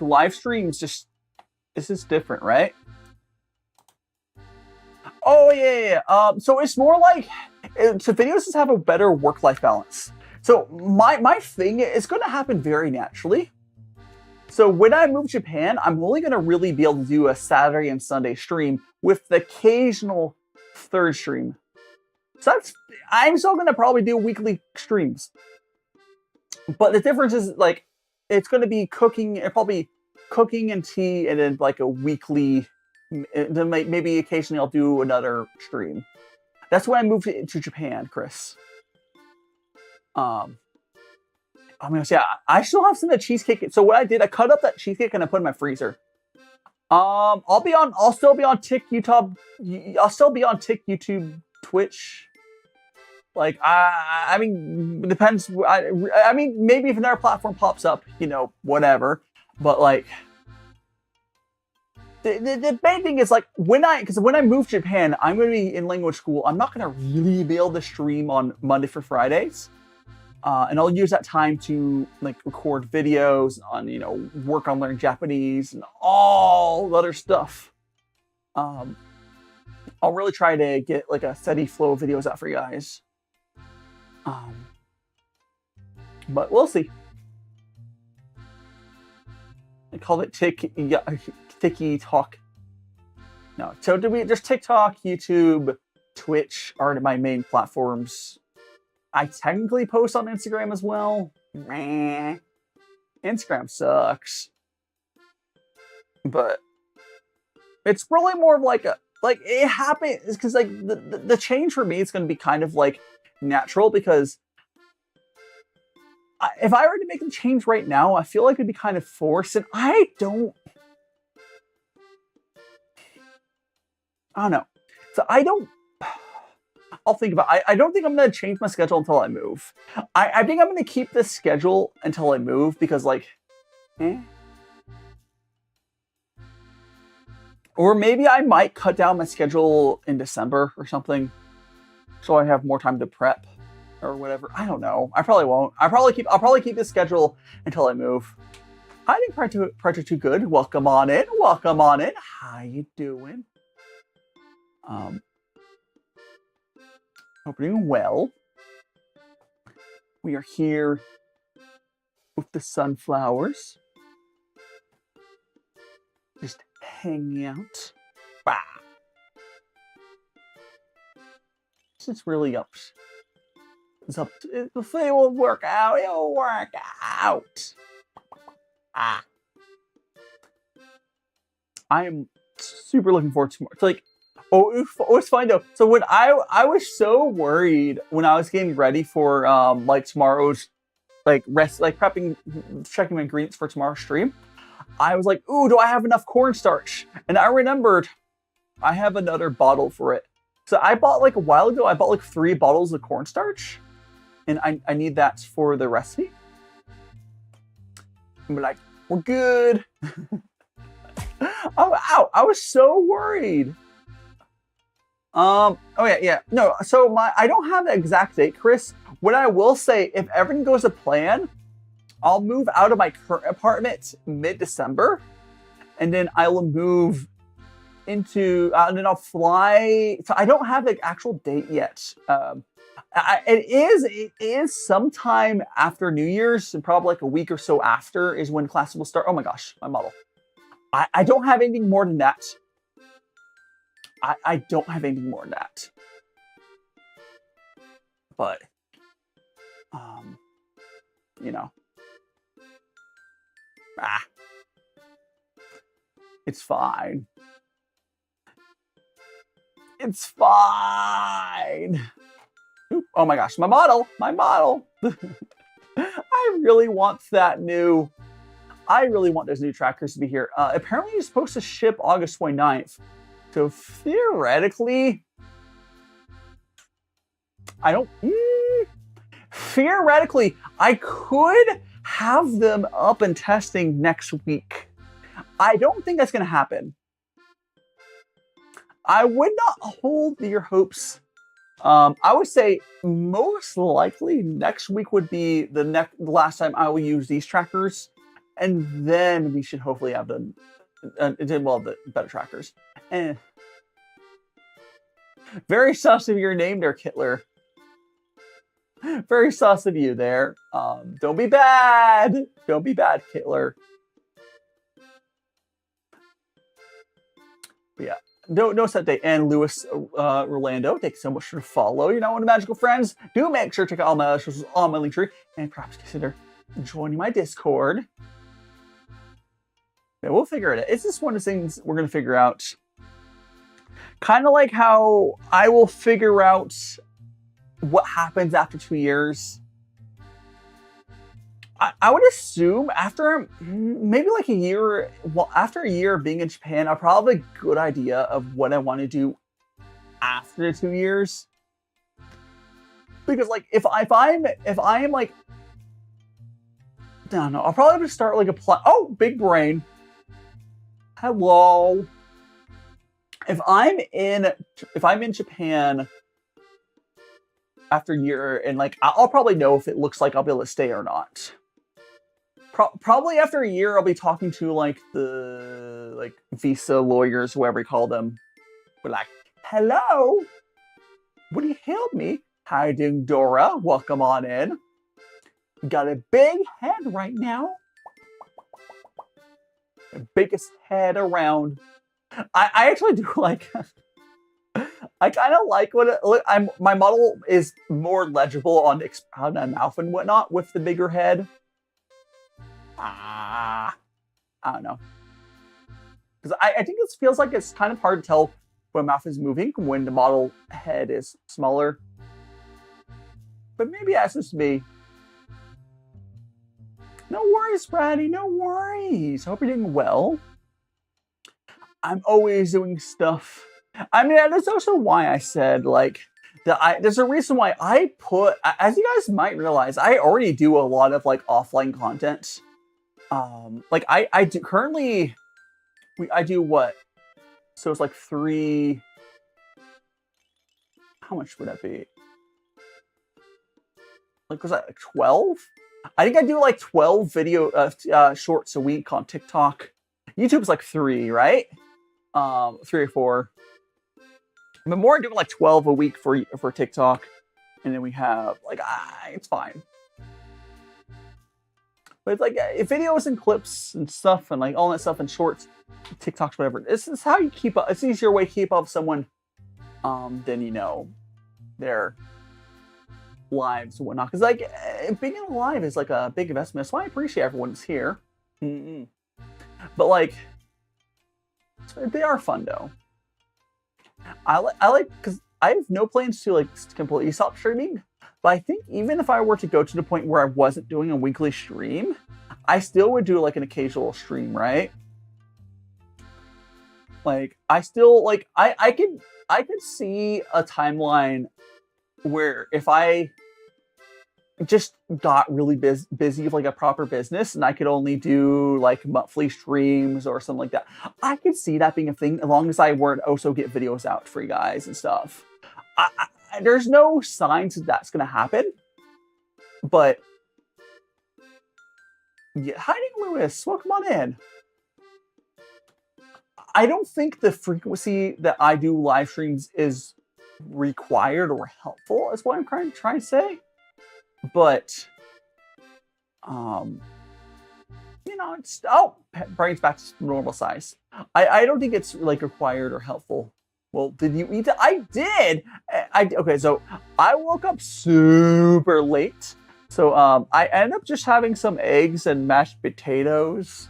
Speaker 2: live streams. Just, it's just different, right? Oh, yeah. So it's more like, so videos just have a better work-life balance. So my thing is going to happen very naturally. So when I move to Japan, I'm only going to really be able to do a Saturday and Sunday stream with the occasional third stream. So I'm still going to probably do weekly streams. But the difference is, like, it's going to be cooking, probably cooking and tea, and then like a weekly, then maybe occasionally I'll do another stream. That's when I moved to Japan, Chris. I'm gonna say I still have some of the cheesecake. So what I did, I cut up that cheesecake and I put it in my freezer. I'll still be on Tik YouTube. I'll still be on Tik YouTube, Twitch. Like, I mean, it depends. I mean, maybe if another platform pops up, whatever. But like, the main thing is, like, when I move to Japan, I'm going to be in language school. I'm not going to really be able to stream on Monday for Fridays. And I'll use that time to, like, record videos on, work on learning Japanese and all the other stuff. I'll really try to get, like, a steady flow of videos out for you guys. But we'll see. I call it Tiki Talk. No, so there's TikTok, YouTube, Twitch are my main platforms. I technically post on Instagram as well. Meh. Instagram sucks. But it's really more of like it happens because, like, the change for me is going to be kind of like natural, because if I were to make a change right now, I feel like it'd be kind of forced, and I don't know. So I'll think about it. I don't think I'm going to change my schedule until I move. I think I'm going to keep this schedule until I move, because, like, Or maybe I might cut down my schedule in December or something, so I have more time to prep or whatever. I don't know. I probably won't. I'll probably keep this schedule until I move. Hi, Predator Too Good. Welcome on in. How you doing? Hope you're doing well. We are here with the sunflowers, just hanging out. Bah. This is really up. It's up. It will work out. It'll work out. I am super looking forward to more. It's like, it was fine though. So when I was so worried when I was getting ready for like tomorrow's prepping, checking my ingredients for tomorrow's stream, I was like, ooh, do I have enough cornstarch? And I remembered I have another bottle for it. So I bought, like, a while ago, I bought like 3 bottles of cornstarch, and I need that for the recipe. I'm like, we're good. Oh, ow, I was so worried. Oh yeah. No, so I don't have the exact date, Chris. What I will say, if everything goes to plan, I'll move out of my current apartment mid-December, and then I will move into, and then I'll fly. So I don't have the actual date yet. It is sometime after New Year's, and probably like a week or so after is when classes will start. Oh my gosh, my model. I don't have anything more than that. I don't have anything more than that. But, you know. It's fine. It's fine. Oop, oh my gosh, my model. I really want those new trackers to be here. Apparently it's supposed to ship August 29th. So theoretically, theoretically, I could have them up and testing next week. I don't think that's going to happen. I would not hold your hopes. I would say most likely next week would be the last time I will use these trackers, and then we should hopefully have the better trackers. Very sus of your name there, Kittler. Very sus of you there. Don't be bad. Don't be bad, Kittler. But yeah. No set date. And Lewis Rolando, thanks so much for the follow. You know, one of the magical friends. Do make sure to check out all my other socials on my link tree, and perhaps consider joining my Discord. Yeah, we'll figure it out. It's just one of the things we're gonna figure out. Kind of like how I will figure out what happens after 2 years. I would assume after maybe like a year, after a year of being in Japan, I'll probably have a good idea of what I want to do after 2 years. Because like if I am like, I don't know, I'll probably just start like a plan. Oh, big brain. Hello. If I'm in Japan after a year, and like I'll probably know if it looks like I'll be able to stay or not. Probably after a year, I'll be talking to like the visa lawyers, whoever you call them. We're like, hello, would you help me? How you doing, Dora? Welcome on in. Got a big head right now. The biggest head around. I actually do like. I kind of like my model is more legible on a mouth and whatnot with the bigger head. I don't know. Because I think it feels like it's kind of hard to tell when mouth is moving when the model head is smaller. But maybe that's just me. No worries, Braddy. No worries. Hope you're doing well. I'm always doing stuff. I mean, that's also why I said, like, there's a reason why I put, as you guys might realize, I already do a lot of, like, offline content. Like, I do, currently, I do what? So it's like 3, how much would that be? Like, was that like 12? I think I do like 12 video shorts a week on TikTok. YouTube's like 3, right? 3 or 4. But more doing like 12 a week for TikTok. And then we have like, it's fine. But it's like videos and clips and stuff and like all that stuff and shorts, TikToks, whatever. This is how you keep up. It's an easier way to keep up with someone than, you know, their lives and whatnot. Because like being alive is like a big investment. That's why I appreciate everyone's here. But like, they are fun though. I like because I have no plans to like completely stop streaming. But I think even if I were to go to the point where I wasn't doing a weekly stream, I still would do like an occasional stream, right? Like I still like I could see a timeline where if I just got really busy with like a proper business and I could only do like monthly streams or something like that, I could see that being a thing as long as I were to also get videos out for you guys and stuff. There's no signs that that's going to happen, but yeah, hiding Lewis, welcome on in. I don't think the frequency that I do live streams is required or helpful, is what I'm trying to say. But, you know, it's, oh, brain's back to normal size. I don't think it's like required or helpful. Well, did you eat it? I did. Okay, so I woke up super late. So I ended up just having some eggs and mashed potatoes.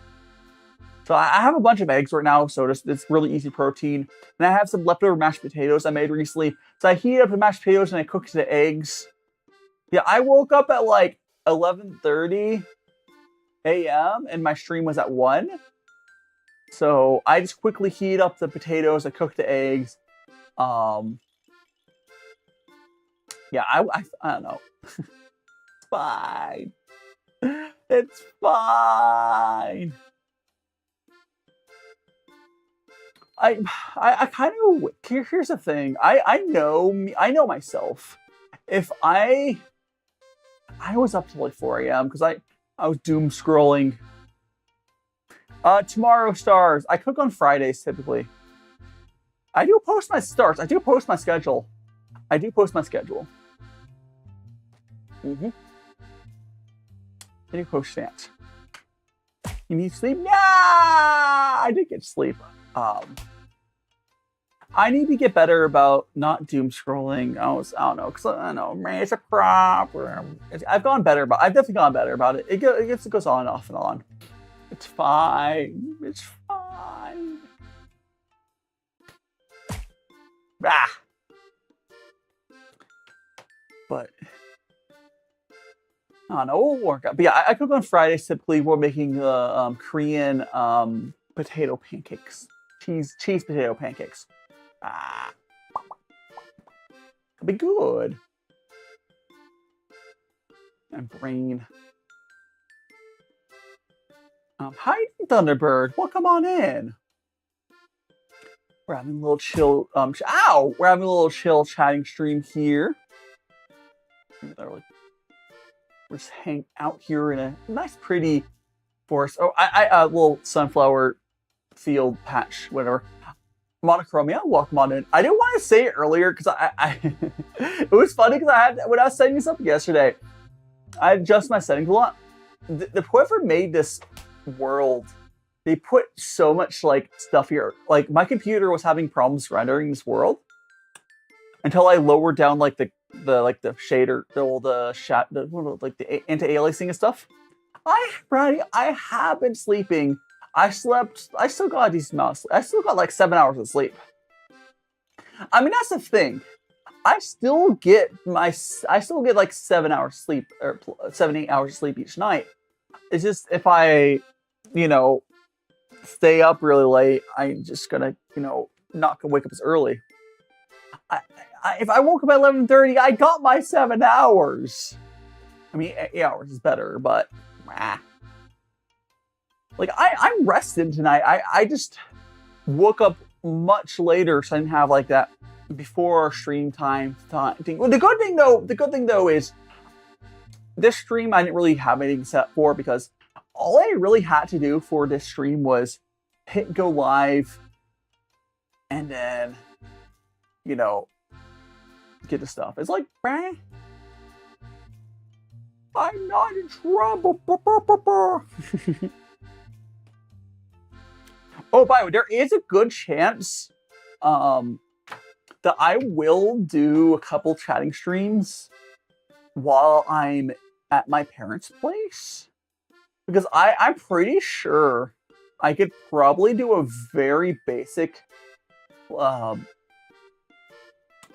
Speaker 2: So I have a bunch of eggs right now, so it's really easy protein. And I have some leftover mashed potatoes I made recently. So I heated up the mashed potatoes and I cooked the eggs. Yeah, I woke up at like 11:30 a.m. and my stream was at 1. So I just quickly heated up the potatoes, I cooked the eggs. Yeah, I don't know. It's fine. It's fine. I kind of, here's the thing. I know myself. If I was up till like 4 a.m. because I was doom scrolling. Tomorrow stars. I cook on Fridays typically. I do post my stars. I do post my schedule. Mm-hmm. I do post that. You need sleep? Yeah, I did get sleep. I need to get better about not doom scrolling. I don't know, because I don't know, man, it's a problem. I've definitely gone better about it. It goes on and off and on. It's fine. It's fine. Ah. But I don't know, we'll work out. But yeah, I cook on Fridays typically. We're making the Korean potato pancakes. Cheese potato pancakes. Ah. It'll be good. And brain. Hi, Thunderbird. Welcome on in. We're having a little chill. We're having a little chill chatting stream here. We're just hang out here in a nice, pretty forest. Oh, a little sunflower field patch, whatever. Monochromia, welcome on in. I didn't want to say it earlier because it was funny because when I was setting this up yesterday, I adjusted my settings a lot. Whoever made this world, they put so much like stuff here. Like my computer was having problems rendering this world until I lowered down like the shader, the anti-aliasing and stuff. I have been sleeping. I still got a decent amount. I still got like 7 hours of sleep. I mean, that's the thing. I still get like 7 hours sleep or 7-8 hours of sleep each night. It's just if I, stay up really late, I'm just gonna, not gonna wake up as early. If I woke up at 11:30, I got my 7 hours. I mean, 8 hours is better, but like I'm rested tonight. I just woke up much later, so I didn't have like that before stream time thing. Well, the good thing though is this stream I didn't really have anything set for because all I really had to do for this stream was hit go live and then, get the stuff. It's like, I'm not in trouble. Oh, by the way, there is a good chance that I will do a couple chatting streams while I'm at my parents' place. Because I'm pretty sure I could probably do a very basic...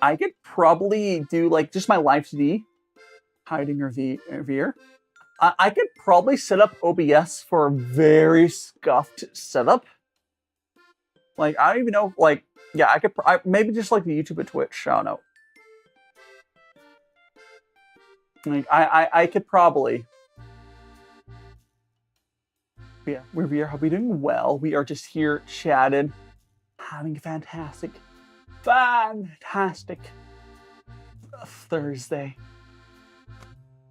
Speaker 2: I could probably do like just my live CD, hiding reveal. I could probably set up OBS for a very scuffed setup. Like, I don't even know, like, yeah, I could, maybe just like the YouTube and Twitch, I don't know. Like, I could probably. Yeah, we're doing well. We are just here chatting, having a fantastic Thursday.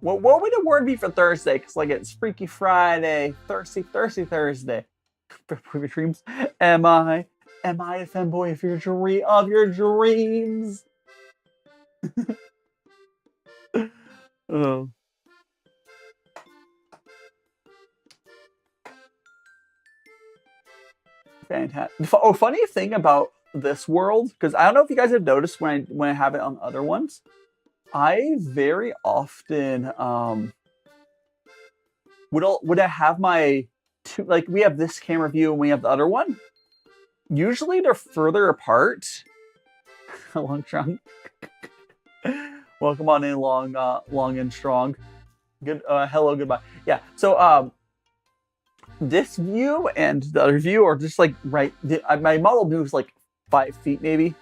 Speaker 2: What would the word be for Thursday? Because like it's Freaky Friday, Thirsty Thursday. For previous streams, am I Am I a femboy of your dreams? Oh. Fantastic. Oh, funny thing about this world, because I don't know if you guys have noticed when I have it on other ones, I very often would I have my two, like we have this camera view and we have the other one. Usually they're further apart. Long trunk. Welcome on in, long and strong. Good. Hello. Goodbye. Yeah. So this view and the other view are just like right. My model moves like 5 feet maybe.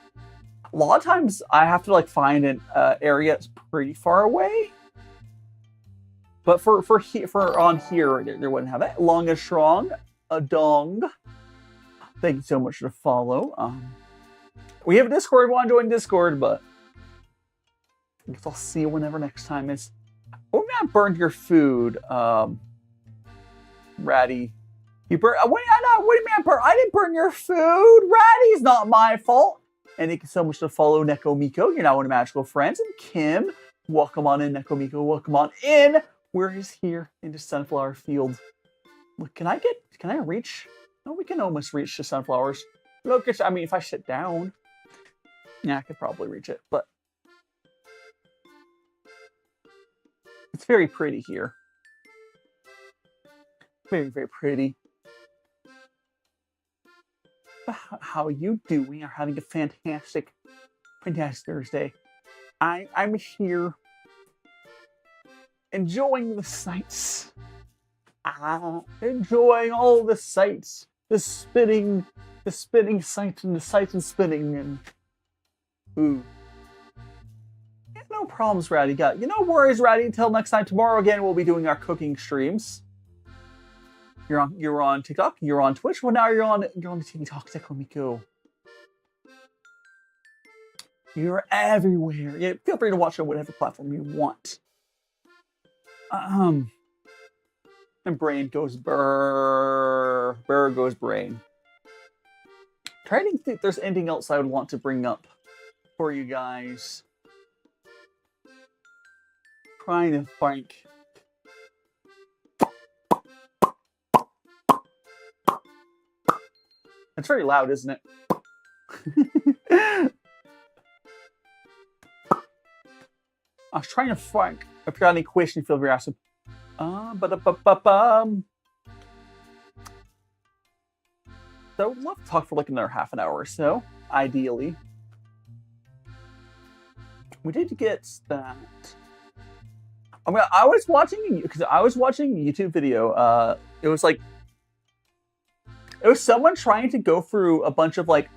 Speaker 2: A lot of times I have to like find an area that's pretty far away. But for on here, there wouldn't have it. Long and strong, a dong. Thank you so much for the follow. We have a Discord. Want to join Discord, but I guess I'll see you whenever next time is. Oh man, burned your food, Ratty. You burned. What do you mean I burned? I didn't burn your food. Ratty's not my fault. And thank you so much to follow Neko Miko. You're now one of magical friends. And Kim, welcome on in, Neko Miko. Welcome on in. We're just here into Sunflower Field. Look, can I reach? No, we can almost reach the sunflowers. Look, I mean, if I sit down, yeah, I could probably reach it, but it's very pretty here. Very, very pretty. How are you doing? You're having a fantastic Thursday. I'm here enjoying the sights. Enjoying all the sights. The spinning sights and the sights and spinning and ooh. Yeah, no problems, Ratty. No worries, Ratty. Until next time, tomorrow again we'll be doing our cooking streams. You're on TikTok, you're on Twitch. Well, now you're on the TikTok, Tekomiko. You're everywhere. Yeah, feel free to watch on whatever platform you want. And brain goes burr. Burr goes brain. Trying to think if there's anything else I would want to bring up for you guys. Trying to think. It's very loud, isn't it? I was trying to think if you got any question, feel free to ask them. So we'll have to talk for like another half an hour or so, ideally. We did get that. I mean, I was watching a YouTube video. It was like someone trying to go through a bunch of like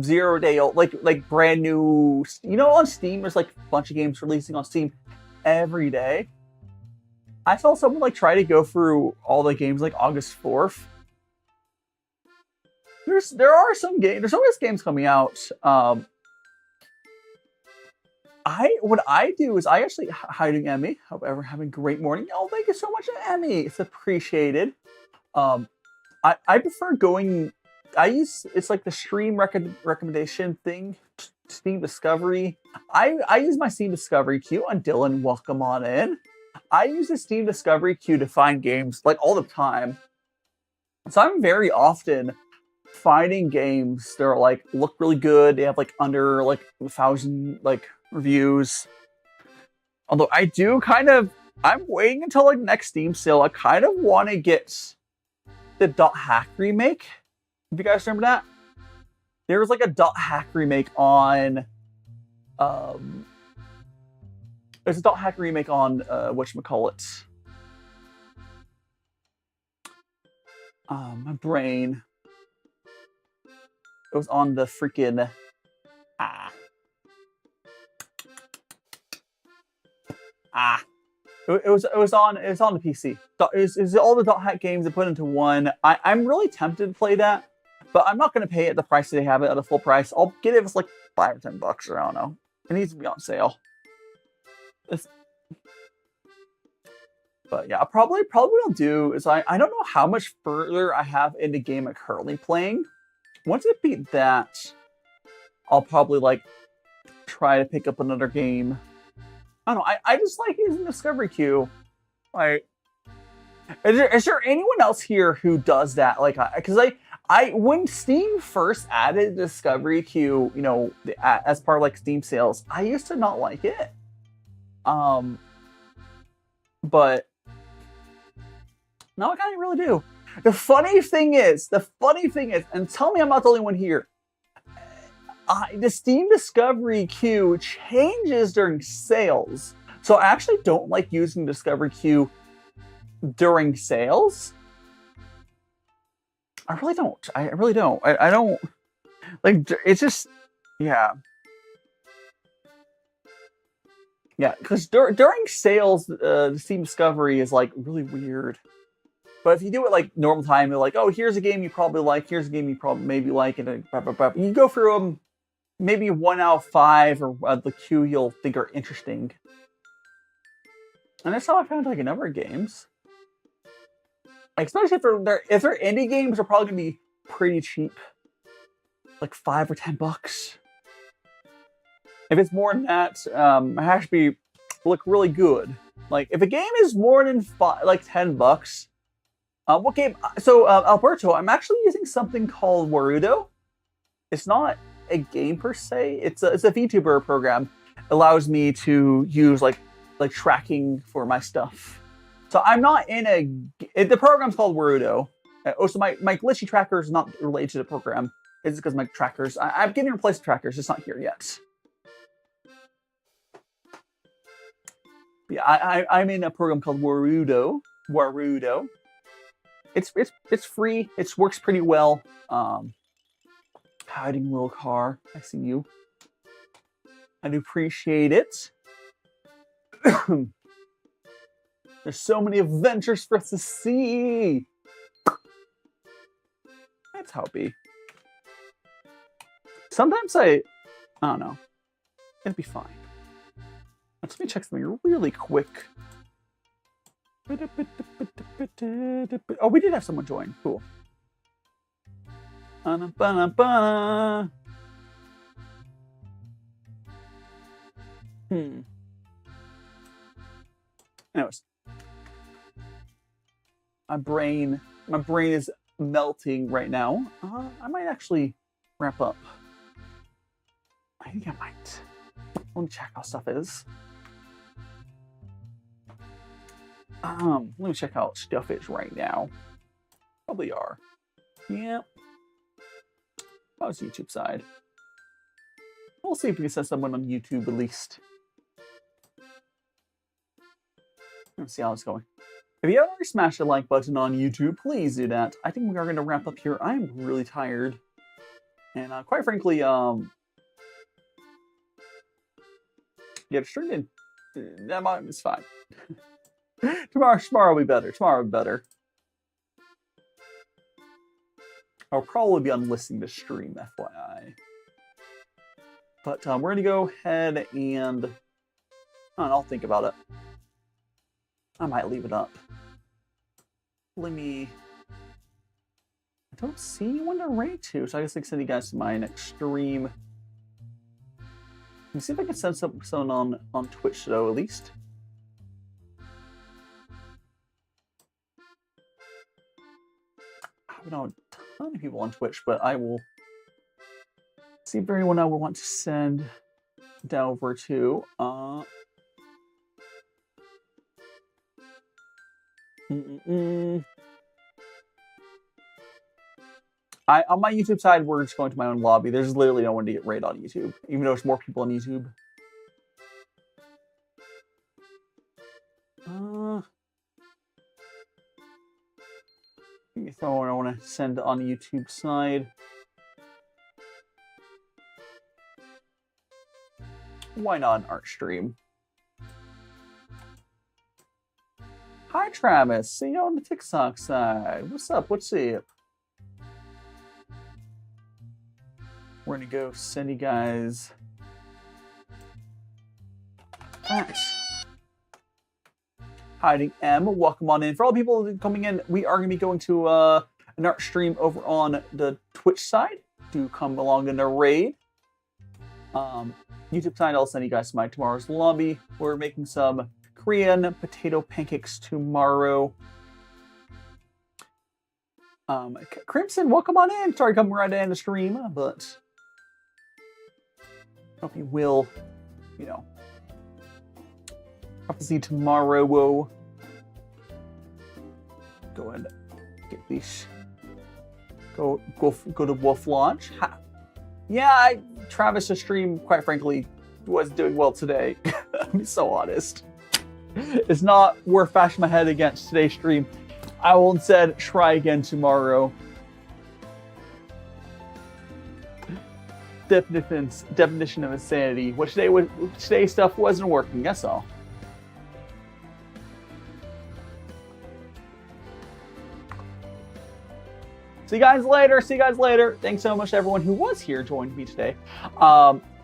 Speaker 2: 0 day old, like brand new. You know, on Steam, there's like a bunch of games releasing on Steam every day. I saw someone like try to go through all the games like August 4th. There are some games. There's always games coming out. What I do is I actually hiding Emmy. Hope everyone having a great morning. Oh, thank you so much, Emmy. It's appreciated. I prefer going. It's like the stream recommendation thing. Steam Discovery. I use my Steam Discovery queue. And Dylan, welcome on in. I use the Steam Discovery queue to find games like all the time. So I'm very often finding games that are like look really good. They have like under like 1,000 like reviews. Although I do I'm waiting until like next Steam sale. I kind of want to get the .hack remake. If you guys remember that, there was like a .hack remake on. There's a .hack remake on whatchamacallit. My brain. It was on the freaking It was on the PC. It was all the .hack games that put into one. I'm really tempted to play that, but I'm not going to pay it the price that they have it at a full price. I'll get it if it's like $5 or $10, or I don't know. It needs to be on sale. But yeah, probably what I'll do is I don't know how much further I have in the game I'm currently playing. once I beat that, I'll probably like try to pick up another game. I don't know. I just like using Discovery Queue. Like, is there anyone else here who does that? Like, because I when Steam first added Discovery Queue, you know, as part of like Steam sales, I used to not like it. But now I kind of really do. The funny thing is, and tell me I'm not the only one here. The Steam Discovery Queue changes during sales. So I actually don't like using Discovery Queue during sales. I really don't. I really don't. I don't. Like, it's just, yeah. Yeah, because during sales, the Steam Discovery is like really weird. But if you do it like normal time, you're like, oh, here's a game you probably like, here's a game you probably maybe like, and you go through them, maybe 1 out of 5 or the queue you'll think are interesting. And that's how I found like a number of games. Especially if they're indie games, they're probably gonna be pretty cheap, like $5 or $10. If it's more than that, it has to look really good. Like if a game is more than $10. What game? So, Alberto, I'm actually using something called Warudo. It's not a game per se. It's a Vtuber program. It allows me to use like tracking for my stuff. So I'm not in the program's called Warudo. So my glitchy tracker is not related to the program. It's because my trackers. I'm getting replaced trackers. It's not here yet. Yeah, I'm in a program called Warudo. Warudo. It's free. It works pretty well. Hiding little car. I see you. I do appreciate it. There's so many adventures for us to see. That's how it be. Sometimes I don't know. It'd be fine. Let me check something really quick. Oh, we did have someone join. Cool. Anyways. My brain is melting right now. I might actually wrap up. I think I might. Let me check how stuff is. Let me check how stuff is right now. Probably are. Yeah. How's YouTube side? We'll see if we can send someone on YouTube at least. Let's see how it's going. If you haven't already smashed the like button on YouTube, please do that. I think we are going to wrap up here. I'm really tired. And quite frankly, yeah, the stream it's fine. Tomorrow will be better. Tomorrow will be better. I'll probably be unlisting the stream, FYI. But we're going to go ahead and I'll think about it. I might leave it up. I don't see anyone to rate to, so I guess I can send you guys to my next stream. Let me see if I can send someone on Twitch though, at least. I don't know a ton of people on Twitch, but I will see if anyone I would want to send down over to. On my YouTube side, we're just going to my own lobby. There's literally no one to get raid on YouTube, even though there's more people on YouTube. If I want to send on the YouTube side. Why not an art stream? Hi, Travis. See you on the TikTok side. What's up? What's up? We're going to go send you guys. Thanks. Hiding M, welcome on in. For all people coming in, we are going to be going to an art stream over on the Twitch side. do come along in the raid. YouTube side, I'll send you guys my tomorrow's lobby. We're making some Korean potato pancakes tomorrow. Crimson, welcome on in. Sorry, coming right in the stream, but hope you will, you know, have to see tomorrow. Whoa. Go ahead and get these. Go to Wolf launch. Ha. Yeah, Travis' stream, quite frankly, was doing well today. I'll be so honest. It's not worth bashing my head against today's stream. I will instead try again tomorrow. Definition of insanity. Today's stuff wasn't working, that's all. See you guys later. Thanks so much to everyone who was here joining me today.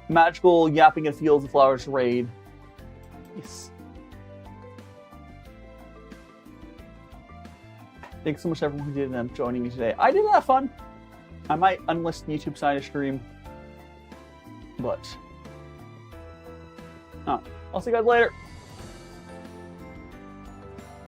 Speaker 2: Magical Yapping in Fields of Flowers raid. Yes. Thanks so much to everyone who did end up joining me today. I did have fun. I might unlist the YouTube side of stream. But I'll see you guys later.